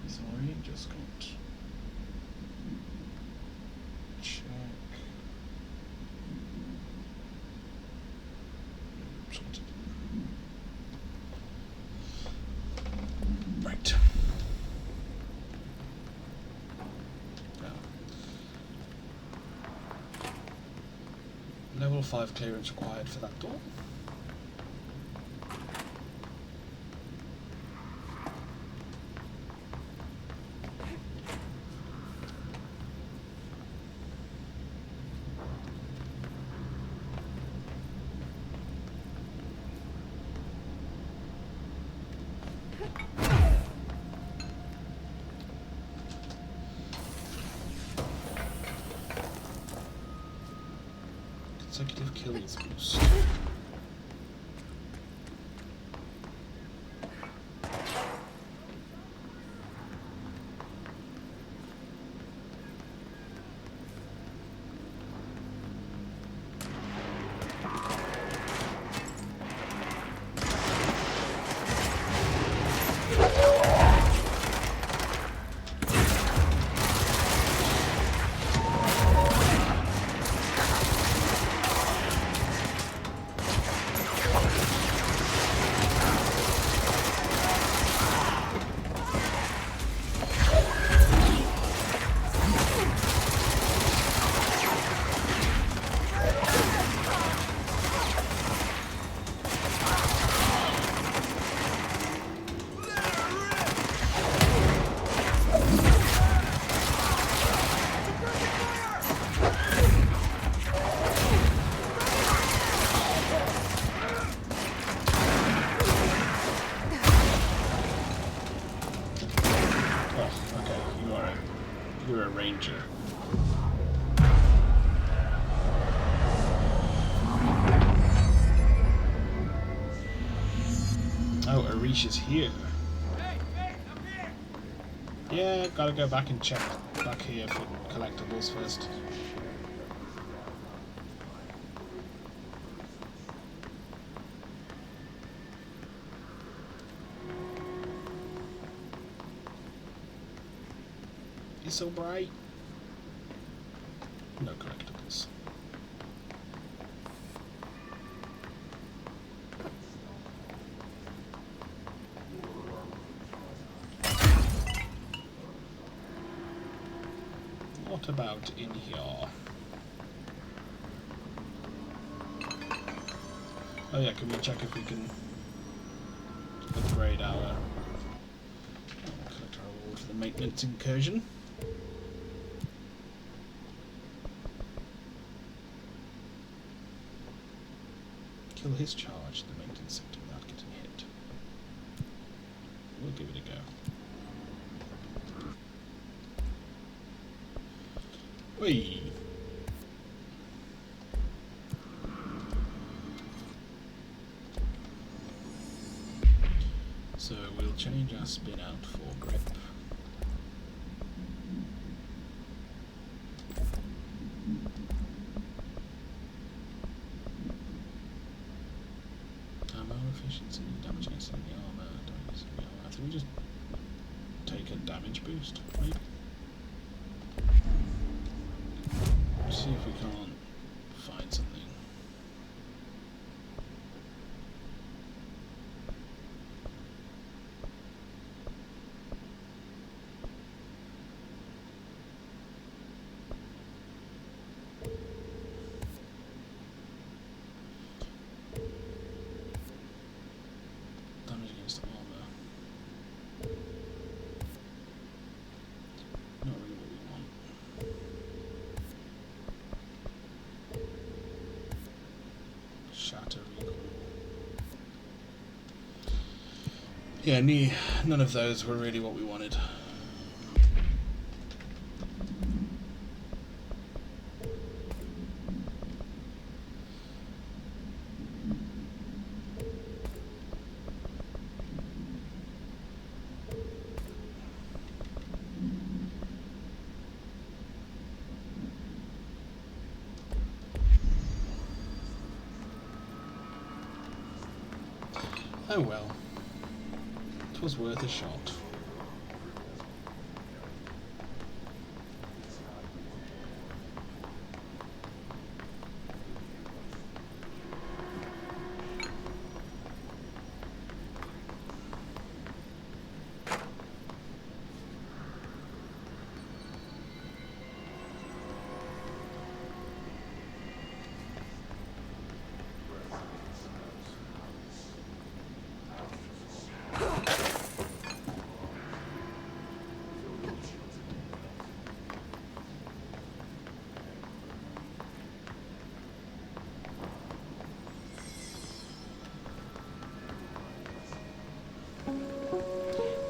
S1: Sorry, just got check. Sorted. Right. Level 5 clearance required for that door. Consecutive kills boost. You're a ranger. Oh, Arish is here. Yeah, gotta go back and check back here for collectibles first. It's so bright. No collectibles. What about in here? Oh yeah, can we check if we can upgrade our... collect our reward for the maintenance incursion. Kill his charge, the maintenance sector, without getting hit. We'll give it a go. Whee! So we'll change our spin out for grip. Ammo efficiency, damage against enemy armor, damage against enemy armor. I think we just take a damage boost, maybe. See if we can't find something. Damage against armor. Not really what we want. Shatter recoil. Yeah, none of those were really what we wanted. Oh well, it was worth a shot.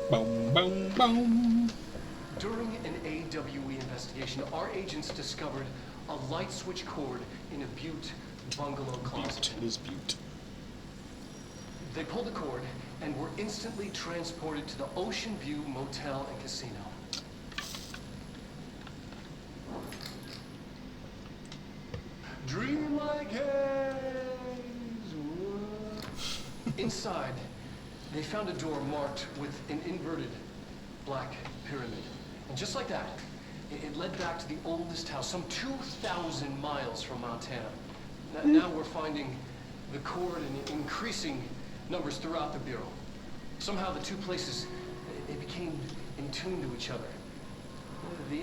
S1: Boom, boom, boom.
S8: During an AWE investigation, our agents discovered a light switch cord in a Butte bungalow closet.
S1: Butte is Butte.
S8: They pulled the cord and were instantly transported to the Ocean View Motel and Casino. Dream like haze. Inside, they found a door marked with an inverted black pyramid. And just like that, it led back to the oldest house, some 2,000 miles from Montana. Now we're finding the cord in increasing numbers throughout the Bureau. Somehow the two places, they became in tune to each other.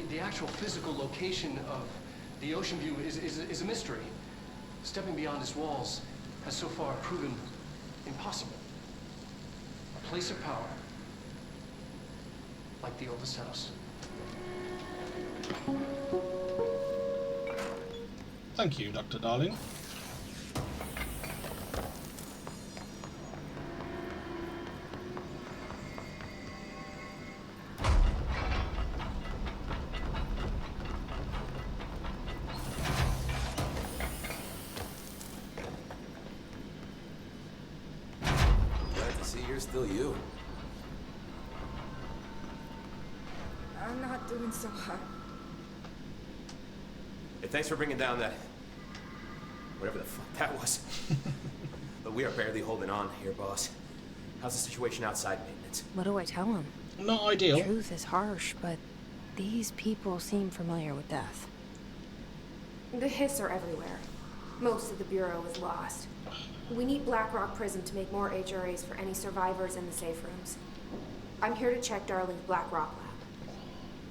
S8: The actual physical location of the Ocean View is a mystery. Stepping beyond its walls has so far proven impossible. A place of power, like the oldest house.
S1: Thank you, Dr. Darling.
S15: Glad to see you're still you.
S12: I'm not doing so hot.
S15: Hey, thanks for bringing down that... whatever the fuck that was. But we are barely holding on here, boss. How's the situation outside maintenance?
S6: What do I tell him?
S1: Not ideal.
S6: The truth is harsh, but these people seem familiar with death.
S12: The Hiss are everywhere. Most of the Bureau is lost. We need Blackrock Prison to make more HRAs for any survivors in the safe rooms. I'm here to check Darling's Blackrock lab.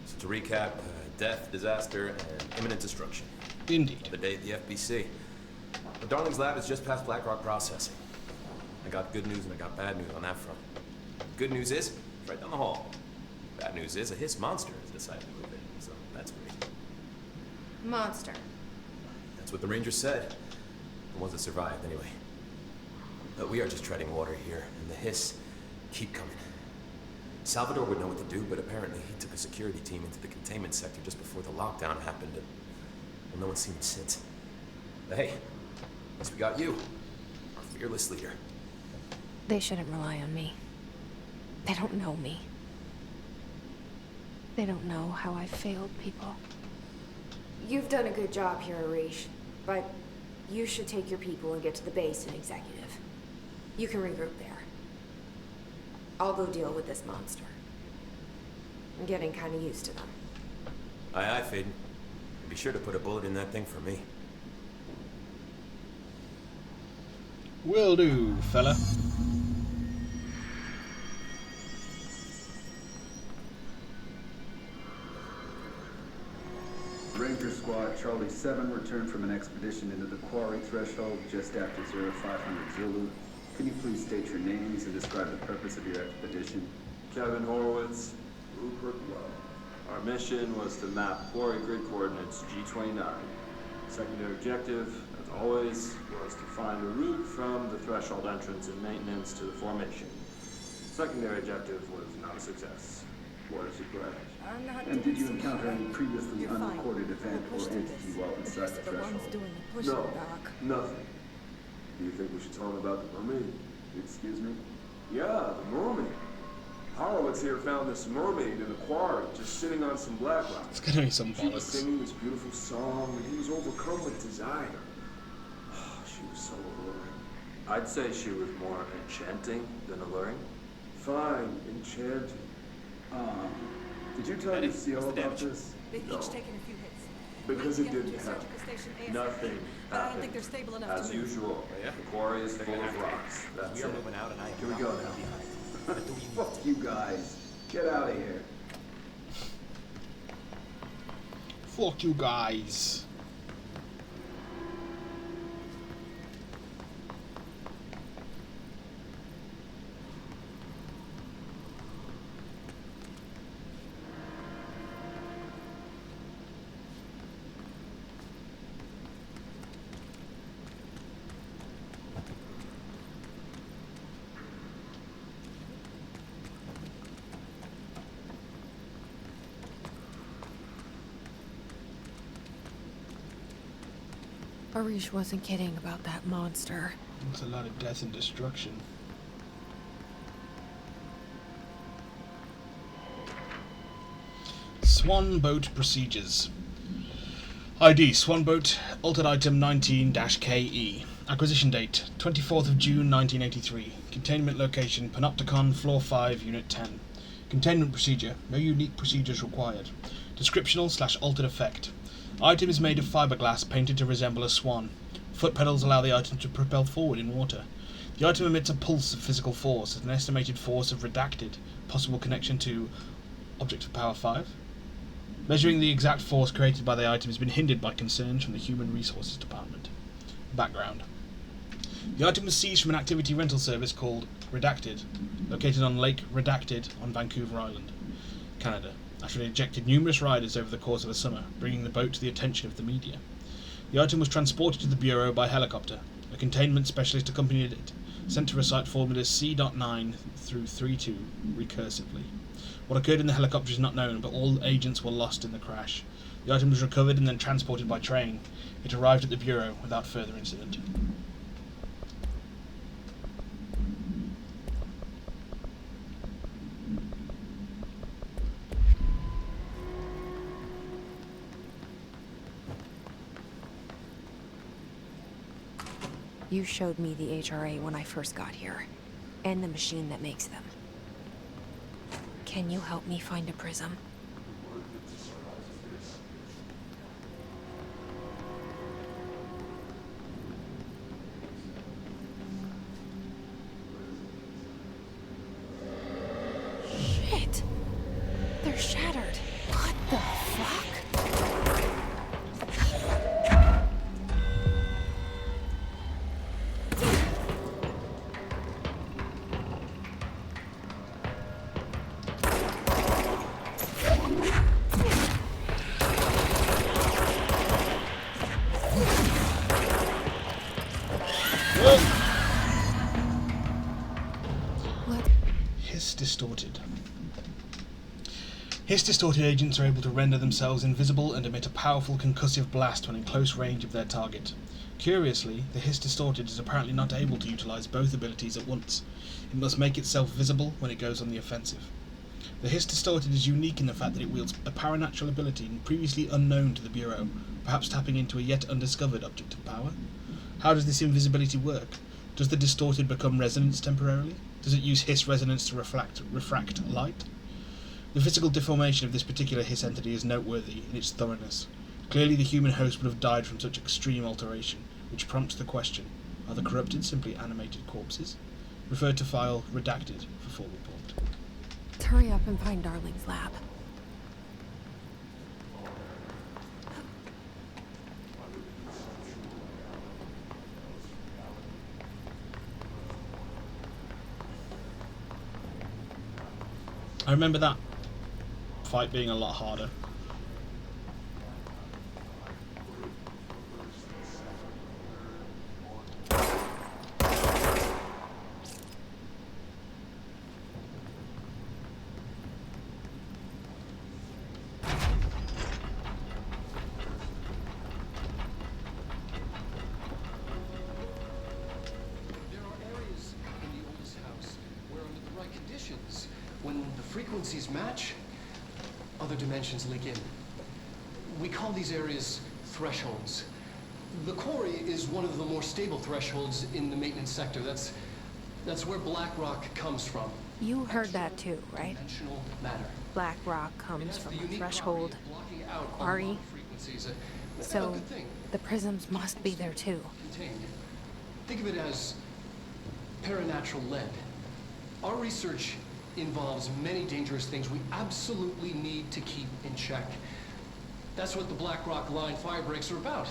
S15: So to recap, death, disaster, and imminent destruction.
S1: Indeed.
S15: Another day at the FBC. But Darling's lab is just past Blackrock processing. I got good news and I got bad news on that front. Good news is, it's right down the hall. Bad news is, a Hiss monster has decided to move in, so that's great.
S12: Monster.
S15: That's what the Rangers said. The ones that survived, anyway. But we are just treading water here, and the Hiss keep coming. Salvador would know what to do, but apparently he took a security team into the containment sector just before the lockdown happened, and well, no one's seen him since. But hey, at least we got you, our fearless leader.
S6: They shouldn't rely on me. They don't know me. They don't know how I failed people.
S12: You've done a good job here, Arish, but you should take your people and get to the base and executive. You can regroup there. I'll go deal with this monster. I'm getting kind of used to them.
S15: Aye, aye, Faden. Be sure to put a bullet in that thing for me.
S1: Will do, fella.
S16: Ranger Squad Charlie 7 returned from an expedition into the quarry threshold just after 0500 Zulu. Can you please state your names and describe the purpose of your expedition?
S17: Kevin Horowitz, Rupert Lowe. Our mission was to map quarry grid coordinates G29. Secondary objective, as always, was to find a route from the threshold entrance and maintenance to the formation. Secondary objective was not a success. What a surprise.
S16: And did you encounter any previously unrecorded event or entity while inside the threshold?
S17: No, nothing. Do you think we should tell him about the mermaid?
S16: Excuse me?
S17: Yeah, the mermaid. Horowitz here found this mermaid in the quarry, just sitting on some black rock.
S1: It's gonna be some
S17: She was
S1: bollocks.
S17: singing this beautiful song, and he was overcome with desire. She was so alluring. I'd say she was more enchanting than alluring. Fine, enchanting.
S16: Did you tell your CO about this?
S18: They've
S17: No.
S18: each taken a few hits.
S17: Because
S18: We
S17: it
S18: need to get
S17: didn't
S18: them to
S17: happen.
S18: Surgical Station ASAP.
S17: Nothing
S18: But I don't think
S17: happened.
S18: they're stable enough
S17: As
S18: to move.
S17: usual, the quarry is full of rocks. That's
S15: We are
S17: it.
S15: moving out, and I am
S17: Here we
S15: not
S17: go
S15: moving
S17: now.
S15: behind.
S16: Fuck you guys. Get out of here.
S1: Fuck you guys.
S6: Arish wasn't kidding about that monster.
S1: It's a lot of death and destruction. Swan boat procedures. ID Swan boat, altered item 19-KE. Acquisition date 24th of June 1983. Containment location Panopticon, floor 5, unit 10. Containment procedure. No unique procedures required. Descriptional/altered effect. Item is made of fiberglass painted to resemble a swan. Foot pedals allow the item to propel forward in water. The item emits a pulse of physical force at an estimated force of redacted. Possible connection to object of power 5. Measuring the exact force created by the item has been hindered by concerns from the Human Resources Department. Background. The item was seized from an activity rental service called Redacted, located on Lake Redacted on Vancouver Island, Canada, after it ejected numerous riders over the course of the summer, bringing the boat to the attention of the media. The item was transported to the Bureau by helicopter. A containment specialist accompanied it, sent to recite formulas C.9 through 32 recursively. What occurred in the helicopter is not known, but all agents were lost in the crash. The item was recovered and then transported by train. It arrived at the Bureau without further incident.
S6: You showed me the HRA when I first got here, and the machine that makes them. Can you help me find a prism? Shit! They're shattered. What the fuck?
S1: Hiss Distorted. Hiss Distorted agents are able to render themselves invisible and emit a powerful concussive blast when in close range of their target. Curiously, the Hiss Distorted is apparently not able to utilize both abilities at once. It must make itself visible when it goes on the offensive. The Hiss Distorted is unique in the fact that it wields a paranatural ability previously unknown to the Bureau, perhaps tapping into a yet undiscovered object of power. How does this invisibility work? Does the Distorted become resonance temporarily? Does it use Hiss resonance to refract light? The physical deformation of this particular Hiss entity is noteworthy in its thoroughness. Clearly the human host would have died from such extreme alteration, which prompts the question, are the corrupted simply animated corpses? Refer to file redacted for full report.
S6: Let's hurry up and find Darling's lab.
S1: I remember that fight being a lot harder.
S8: When the frequencies match, other dimensions leak in. We call these areas thresholds. The quarry is one of the more stable thresholds in the maintenance sector. That's where Black Rock comes from.
S6: You heard that too, right?
S8: Dimensional matter.
S6: Black Rock comes from a threshold quarry.
S8: That's
S6: So
S8: a good thing.
S6: the prisms must be there too.
S8: Contained. Think of it as paranatural lead. Our research involves many dangerous things we absolutely need to keep in check. That's what the Black Rock Line fire breaks are about.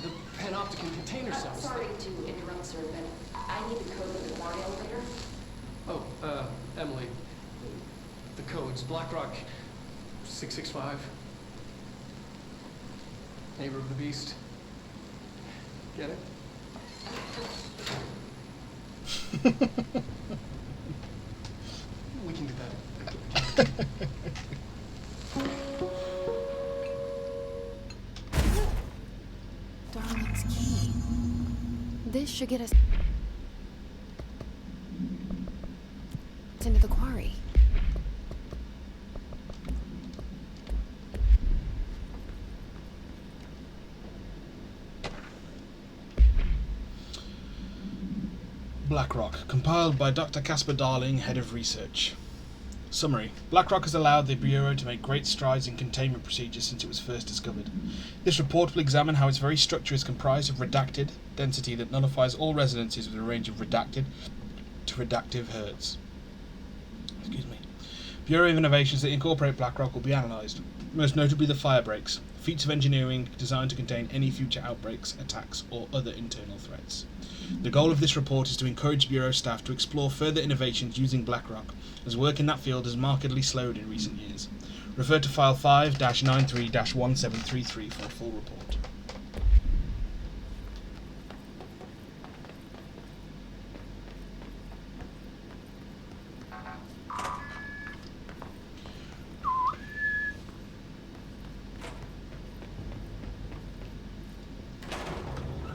S8: The panopticon container cells.
S5: Sorry to interrupt, sir, but I need the code of the quarry elevator.
S8: Oh, Emily. The codes. Black Rock 665. Neighbor of the Beast. Get it? We can do that.
S6: Darling's key. This should get us into the quarry.
S1: Blackrock, compiled by Dr. Casper Darling, Head of Research. Summary. Blackrock has allowed the Bureau to make great strides in containment procedures since it was first discovered. This report will examine how its very structure is comprised of redacted density that nullifies all resonances with a range of redacted to redactive hertz. Bureau innovations that incorporate Blackrock will be analysed, most notably the fire breaks, feats of engineering designed to contain any future outbreaks, attacks, or other internal threats. The goal of this report is to encourage Bureau staff to explore further innovations using Blackrock, as work in that field has markedly slowed in recent years. Refer to file 5-93-1733 for a full report.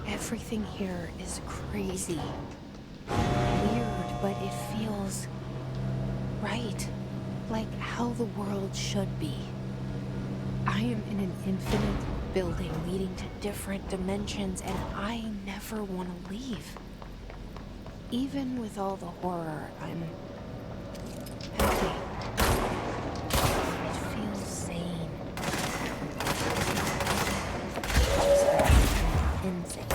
S6: Everything here is crazy. Weird, but it feels right. Like how the world should be. I am in an infinite building leading to different dimensions, and I never want to leave. Even with all the horror, I'm happy. It feels sane. Insane.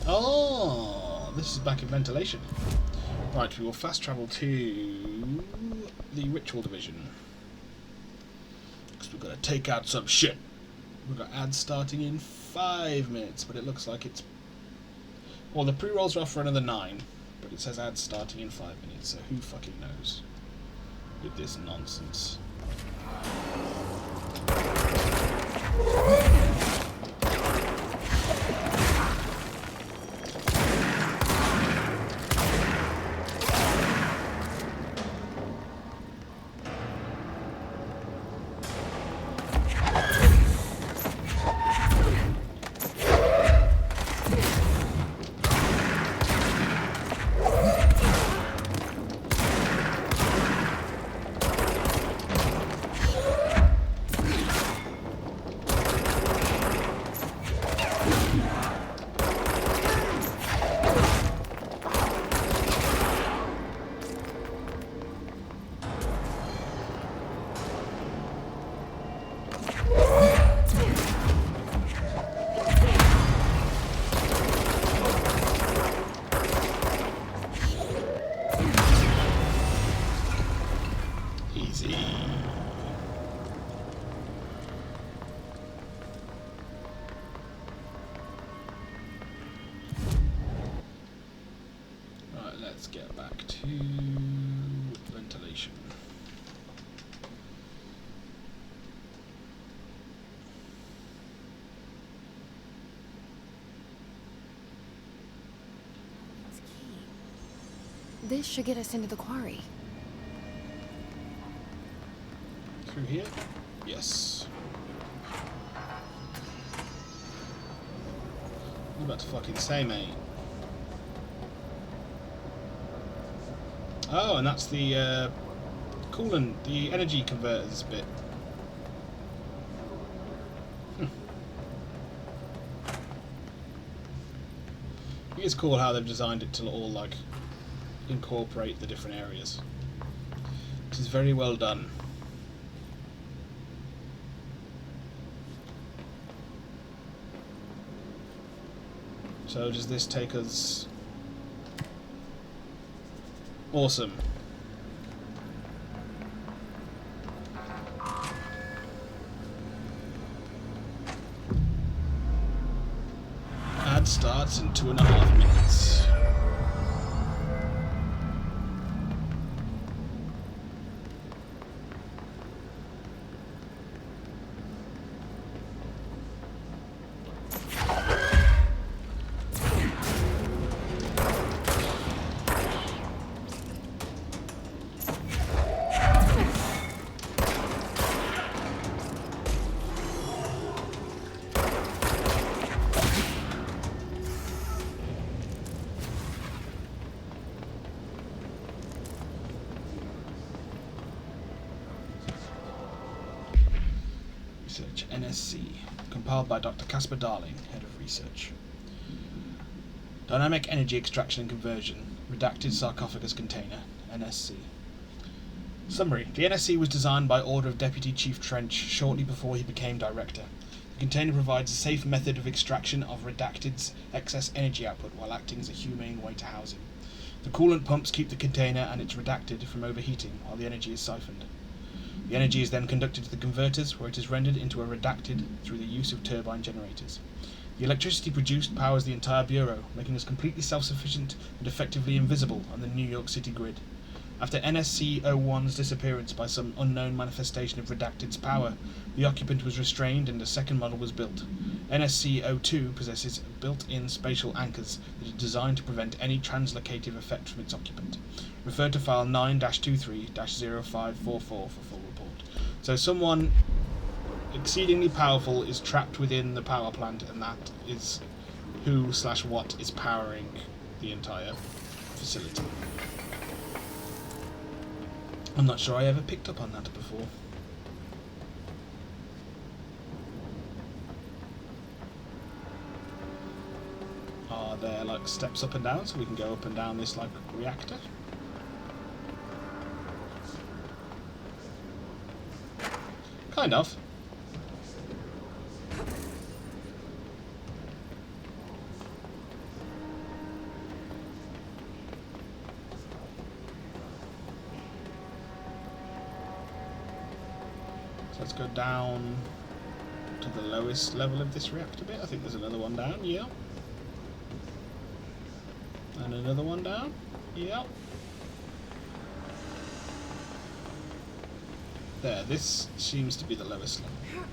S1: Oh, this is back in ventilation. Right, we will fast travel to the Ritual Division. Because we've got to take out some shit. We've got ads starting in 5 minutes, but it looks like it's... Well, the pre-rolls are off for another 9, but it says ads starting in 5 minutes, so who fucking knows with this nonsense. Let's get back to ventilation.
S18: This should get us into the quarry.
S1: Through here? Yes. What are you about to fucking say, mate? Oh, and that's the coolant, the energy converters bit. I think it's cool how they've designed it to all like incorporate the different areas. Which is very well done. So does this take us... Awesome. Ad starts in 2.5 minutes. Research, NSC, compiled by Dr. Casper Darling, Head of Research. Dynamic Energy Extraction and Conversion, Redacted Sarcophagus Container, NSC. Summary. The NSC was designed by order of Deputy Chief Trench shortly before he became Director. The container provides a safe method of extraction of Redacted's excess energy output while acting as a humane way to house him. The coolant pumps keep the container and its Redacted from overheating while the energy is siphoned. The energy is then conducted to the converters, where it is rendered into a Redacted through the use of turbine generators. The electricity produced powers the entire Bureau, making us completely self-sufficient and effectively invisible on the New York City grid. After NSC-01's disappearance by some unknown manifestation of Redacted's power, the occupant was restrained and a second model was built. NSC-02 possesses built-in spatial anchors that are designed to prevent any translocative effect from its occupant. Refer to file 9-23-0544 for full report. So someone exceedingly powerful is trapped within the power plant, and that is who/what is powering the entire facility. I'm not sure I ever picked up on that before. Are there like steps up and down so we can go up and down this like reactor? Kind of. So let's go down to the lowest level of this reactor bit. I think there's another one down, yeah. And another one down, yeah. There, this seems to be the lowest level.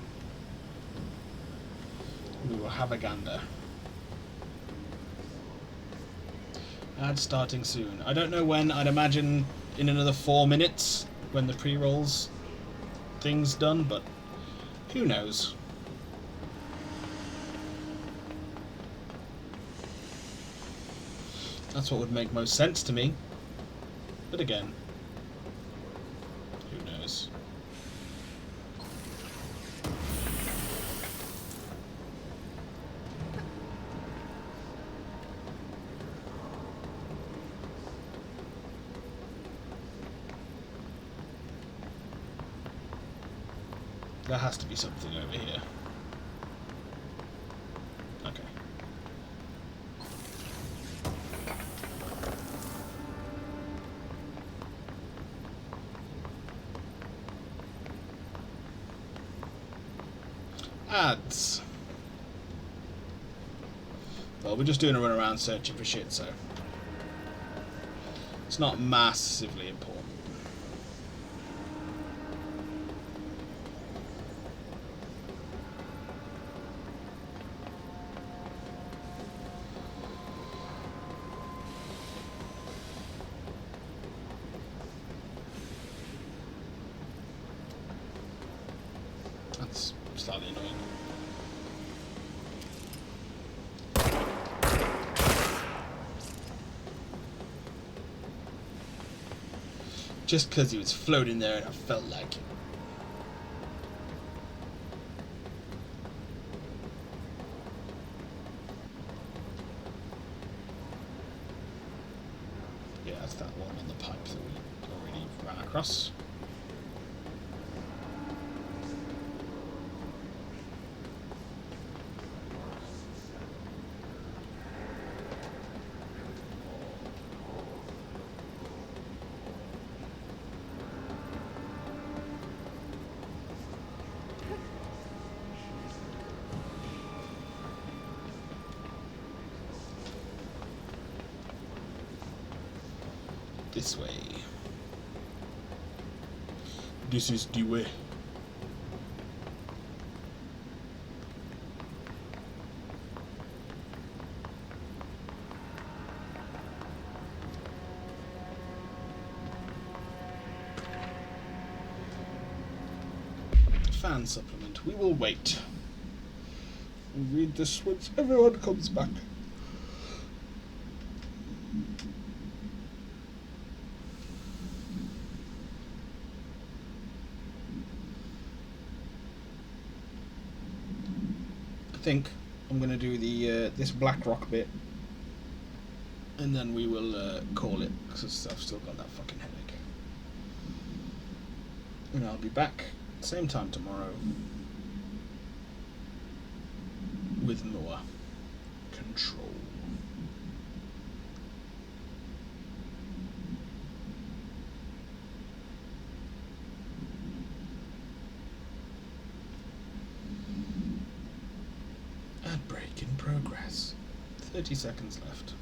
S1: We will have a gander. Ad starting soon. I don't know when. I'd imagine in another 4 minutes when the pre-rolls thing's done, but who knows? That's what would make most sense to me. But again, who knows? There has to be something over here. Okay. Ads. Well, we're just doing a run around searching for shit, so it's not massively important. That's slightly annoying. Just because he was floating there and I felt like it. Yeah, that's that one on the pipe that we already ran across. This way. This is the way. Fan supplement. We will wait. We'll read this once everyone comes back. I think I'm going to do the this Blackrock bit, and then we will call it, because I've still got that fucking headache. And I'll be back same time tomorrow with more Control. Ad break in progress. 30 seconds left.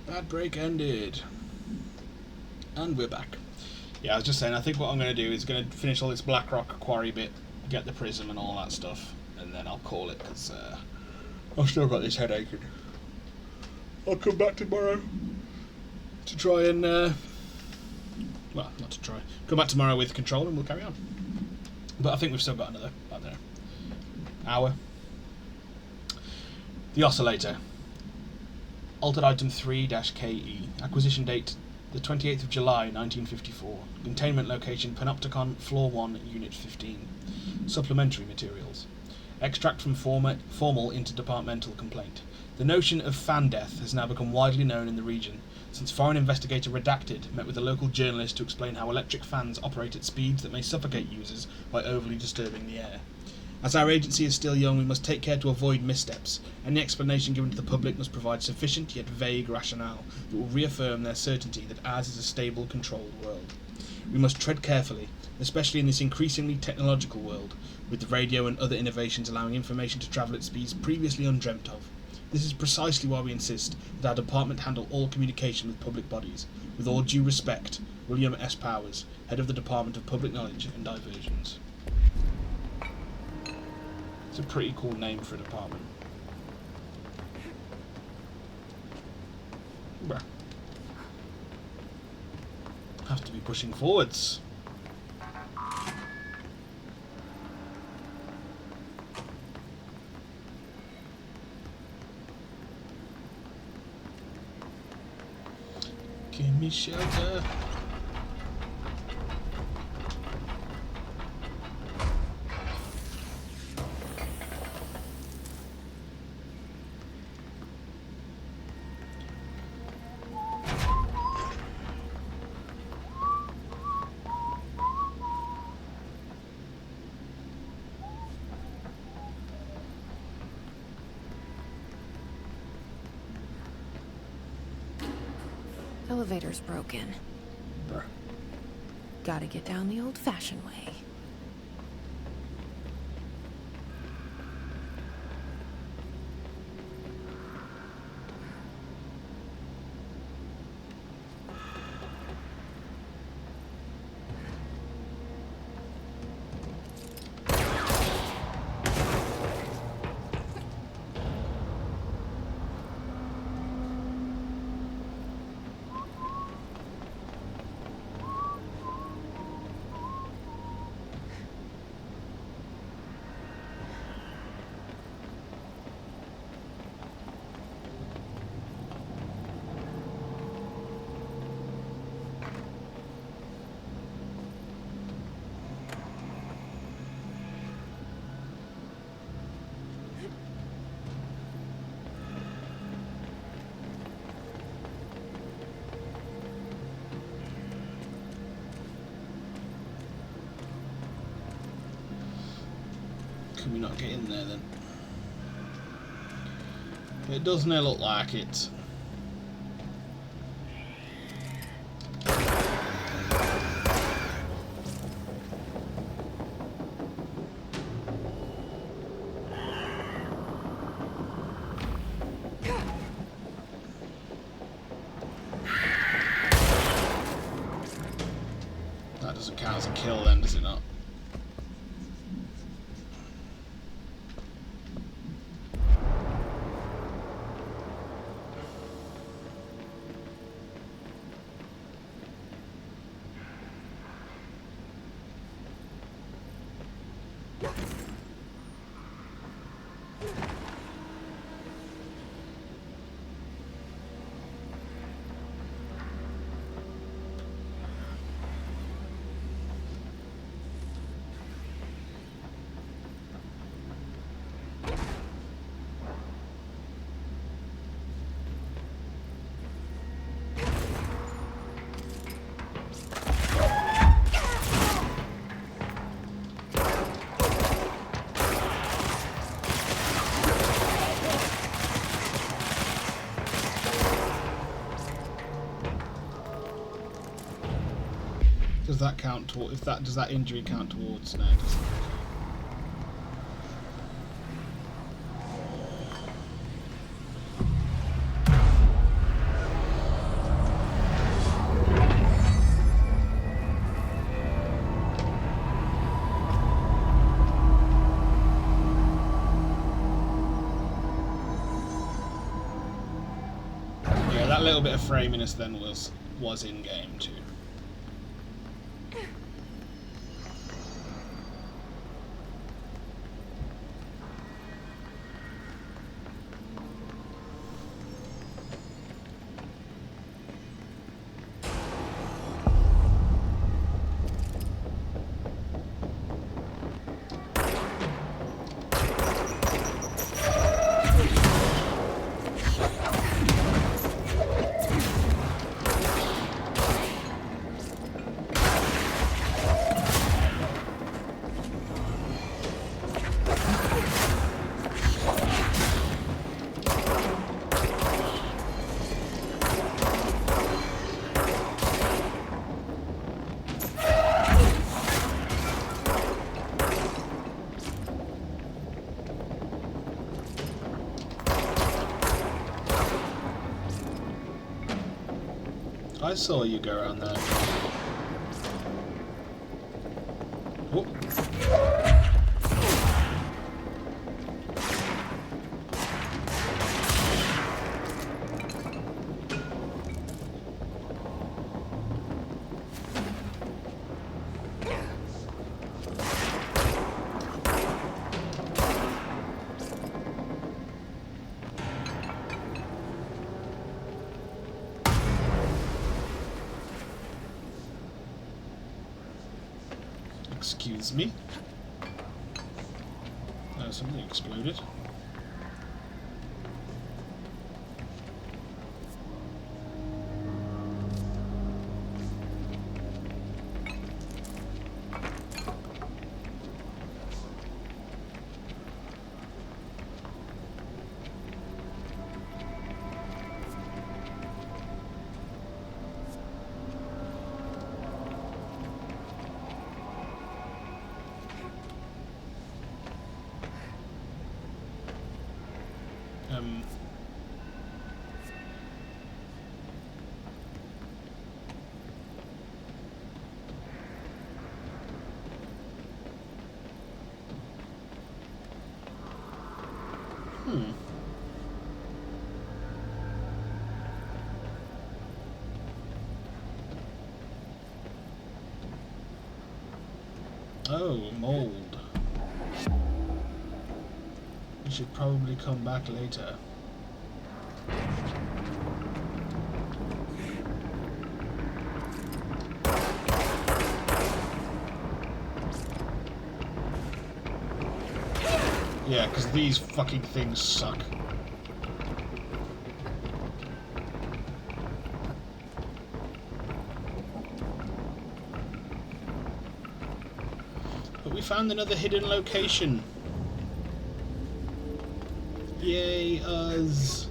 S1: Ad break ended. And we're back. Yeah, I was just saying, I think what I'm going to do is going to finish all this Blackrock quarry bit, get the prism and all that stuff, and then I'll call it, because I've still got this headache. And I'll come back tomorrow to try and, well, not to try, come back tomorrow with Control and we'll carry on. But I think we've still got another, I don't know, hour. The oscillator. Altered item 3-KE. Acquisition date the 28th of July 1954. Containment location Panopticon, floor 1, unit 15. Supplementary materials. Extract from formal interdepartmental complaint. The notion of fan death has now become widely known in the region, since foreign investigator Redacted met with a local journalist to explain how electric fans operate at speeds that may suffocate users by overly disturbing the air. As our agency is still young, we must take care to avoid missteps. Any explanation given to the public must provide sufficient yet vague rationale that will reaffirm their certainty that ours is a stable, controlled world. We must tread carefully, especially in this increasingly technological world, with the radio and other innovations allowing information to travel at speeds previously undreamt of. This is precisely why we insist that our department handle all communication with public bodies. With all due respect, William S. Powers, Head of the Department of Public Knowledge and Diversions. It's a pretty cool name for a department. Bruh. Have to be pushing forwards. Give me shelter.
S6: Elevator's broken.
S1: Bruh.
S6: Gotta get down the old-fashioned way.
S1: Can we not get in there then? It doesn't look like it. That doesn't count as a kill then, does it not? Does that count toward? If that does that injury count towards? No, it doesn't. Yeah, that little bit of framiness then was in game too. I saw you go around there. Oh. Excuse me. Something exploded. Oh, mold. We should probably come back later. Yeah, because these fucking things suck. But we found another hidden location. Yay, us.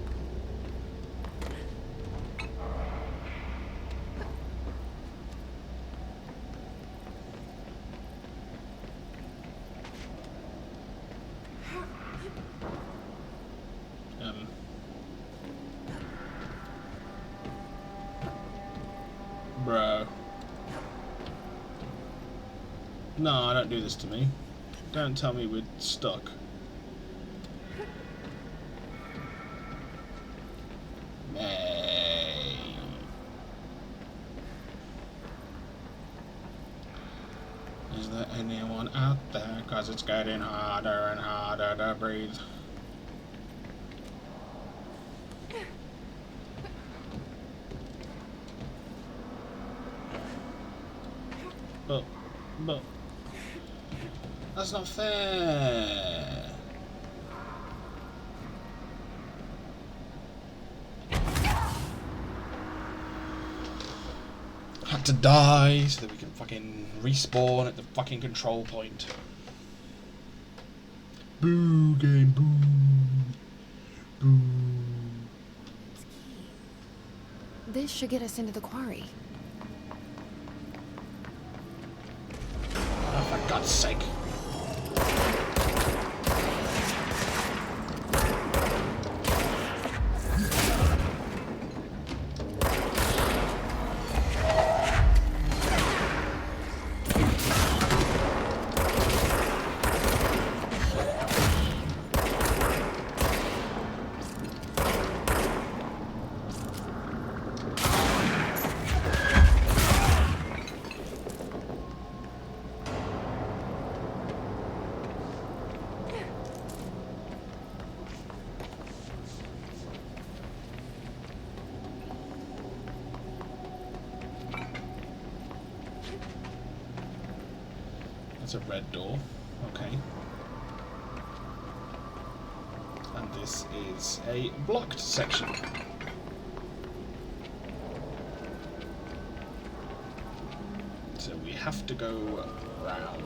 S1: Bro. No, don't do this to me. Don't tell me we're stuck. May. Is there anyone out there? 'Cause it's getting harder and harder to breathe. But that's not fair. Had to die so that we can fucking respawn at the fucking control point. Boo, game, boo. Boo.
S18: This should get us into the quarry.
S1: For God's sake. That's a red door. Okay. And this is a blocked section. So we have to go around.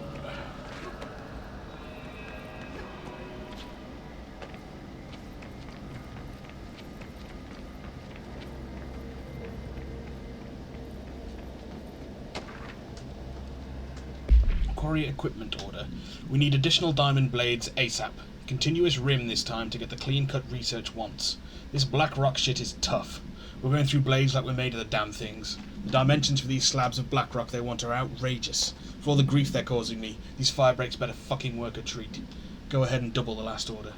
S1: Quarry equipment order. We need additional diamond blades ASAP. Continuous rim this time to get the clean-cut research once. This black rock shit is tough. We're going through blades like we're made of the damn things. The dimensions for these slabs of black rock they want are outrageous. For all the grief they're causing me, these fire breaks better fucking work a treat. Go ahead and double the last order.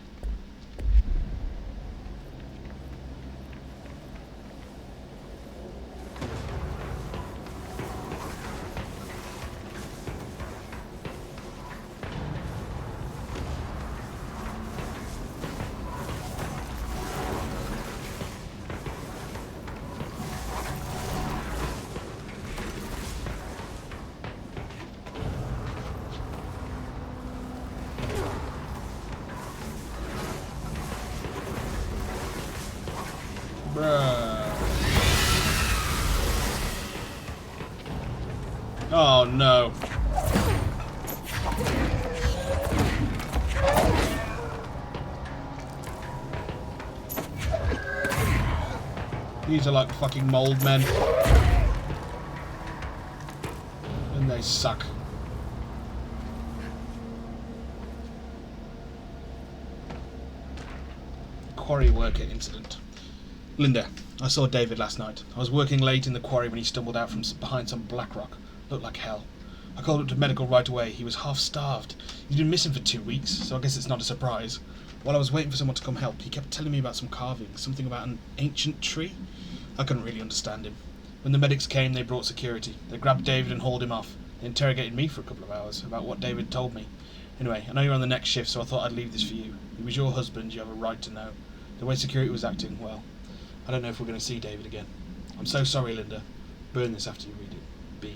S1: Oh no. These are like fucking mold men. And they suck. Quarry worker incident. Linda, I saw David last night. I was working late in the quarry when he stumbled out from behind some black rock. Looked like hell. I called up to medical right away. He was half starved. He'd been missing for 2 weeks, so I guess it's not a surprise. While I was waiting for someone to come help, he kept telling me about some carvings, something about an ancient tree. I couldn't really understand him. When the medics came, they brought security. They grabbed David and hauled him off. They interrogated me for a couple of hours about what David told me. Anyway, I know you're on the next shift, so I thought I'd leave this for you. He was your husband, you have a right to know. The way security was acting, well, I don't know if we're going to see David again. I'm so sorry, Linda. Burn this after you read it. B.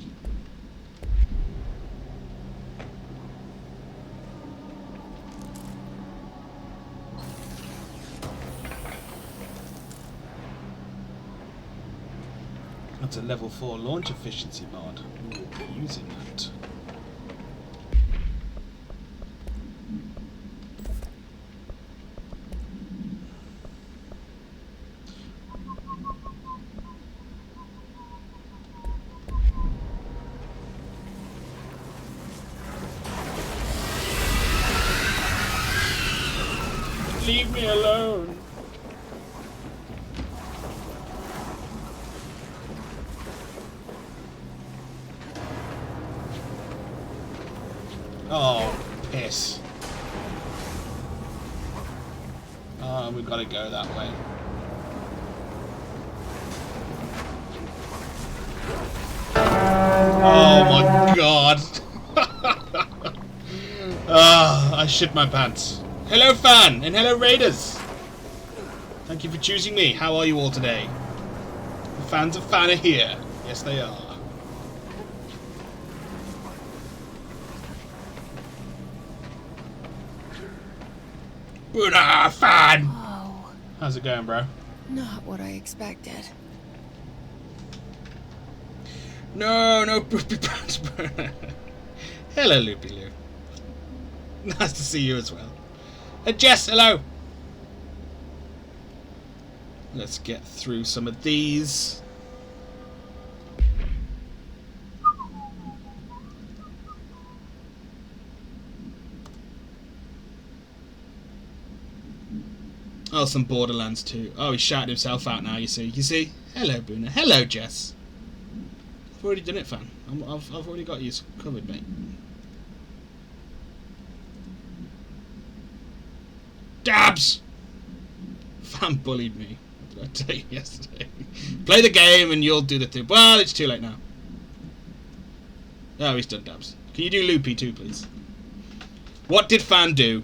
S1: That's a level 4 launch efficiency mod. We will be using that. Leave me alone. Oh, piss. Oh, we've got to go that way. Oh my god. I shit my pants. Hello, Fan, and hello, Raiders. Thank you for choosing me. How are you all today? The fans of Fan are here. Yes, they are. Buna, Fan!
S18: Oh.
S1: How's it going, bro?
S18: Not what I expected.
S1: No, no poopy pants, bro. Hello, Loopy Loo. Nice to see you as well. Jess, hello! Let's get through some of these. Oh, some Borderlands 2. Oh, he's shouting himself out now, you see. You see? Hello, Boona. Hello, Jess. I've already done it, Fan. I've already got you covered, mate. Dabs! Fan bullied me. What did I tell you yesterday? Play the game and you'll do the thing. Well, it's too late now. Oh, he's done Dabs. Can you do Loopy too, please? What did Fan do?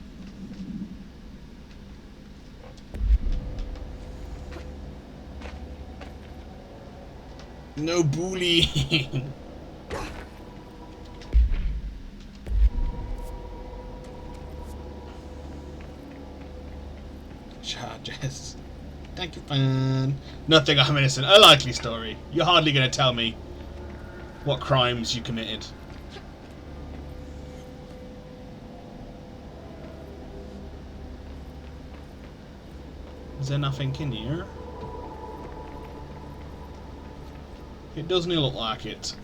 S1: No bullying. Charges. Thank you, Fan. Nothing, I'm innocent. A likely story. You're hardly going to tell me what crimes you committed. Is there nothing in here? It doesn't look like it.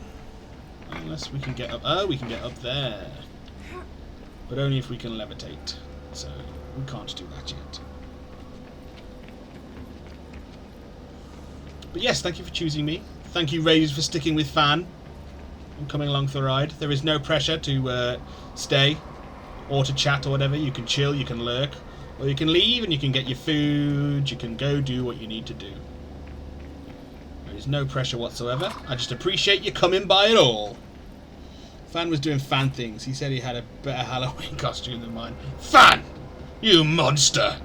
S1: Unless we can get up. Oh, we can get up there. But only if we can levitate. So, we can't do that yet. But yes, thank you for choosing me. Thank you, Raiders, for sticking with Fan and coming along for the ride. There is no pressure to stay or to chat or whatever. You can chill, you can lurk, or you can leave and you can get your food. You can go do what you need to do. There is no pressure whatsoever. I just appreciate you coming by at all. Fan was doing Fan things. He said he had a better Halloween costume than mine. Fan! You monster!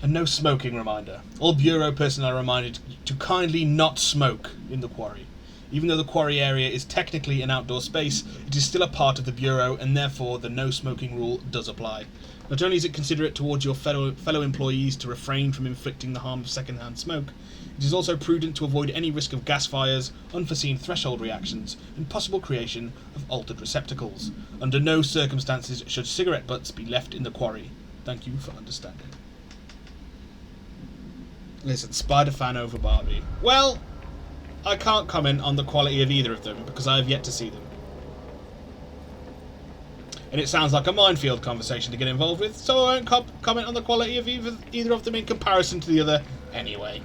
S1: A no smoking reminder. All Bureau personnel are reminded to kindly not smoke in the quarry. Even though the quarry area is technically an outdoor space, it is still a part of the Bureau, and therefore the no smoking rule does apply. Not only is it considerate towards your fellow employees to refrain from inflicting the harm of second-hand smoke, it is also prudent to avoid any risk of gas fires, unforeseen threshold reactions, and possible creation of altered receptacles. Under no circumstances should cigarette butts be left in the quarry. Thank you for understanding. Listen, Spider-Fan over Barbie. Well, I can't comment on the quality of either of them because I have yet to see them. And it sounds like a minefield conversation to get involved with, so I won't comment on the quality of either of them in comparison to the other anyway.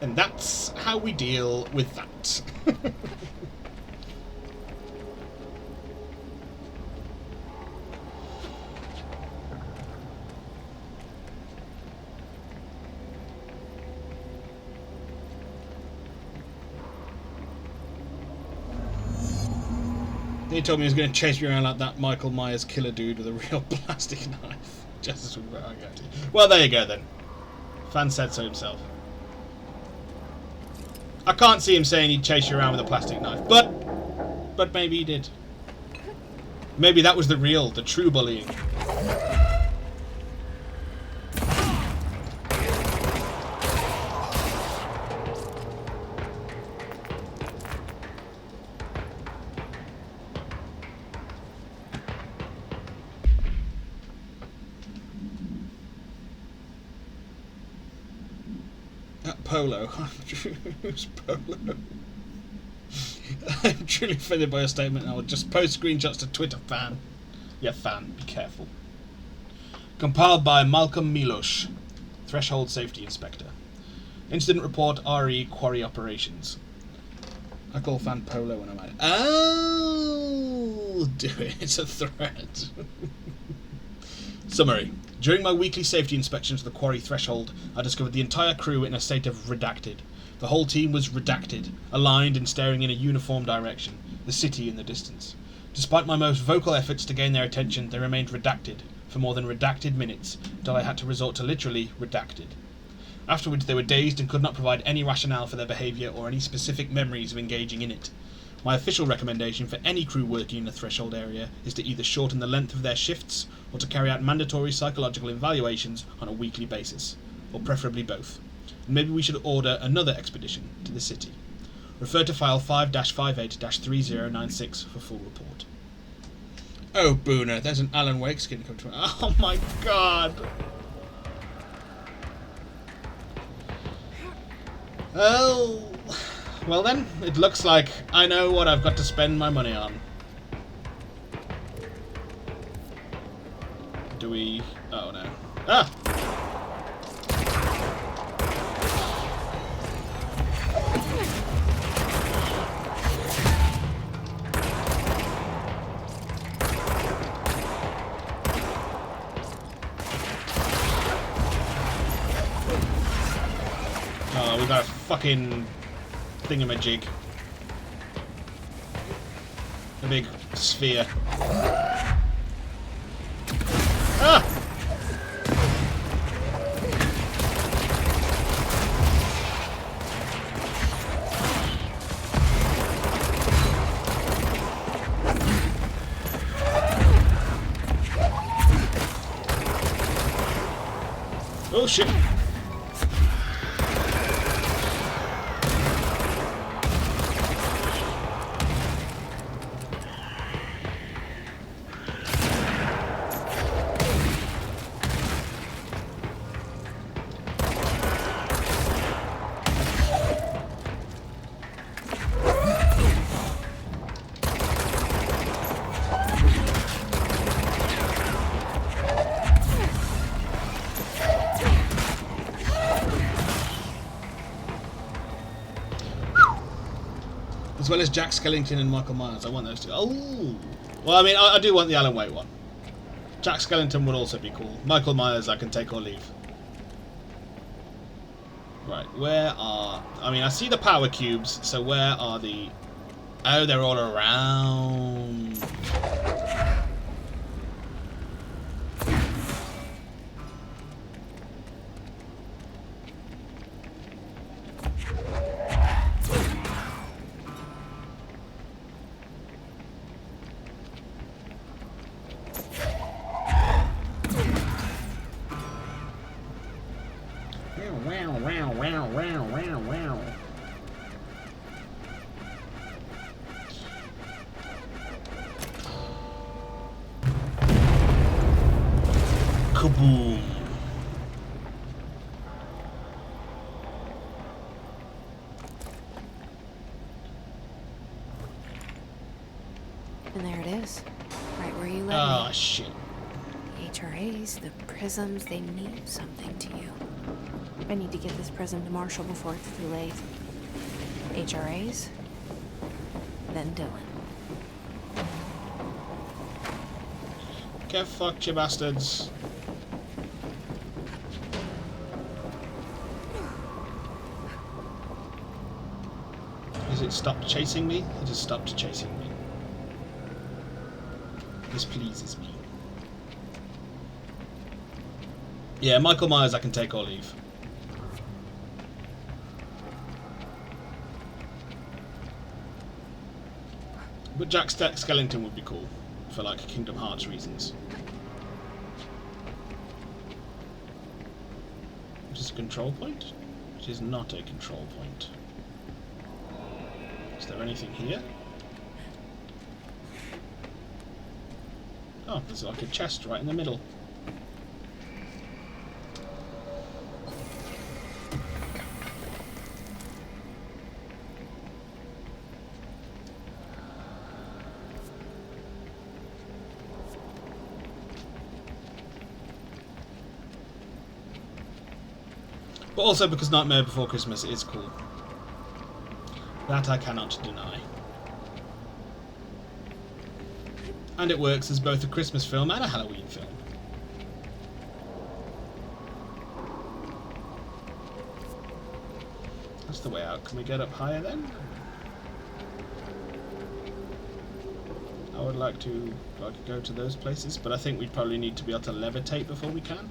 S1: And that's how we deal with that. He told me he was going to chase me around like that Michael Myers killer dude with a real plastic knife. Just as we were going to. Well, there you go then. Fan said so himself. I can't see him saying he'd chase you around with a plastic knife, but maybe he did. Maybe that was the true bullying. Polo. Who's Polo? I'm truly offended by your statement and I will just post screenshots to Twitter. Fan. Yeah, Fan. Be careful. Compiled by Malcolm Milosh, Threshold Safety Inspector. Incident report RE Quarry Operations. I call Fan Polo when I'm at it. Oh, do it. It's a threat. Summary. During my weekly safety inspections of the quarry threshold, I discovered the entire crew in a state of redacted. The whole team was redacted, aligned and staring in a uniform direction, the city in the distance. Despite my most vocal efforts to gain their attention, they remained redacted for more than redacted minutes, until I had to resort to literally redacted. Afterwards they were dazed and could not provide any rationale for their behaviour or any specific memories of engaging in it. My official recommendation for any crew working in the threshold area is to either shorten the length of their shifts or to carry out mandatory psychological evaluations on a weekly basis, or preferably both. And maybe we should order another expedition to the city. Refer to file 5-58-3096 for full report. Oh, Booner, there's an Alan Wake skin come to me. Oh my god! Oh... Well then, it looks like I know what I've got to spend my money on. Do we... Oh no. Ah! Oh, we got a fucking... thingamajig. A big sphere. Ah! Oh shit. As well as Jack Skellington and Michael Myers. I want those two. Oh! Well, I mean, I do want the Alan Wake one. Jack Skellington would also be cool. Michael Myers I can take or leave. Right, where are... I mean, I see the power cubes, so where are the... Oh, they're all around. Kaboom.
S6: And there it is. Right where you left me.
S1: Oh, shit.
S6: HRAs, the prisms, they mean something to you. I need to get this prism to Marshall before it's too late. HRAs, then Dylan.
S1: Get fucked, you bastards. Has it stopped chasing me? It has stopped chasing me. This pleases me. Yeah, Michael Myers I can take or leave. But Jack Skellington would be cool, for like Kingdom Hearts reasons. Which is a control point? Which is not a control point. Is there anything here? Oh, there's like a chest right in the middle. But also because Nightmare Before Christmas is cool. That I cannot deny. And it works as both a Christmas film and a Halloween film. That's the way out. Can we get up higher then? I would like to go to those places, but I think we'd probably need to be able to levitate before we can.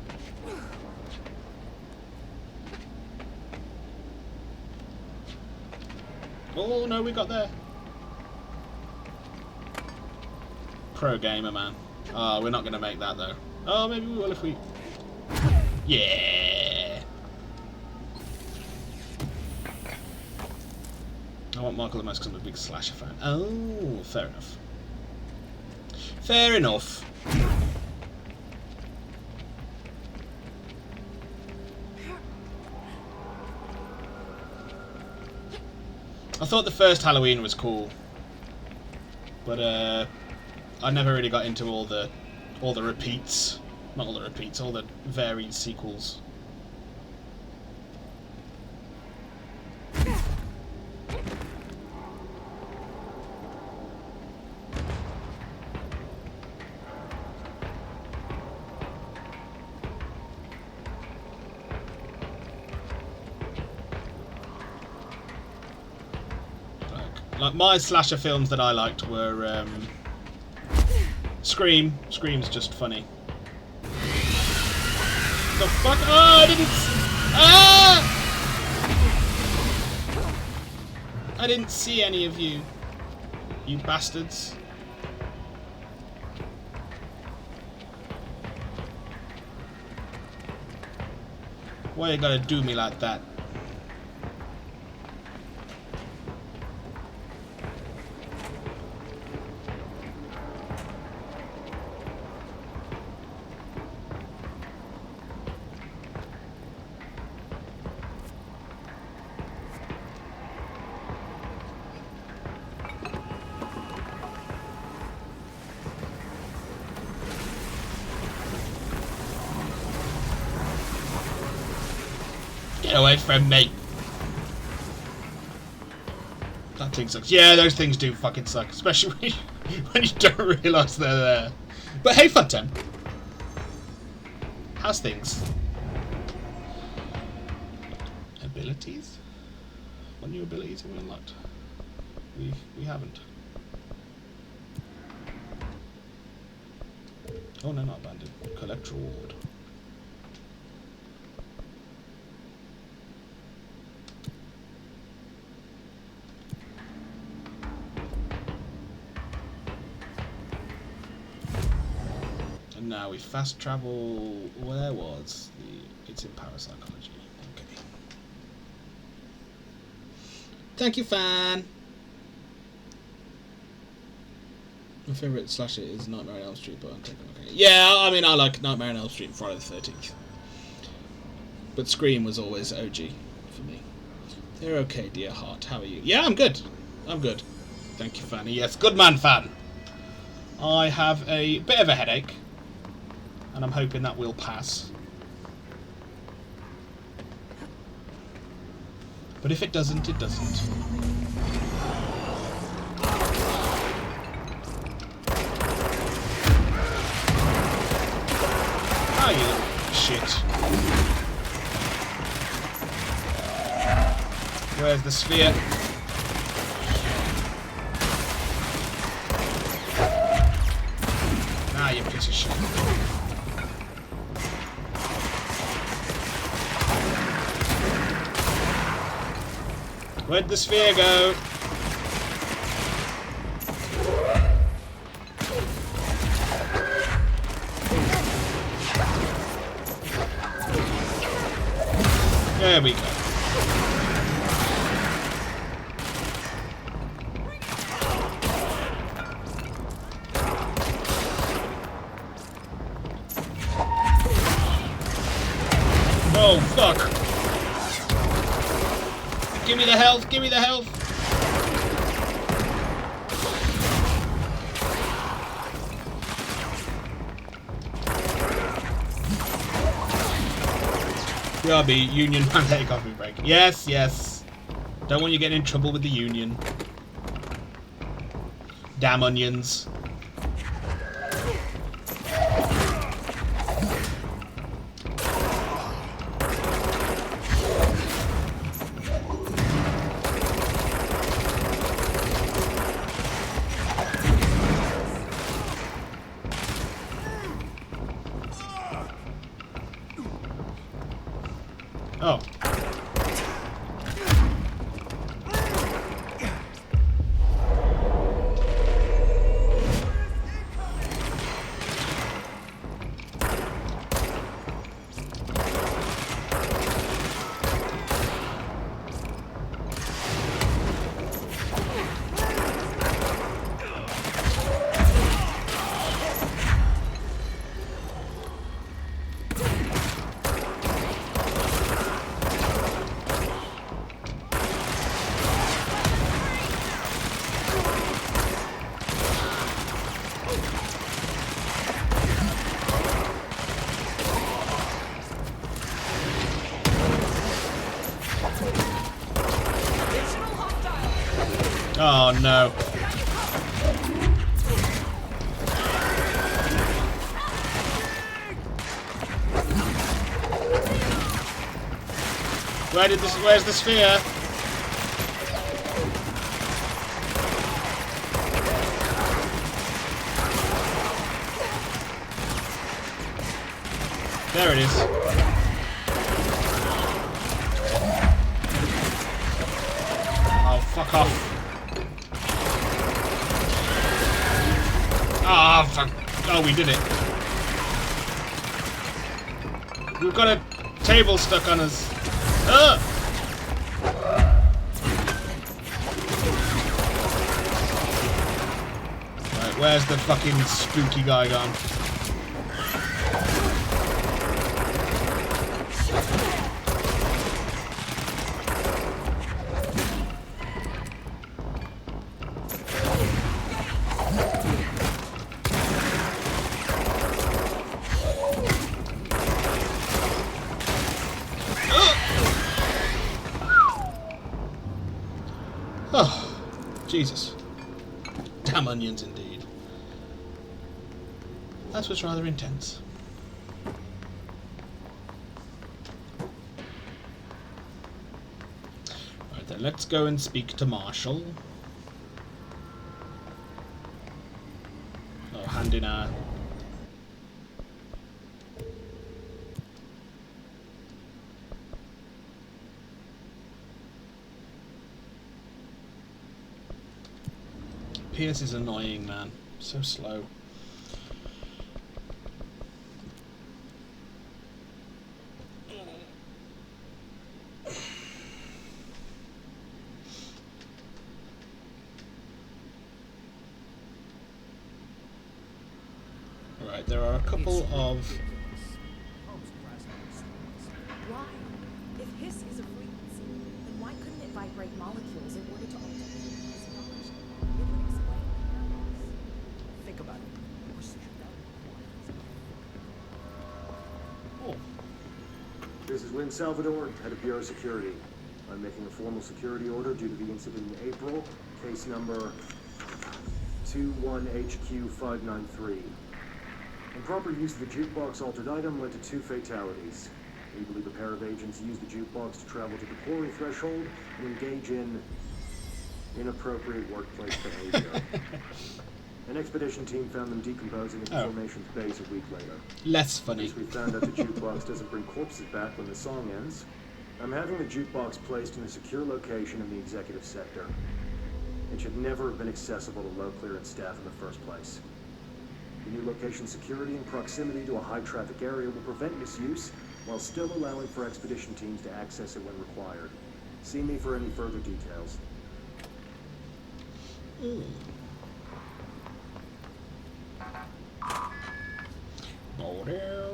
S1: Oh no, we got there. Pro gamer, man. Oh, we're not going to make that though. Oh, maybe we will if we... Yeah! I want Michael the most because I'm a big slasher fan. Oh, fair enough. Fair enough. I thought the first Halloween was cool, but I never really got into all the repeats. Not all the repeats, all the varied sequels. Like my slasher films that I liked were Scream. Scream's just funny. The fuck? Oh, I didn't. I didn't see any of you. You bastards. Why you gotta do me like that? Get away from me! That thing sucks. Yeah, those things do fucking suck, especially when you don't realise they're there. But hey, Funtem. How's things? Abilities? What new abilities have we unlocked? We haven't. Oh no, not abandoned. Collect reward. And now we fast travel. Where was the? It's in parapsychology. Okay. Thank you, fan. My favourite slasher is Nightmare on Elm Street, but I'm taking okay. Yeah, I mean, I like Nightmare on Elm Street and Friday the 13th. But Scream was always OG for me. They're okay, dear heart. How are you? Yeah, I'm good. I'm good. Thank you, Fanny. Yes, good man, fan. I have a bit of a headache, and I'm hoping that will pass. But if it doesn't, it doesn't. Oh, you little shit. Where's the sphere? Ah, you piece of shit. Where'd the sphere go? There we go. Oh, fuck. Give me the health, give me the health. BRB, Union Monday coffee break. Yes, yes. Don't want you getting in trouble with the Union. Damn onions. Oh. Oh no. Where's the sphere? There it is. Oh, fuck off. Ah, oh, fuck. Oh, we did it. We've got a table stuck on us. Ah! Right, where's the fucking spooky guy gone? Oh. Jesus. Damn onions indeed. That was rather intense. Right then, let's go and speak to Marshall. Oh, hand in our... Pierce is annoying, man. So slow. Right, there are a couple of...
S19: Why? If hiss is a frequency, then why couldn't it vibrate molecules in order to alter the physiology? It would explain paradox. Think about it. We're stripped out of
S20: This is Wynn Salvador, head of Bureau Security. I'm making a formal security order due to the incident in April, case number 21HQ593. Improper use of the jukebox altered item led to 2 fatalities. We believe a pair of agents used the jukebox to travel to the quarry threshold and engage in inappropriate workplace behavior. An expedition team found them decomposing at the formation's base a week later.
S1: Less funny.
S20: We found out the jukebox doesn't bring corpses back when the song ends. I'm having the jukebox placed in a secure location in the executive sector. It should never have been accessible to low clearance staff in the first place. The new location security and proximity to a high traffic area will prevent misuse while still allowing for expedition teams to access it when required. See me for any further details.
S1: Oh, there.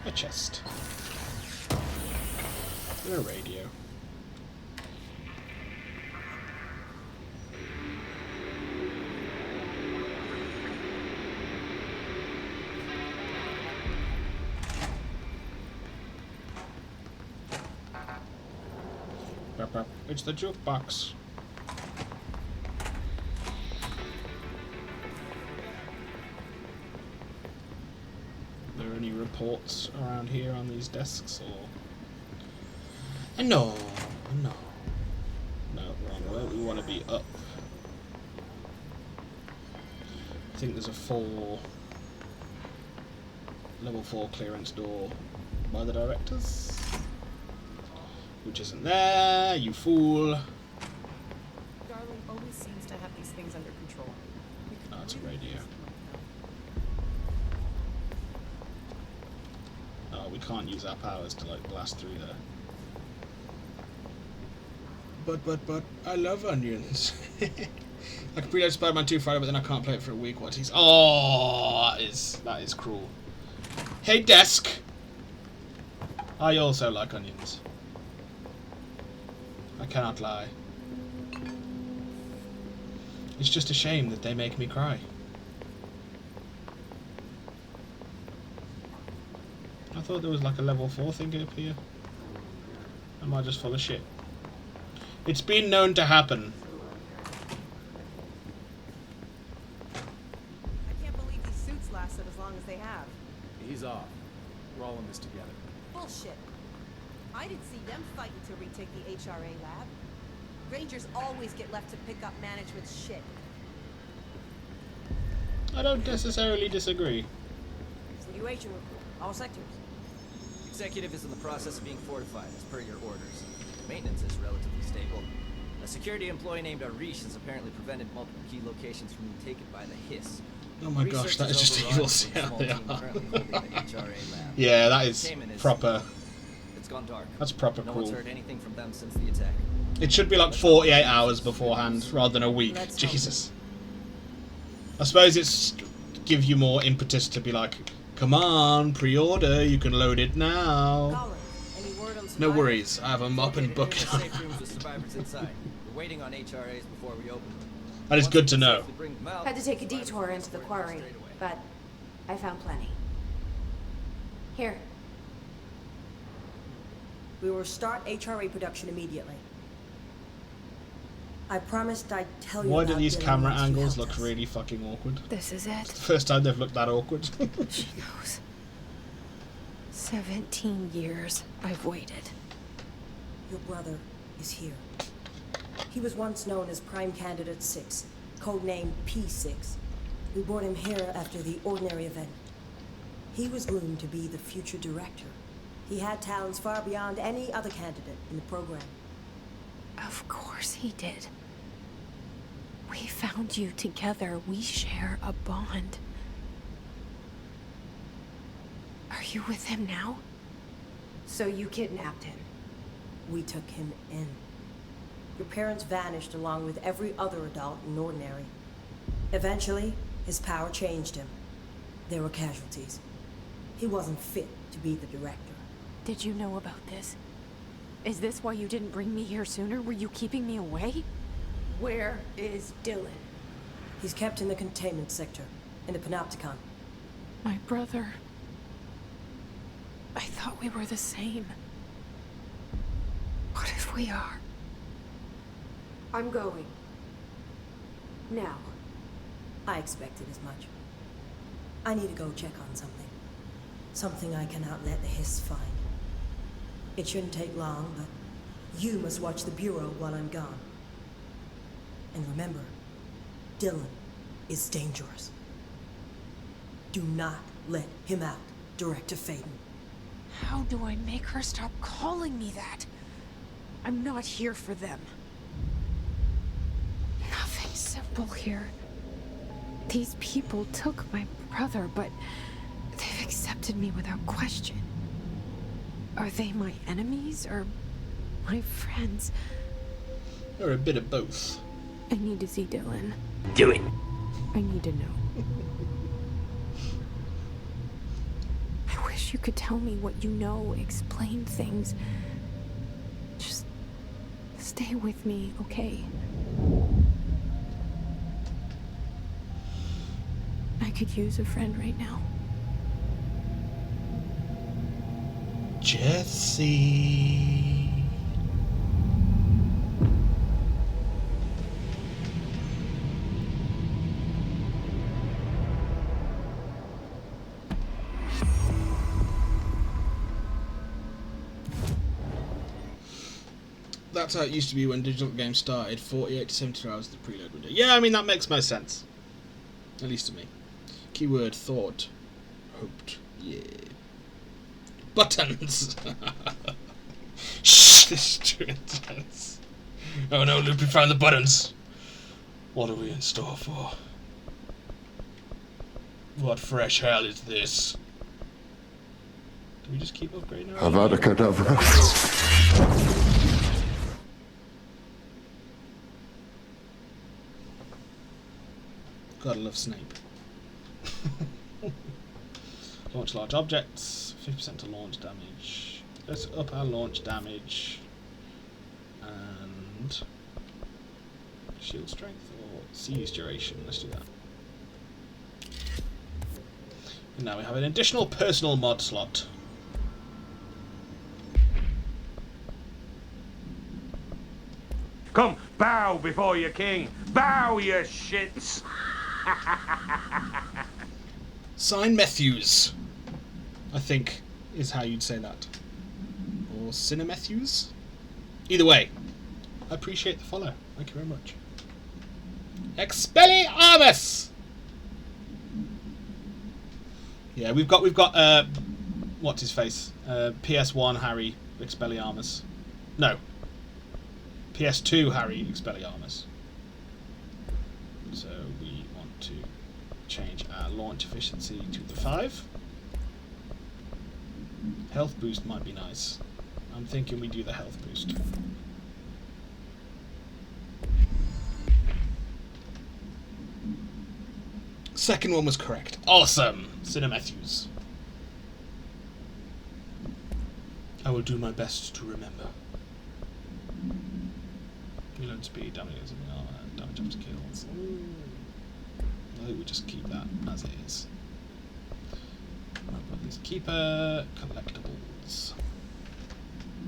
S1: A chest. And a radio. It's the jukebox. Are there any reports around here on these desks, or? No, no, wrong way. We want to be up. I think there's a level 4 clearance door by the directors. Which isn't there, you fool.
S3: Darling always seems to have these things under control.
S1: Oh, it's a radio. Oh, we can't use our powers to like blast through there. But, I love onions. I can pre-load Spider-Man 2 Friday, but then I can't play it for a week. What is... Oh, that is cruel. Hey, desk! I also like onions. I cannot lie. It's just a shame that they make me cry. I thought there was like a level 4 thing up here. Am I just full of shit? It's been known to happen.
S19: I can't believe these suits lasted as long as they have.
S14: Ease off. We're all in this together.
S19: Bullshit. I didn't see them fighting to retake the HRA lab. Rangers always get left to pick up management's shit.
S1: I don't necessarily disagree.
S13: Situation report. All sectors.
S14: Executive is in the process of being fortified, as per your orders. Maintenance is relatively stable. A security employee named Arish has apparently prevented multiple key locations from being taken by the Hiss.
S1: Oh my gosh, that is just evil. Yeah, they are.
S14: HRA lab.
S1: Yeah, that is proper.
S14: It's gone dark.
S1: That's proper
S14: No
S1: cool.
S14: one's heard anything from them since the attack.
S1: It should be like 48 hours beforehand, rather than a week. Jesus. I suppose it's give you more impetus to be like, come on, pre-order, you can load it now. No worries, I have a mop and bucket.
S14: Safe rooms with survivors inside. We're waiting on HRAs before we open them.
S1: That is good to know.
S12: Had to take a detour into the quarry, but I found plenty. Here.
S13: We will start HRA production immediately. I promised I'd tell you
S1: Why
S13: about
S1: do these
S13: Dylan
S1: camera
S13: once you
S1: angles
S13: helped
S1: look
S13: us.
S1: really fucking awkward?
S6: This is it.
S1: It's the first time they've looked that awkward.
S6: She knows. 17 years I've waited.
S13: Your brother is here. He was once known as Prime Candidate 6, codenamed P6. We brought him here after the ordinary event. He was groomed to be the future director. He had talents far beyond any other candidate in the program.
S6: Of course he did. We found you together. We share a bond. Are you with him now?
S12: So you kidnapped him?
S13: We took him in. Your parents vanished along with every other adult in Ordinary. Eventually, his power changed him. There were casualties. He wasn't fit to be the director.
S6: Did you know about this? Is this why you didn't bring me here sooner? Were you keeping me away?
S12: Where is Dylan?
S13: He's kept in the containment sector, in the Panopticon.
S6: My brother. I thought we were the same. What if we are?
S12: I'm going. Now.
S13: I expected as much. I need to go check on something. Something I cannot let the Hiss find. It shouldn't take long, but you must watch the Bureau while I'm gone. And remember, Dylan is dangerous. Do not let him out, Director Faden.
S6: How do I make her stop calling me that? I'm not here for them. Nothing simple here. These people took my brother, but they've accepted me without question. Are they my enemies or my friends?
S1: Or a bit of both.
S6: I need to see Dylan.
S1: Do it.
S6: I need to know. I wish you could tell me what you know, explain things. Just stay with me, okay? I could use a friend right now.
S1: Jesse. That's how it used to be when digital games started. 48 to 72 hours of the preload window. Yeah, I mean, that makes most sense. At least to me. Keyword thought. Hoped. Yeah. Buttons! Shh, this is too intense. Oh no, Loopy found the buttons. What are we in store for? What fresh hell is this? Do we just keep upgrading our
S10: Avada Kedavra.
S1: Gotta love Snape. Launch large objects, 50% to launch damage. Let's up our launch damage and shield strength or siege duration. Let's do that. And now we have an additional personal mod slot.
S21: Come, bow before your king. Bow, you shits.
S1: Sign Matthews, I think, is how you'd say that. Or Cine Matthews? Either way, I appreciate the follow. Thank you very much. Expelliarmus! Yeah, we've got what's his face? PS1 Harry Expelliarmus. No. PS2 Harry Expelliarmus. So we want to change our launch efficiency to the 5. Health boost might be nice. I'm thinking we do the health boost. Second one was correct. Awesome! Cine Matthews. I will do my best to remember. Reload speed, damage against armor, damage up to kills. I think we'll just keep that as it is. Keeper collectibles.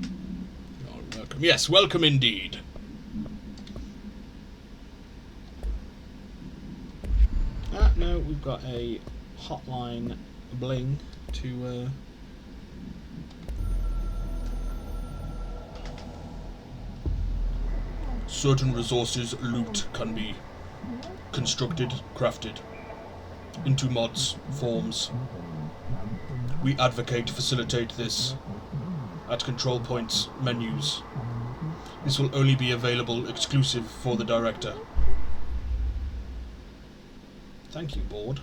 S1: You're welcome. Yes, welcome indeed. got a hotline bling to certain resources, loot, can be constructed, crafted into mods, forms. We advocate to facilitate this at control points, menus. This will only be available exclusive for the director. Thank you, board.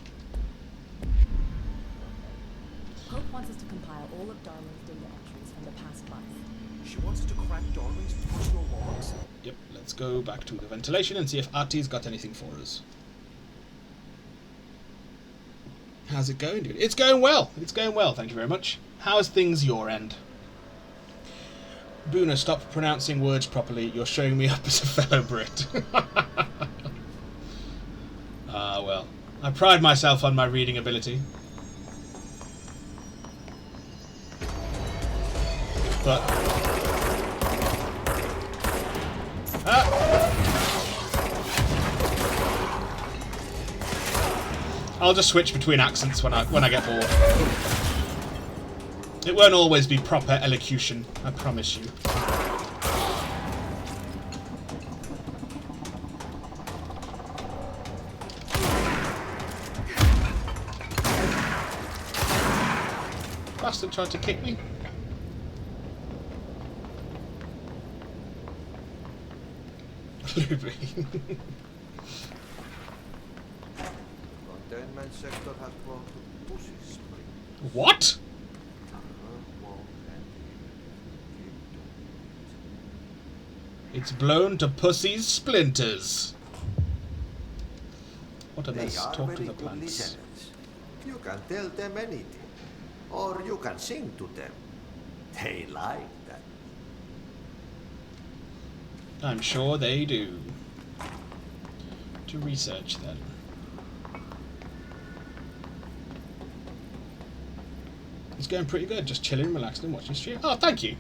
S19: Hope wants us to compile all of Darling's data entries from the past month.
S2: She wants us to crack Darling's personal logs?
S1: Yep, let's go back to the ventilation and see if Artie's got anything for us. How's it going, dude? It's going well. It's going well, thank you very much. How's things your end? Boona, stop pronouncing words properly. You're showing me up as a fellow Brit. Ah, well. I pride myself on my reading ability. But... I'll just switch between accents when I get bored. It won't always be proper elocution, I promise you. Bastard tried to kick me. Blueberry.
S10: Containment sector has gone to pussy spring.
S1: What? It's blown to pussy's splinters. What a mess. Talk to the plants.
S10: Listeners. You can tell them anything. Or you can sing to them. They like that.
S1: I'm sure they do. To research then. It's going pretty good. Just chilling, relaxing, and watching stream. Oh, thank you.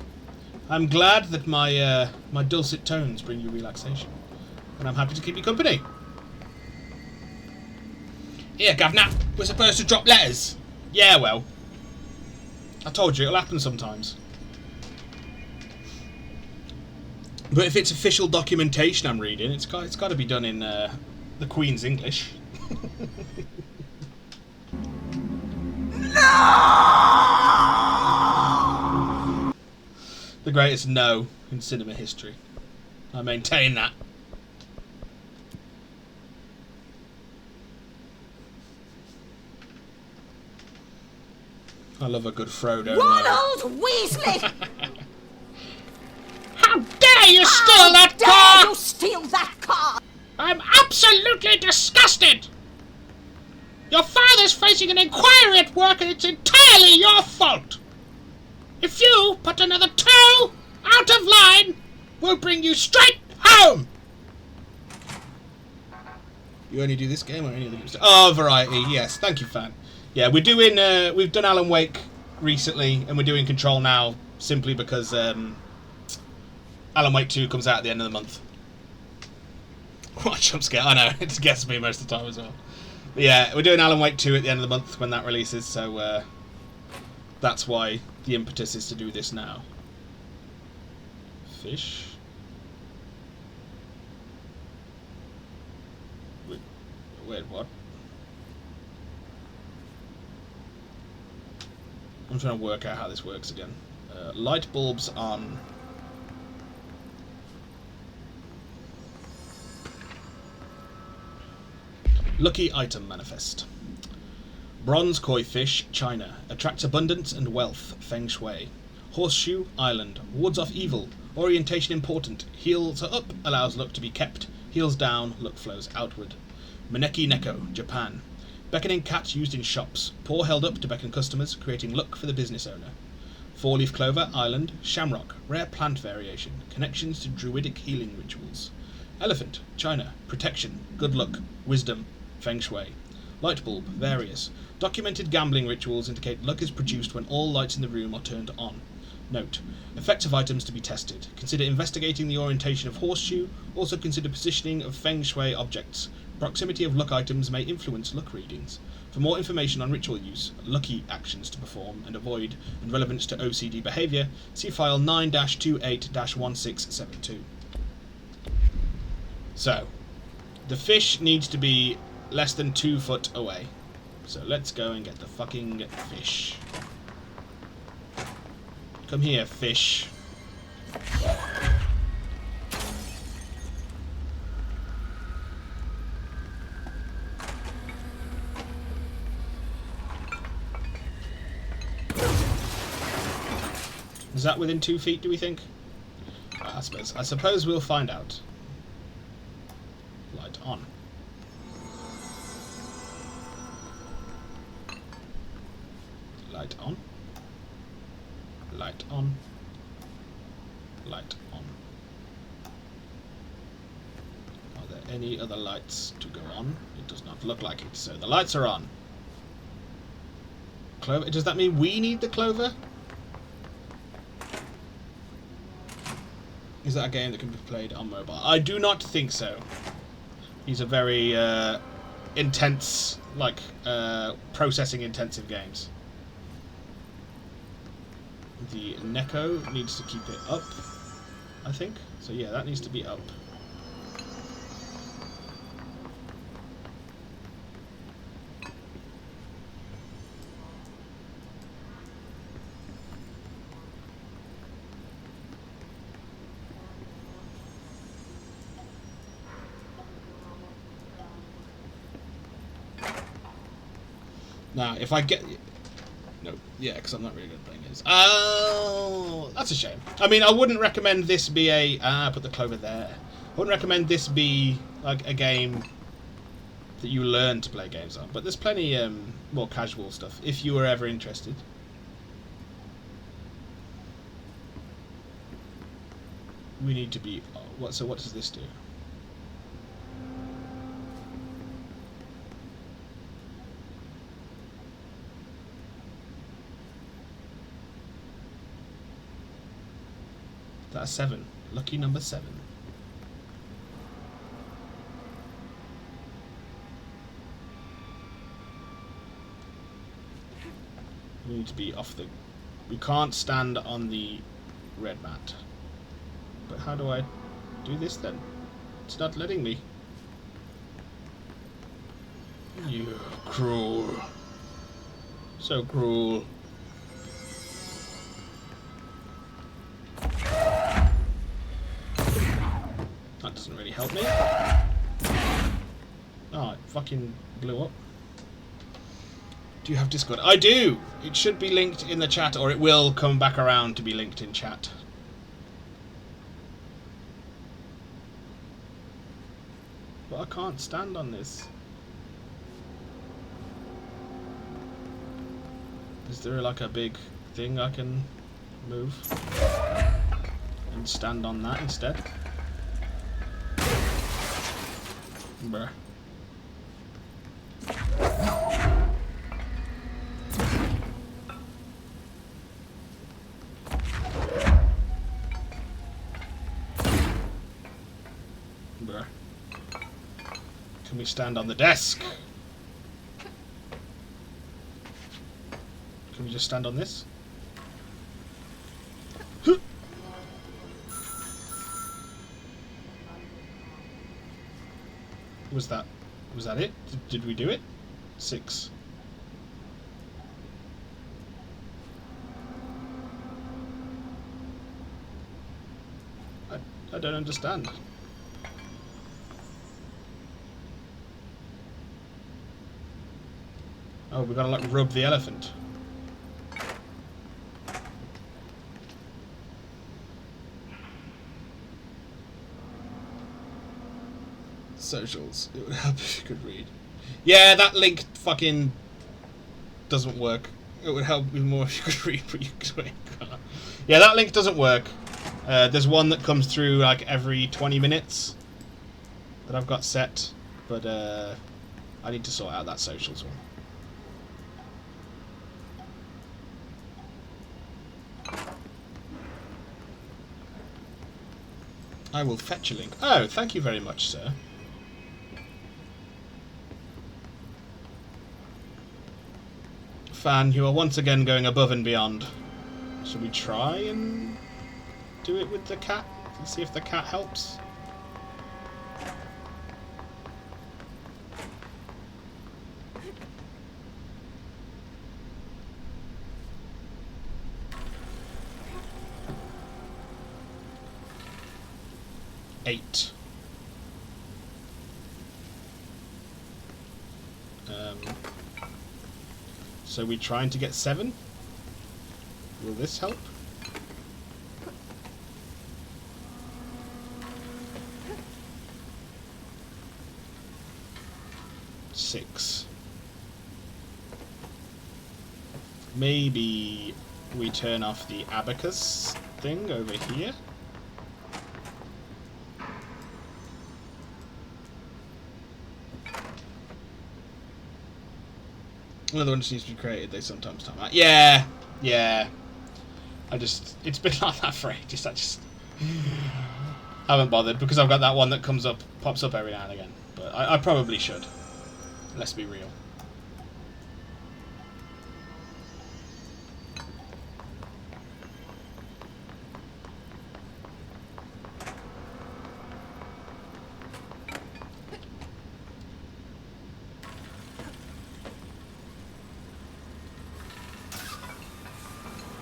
S1: I'm glad that my my dulcet tones bring you relaxation, and I'm happy to keep you company. Here, Governor, we're supposed to drop letters. Yeah, well, I told you it'll happen sometimes. But if it's official documentation I'm reading, it's got to be done in the Queen's English. The greatest no in cinema history. I maintain that. I love a good Frodo.
S13: Ronald Weasley!
S1: How dare you steal that car!
S13: How dare you steal that car!
S1: I'm absolutely disgusted! Your father's facing an inquiry at work and it's entirely your fault! If you put another toe out of line, we'll bring you straight home! You only do this game or any other games? Oh, variety, yes. Thank you, fan. Yeah, we're doing, we've done Alan Wake recently, and we're doing Control now, simply because, Alan Wake 2 comes out at the end of the month. What a jump scare. I know, it gets me most of the time as well. But yeah, we're doing Alan Wake 2 at the end of the month when that releases, so, that's why the impetus is to do this now. Fish. Wait, what? I'm trying to work out how this works again. Light bulbs on. Lucky item manifest. Bronze koi fish, China. Attracts abundance and wealth, Feng Shui. Horseshoe, Island. Wards off evil. Orientation important. Heels are up, allows luck to be kept. Heels down, luck flows outward. Maneki Neko, Japan. Beckoning cat used in shops. Paw held up to beckon customers, creating luck for the business owner. Four-leaf clover, Island. Shamrock, rare plant variation. Connections to druidic healing rituals. Elephant, China. Protection, good luck, wisdom, Feng Shui. Light bulb, various. Documented gambling rituals indicate luck is produced when all lights in the room are turned on. Note, effective items to be tested. Consider investigating the orientation of horseshoe. Also consider positioning of Feng Shui objects. Proximity of luck items may influence luck readings. For more information on ritual use, lucky actions to perform and avoid, and relevance to OCD behaviour, see file 9-28-1672. So, the fish needs to be less than 2 foot away. So let's go and get the fucking fish. Come here, fish. Is that within 2 feet, do we think? I suppose we'll find out. Light on. Light on. Light on. Light on. Are there any other lights to go on? It does not look like it, so the lights are on. Clover, does that mean we need the clover? Is that a game that can be played on mobile? I do not think so. These are very intense, like, processing intensive games. The Neko needs to keep it up, I think. So yeah, that needs to be up. Now, if I get... No, yeah, because I'm not really good at playing games. Oh, that's a shame. I mean, I wouldn't recommend this be a... put the clover there. I wouldn't recommend this be, like, a game that you learn to play games on. But there's plenty more casual stuff, if you were ever interested. We need to be... So what does this do? That's 7. Lucky number 7. We need to be off the... We can't stand on the red mat. But how do I do this then? It's not letting me. You cruel. So cruel. That doesn't really help me. Oh, it fucking blew up. Do you have Discord? I do! It should be linked in the chat, or it will come back around to be linked in chat. But I can't stand on this. Is there like a big thing I can move? And stand on that instead? Bruh. Bruh. Can we stand on the desk? Can we just stand on this? Was that it? Did we do it? 6. I don't understand. Oh, we gotta like rub the elephant. Socials. It would help if you could read. Yeah, that link fucking doesn't work. It would help me more if you could read, but you can't. Yeah, that link doesn't work. There's one that comes through like every 20 minutes that I've got set, but I need to sort out that socials one. I will fetch a link. Oh, thank you very much, sir. fan, you are once again going above and beyond. Should we try and do it with the cat? Let's see if the cat helps. Eight. So we're trying to get 7. Will this help? Six. Maybe we turn off the abacus thing over here. Another one just needs to be created, they sometimes time out. Yeah, yeah. It's been like that for ages. I just haven't bothered because I've got that one that pops up every now and again. But I probably should. Let's be real.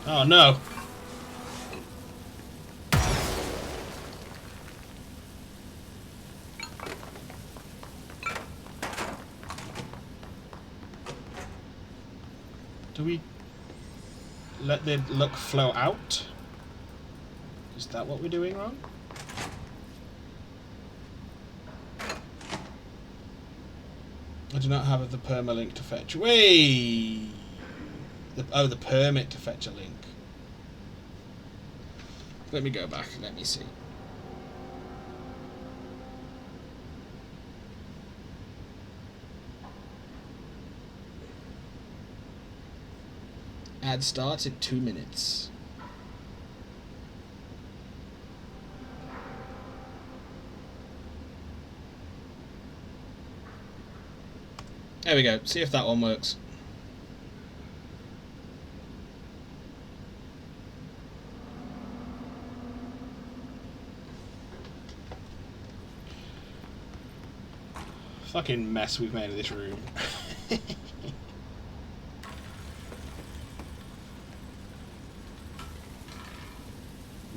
S1: Oh no. Do we let the luck flow out? Is that what we're doing wrong? I do not have the permalink to fetch. Way. The permit to fetch a link. Let me go back and let me see. Ad starts in 2 minutes. There we go. See if that one works. Fucking mess we've made of this room.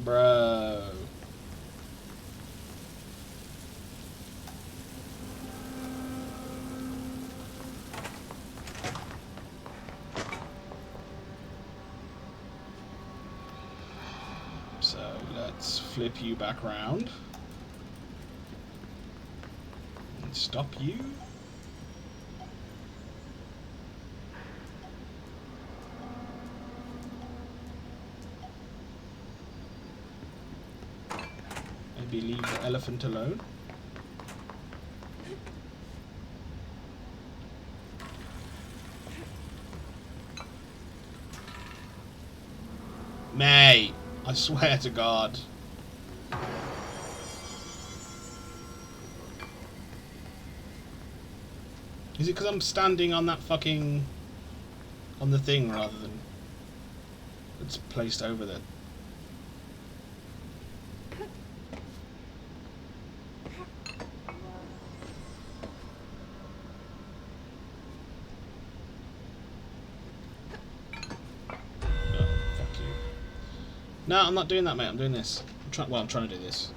S1: Bro. So let's flip you back round. Stop you. Maybe leave the elephant alone. Mate, I swear to God. Is it because I'm standing on that fucking... on the thing rather than... it's placed over there? Oh, fuck you. No, I'm not doing that, mate. I'm doing this. I'm trying to do this.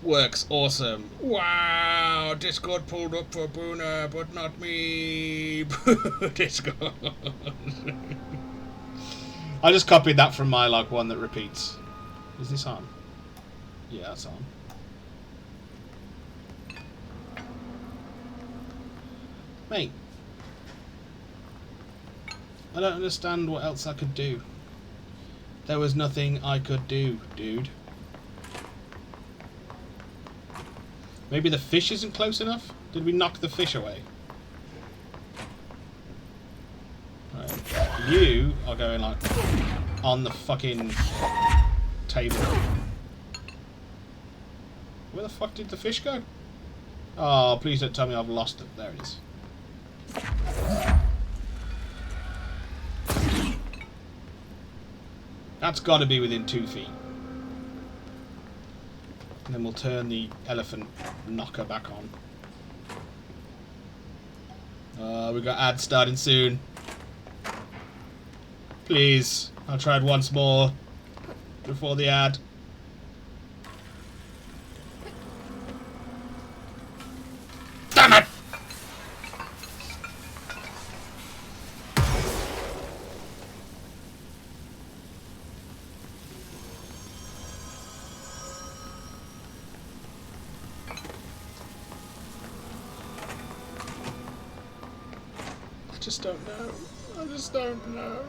S1: Works awesome. Wow, Discord pulled up for Boona, but not me. Discord. I just copied that from my one that repeats. Is this on? Yeah, that's on. Mate. I don't understand what else I could do. There was nothing I could do, dude. Maybe the fish isn't close enough? Did we knock the fish away? Right. You are going on the fucking table. Where the fuck did the fish go? Oh, please don't tell me I've lost it. There it is. That's got to be within 2 feet. And then we'll turn the elephant knocker back on. We got ads starting soon. Please, I'll try it once more before the ad. Damn it! I just don't know. I just don't know.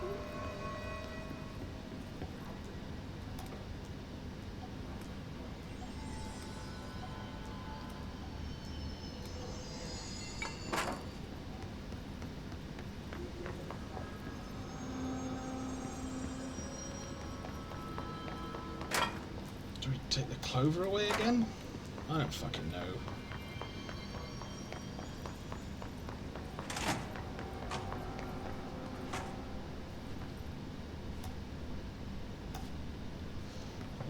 S1: Do we take the clover away again? I don't fucking know.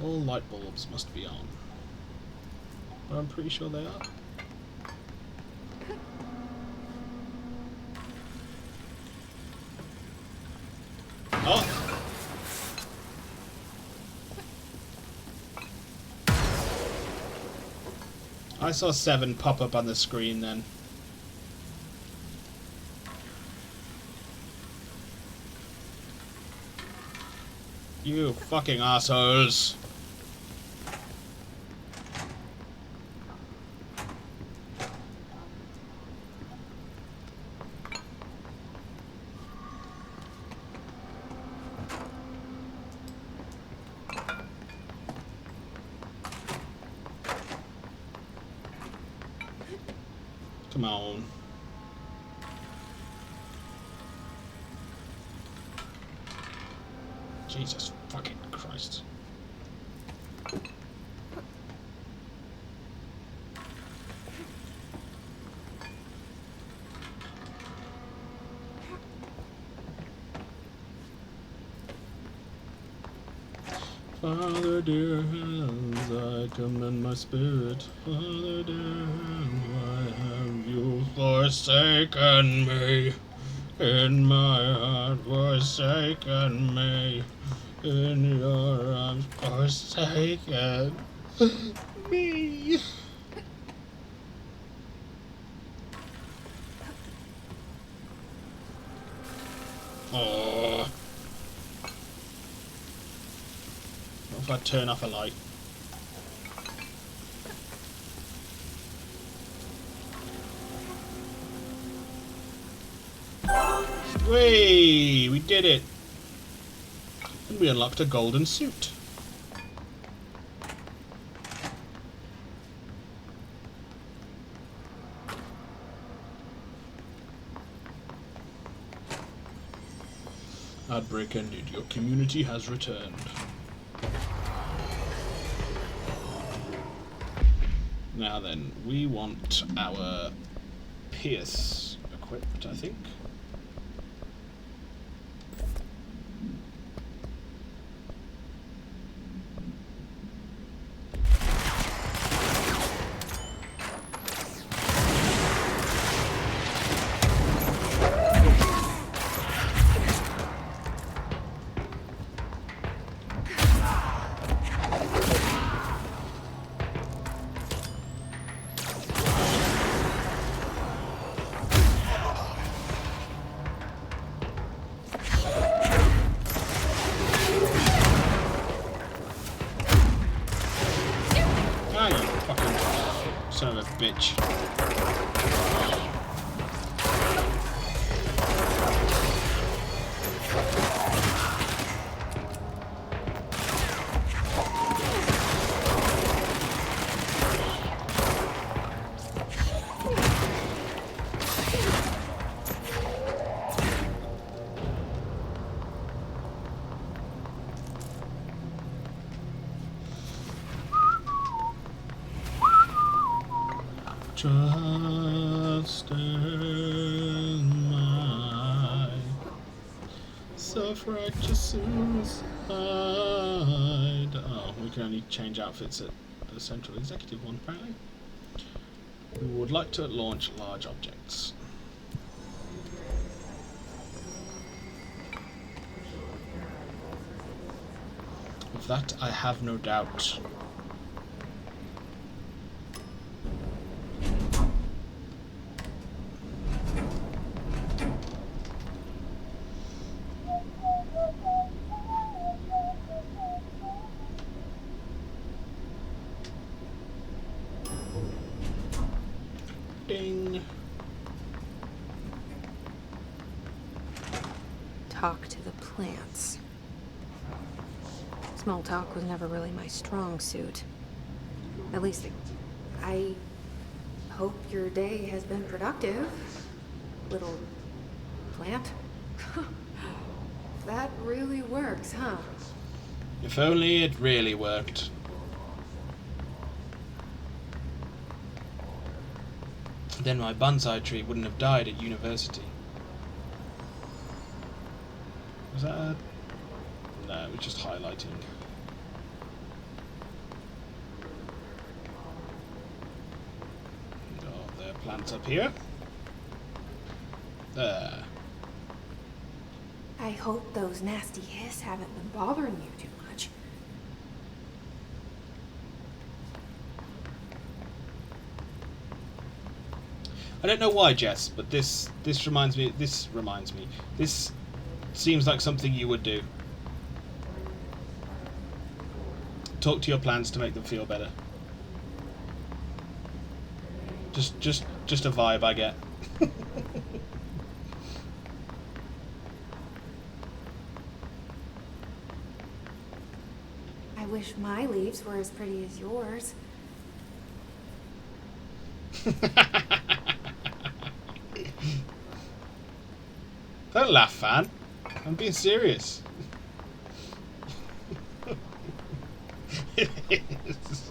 S1: All light bulbs must be on. But I'm pretty sure they are. Oh! I saw 7 pop up on the screen then. You fucking assholes. Come on. Jesus fucking Christ. Father dear hands, I commend my spirit. Father dear hands, why have you forsaken me? In my heart forsaken me. In your arms forsaken me. Oh. What if I turn off a light? Whey! We did it! And we unlocked a golden suit. Outbreak ended. Your community has returned. Now then, we want our Pierce equipped, I think. Son of a bitch. Trust in my self-righteous suicide. Oh, we can only change outfits at the central executive one, apparently. We would like to launch large objects. Of that, I have no doubt. Ding.
S6: Talk to the plants. Small talk was never really my strong suit. At least, I hope your day has been productive, little plant. That really works, huh?
S1: If only it really worked. Then my bonsai tree wouldn't have died at university. Was that a... No, it was just highlighting. Oh, there are plants up here. There.
S12: I hope those nasty hiss haven't been bothering you too much.
S1: I don't know why, Jess, but this reminds me. This seems like something you would do. Talk to your plants to make them feel better. Just a vibe I get.
S12: I wish my leaves were as pretty as yours.
S1: Don't laugh, fan. I'm being serious. It is.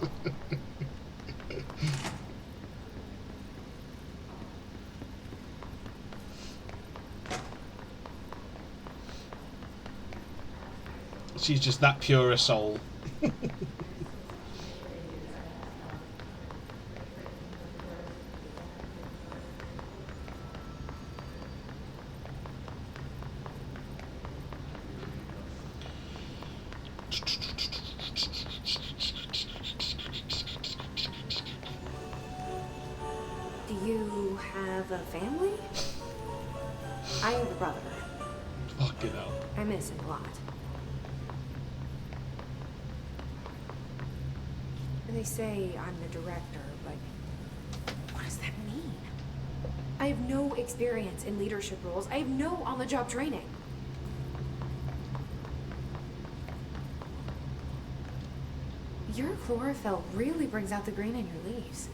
S1: She's just that pure a soul.
S12: Do you have a family? I have a brother.
S1: Fucking hell.
S12: I miss him a lot. They say I'm the director, but what does that mean? I have no experience in leadership roles. I have no on-the-job training. Your chlorophyll really brings out the green in your leaves.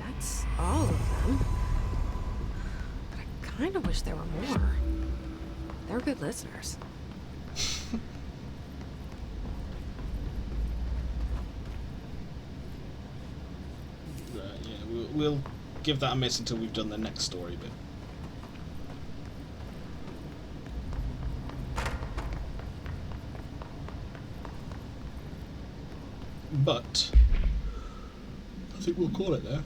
S6: That's all of them. But I kind of wish there were more. They're good listeners.
S1: We'll give that a miss until we've done the next story bit. But I think we'll call it there.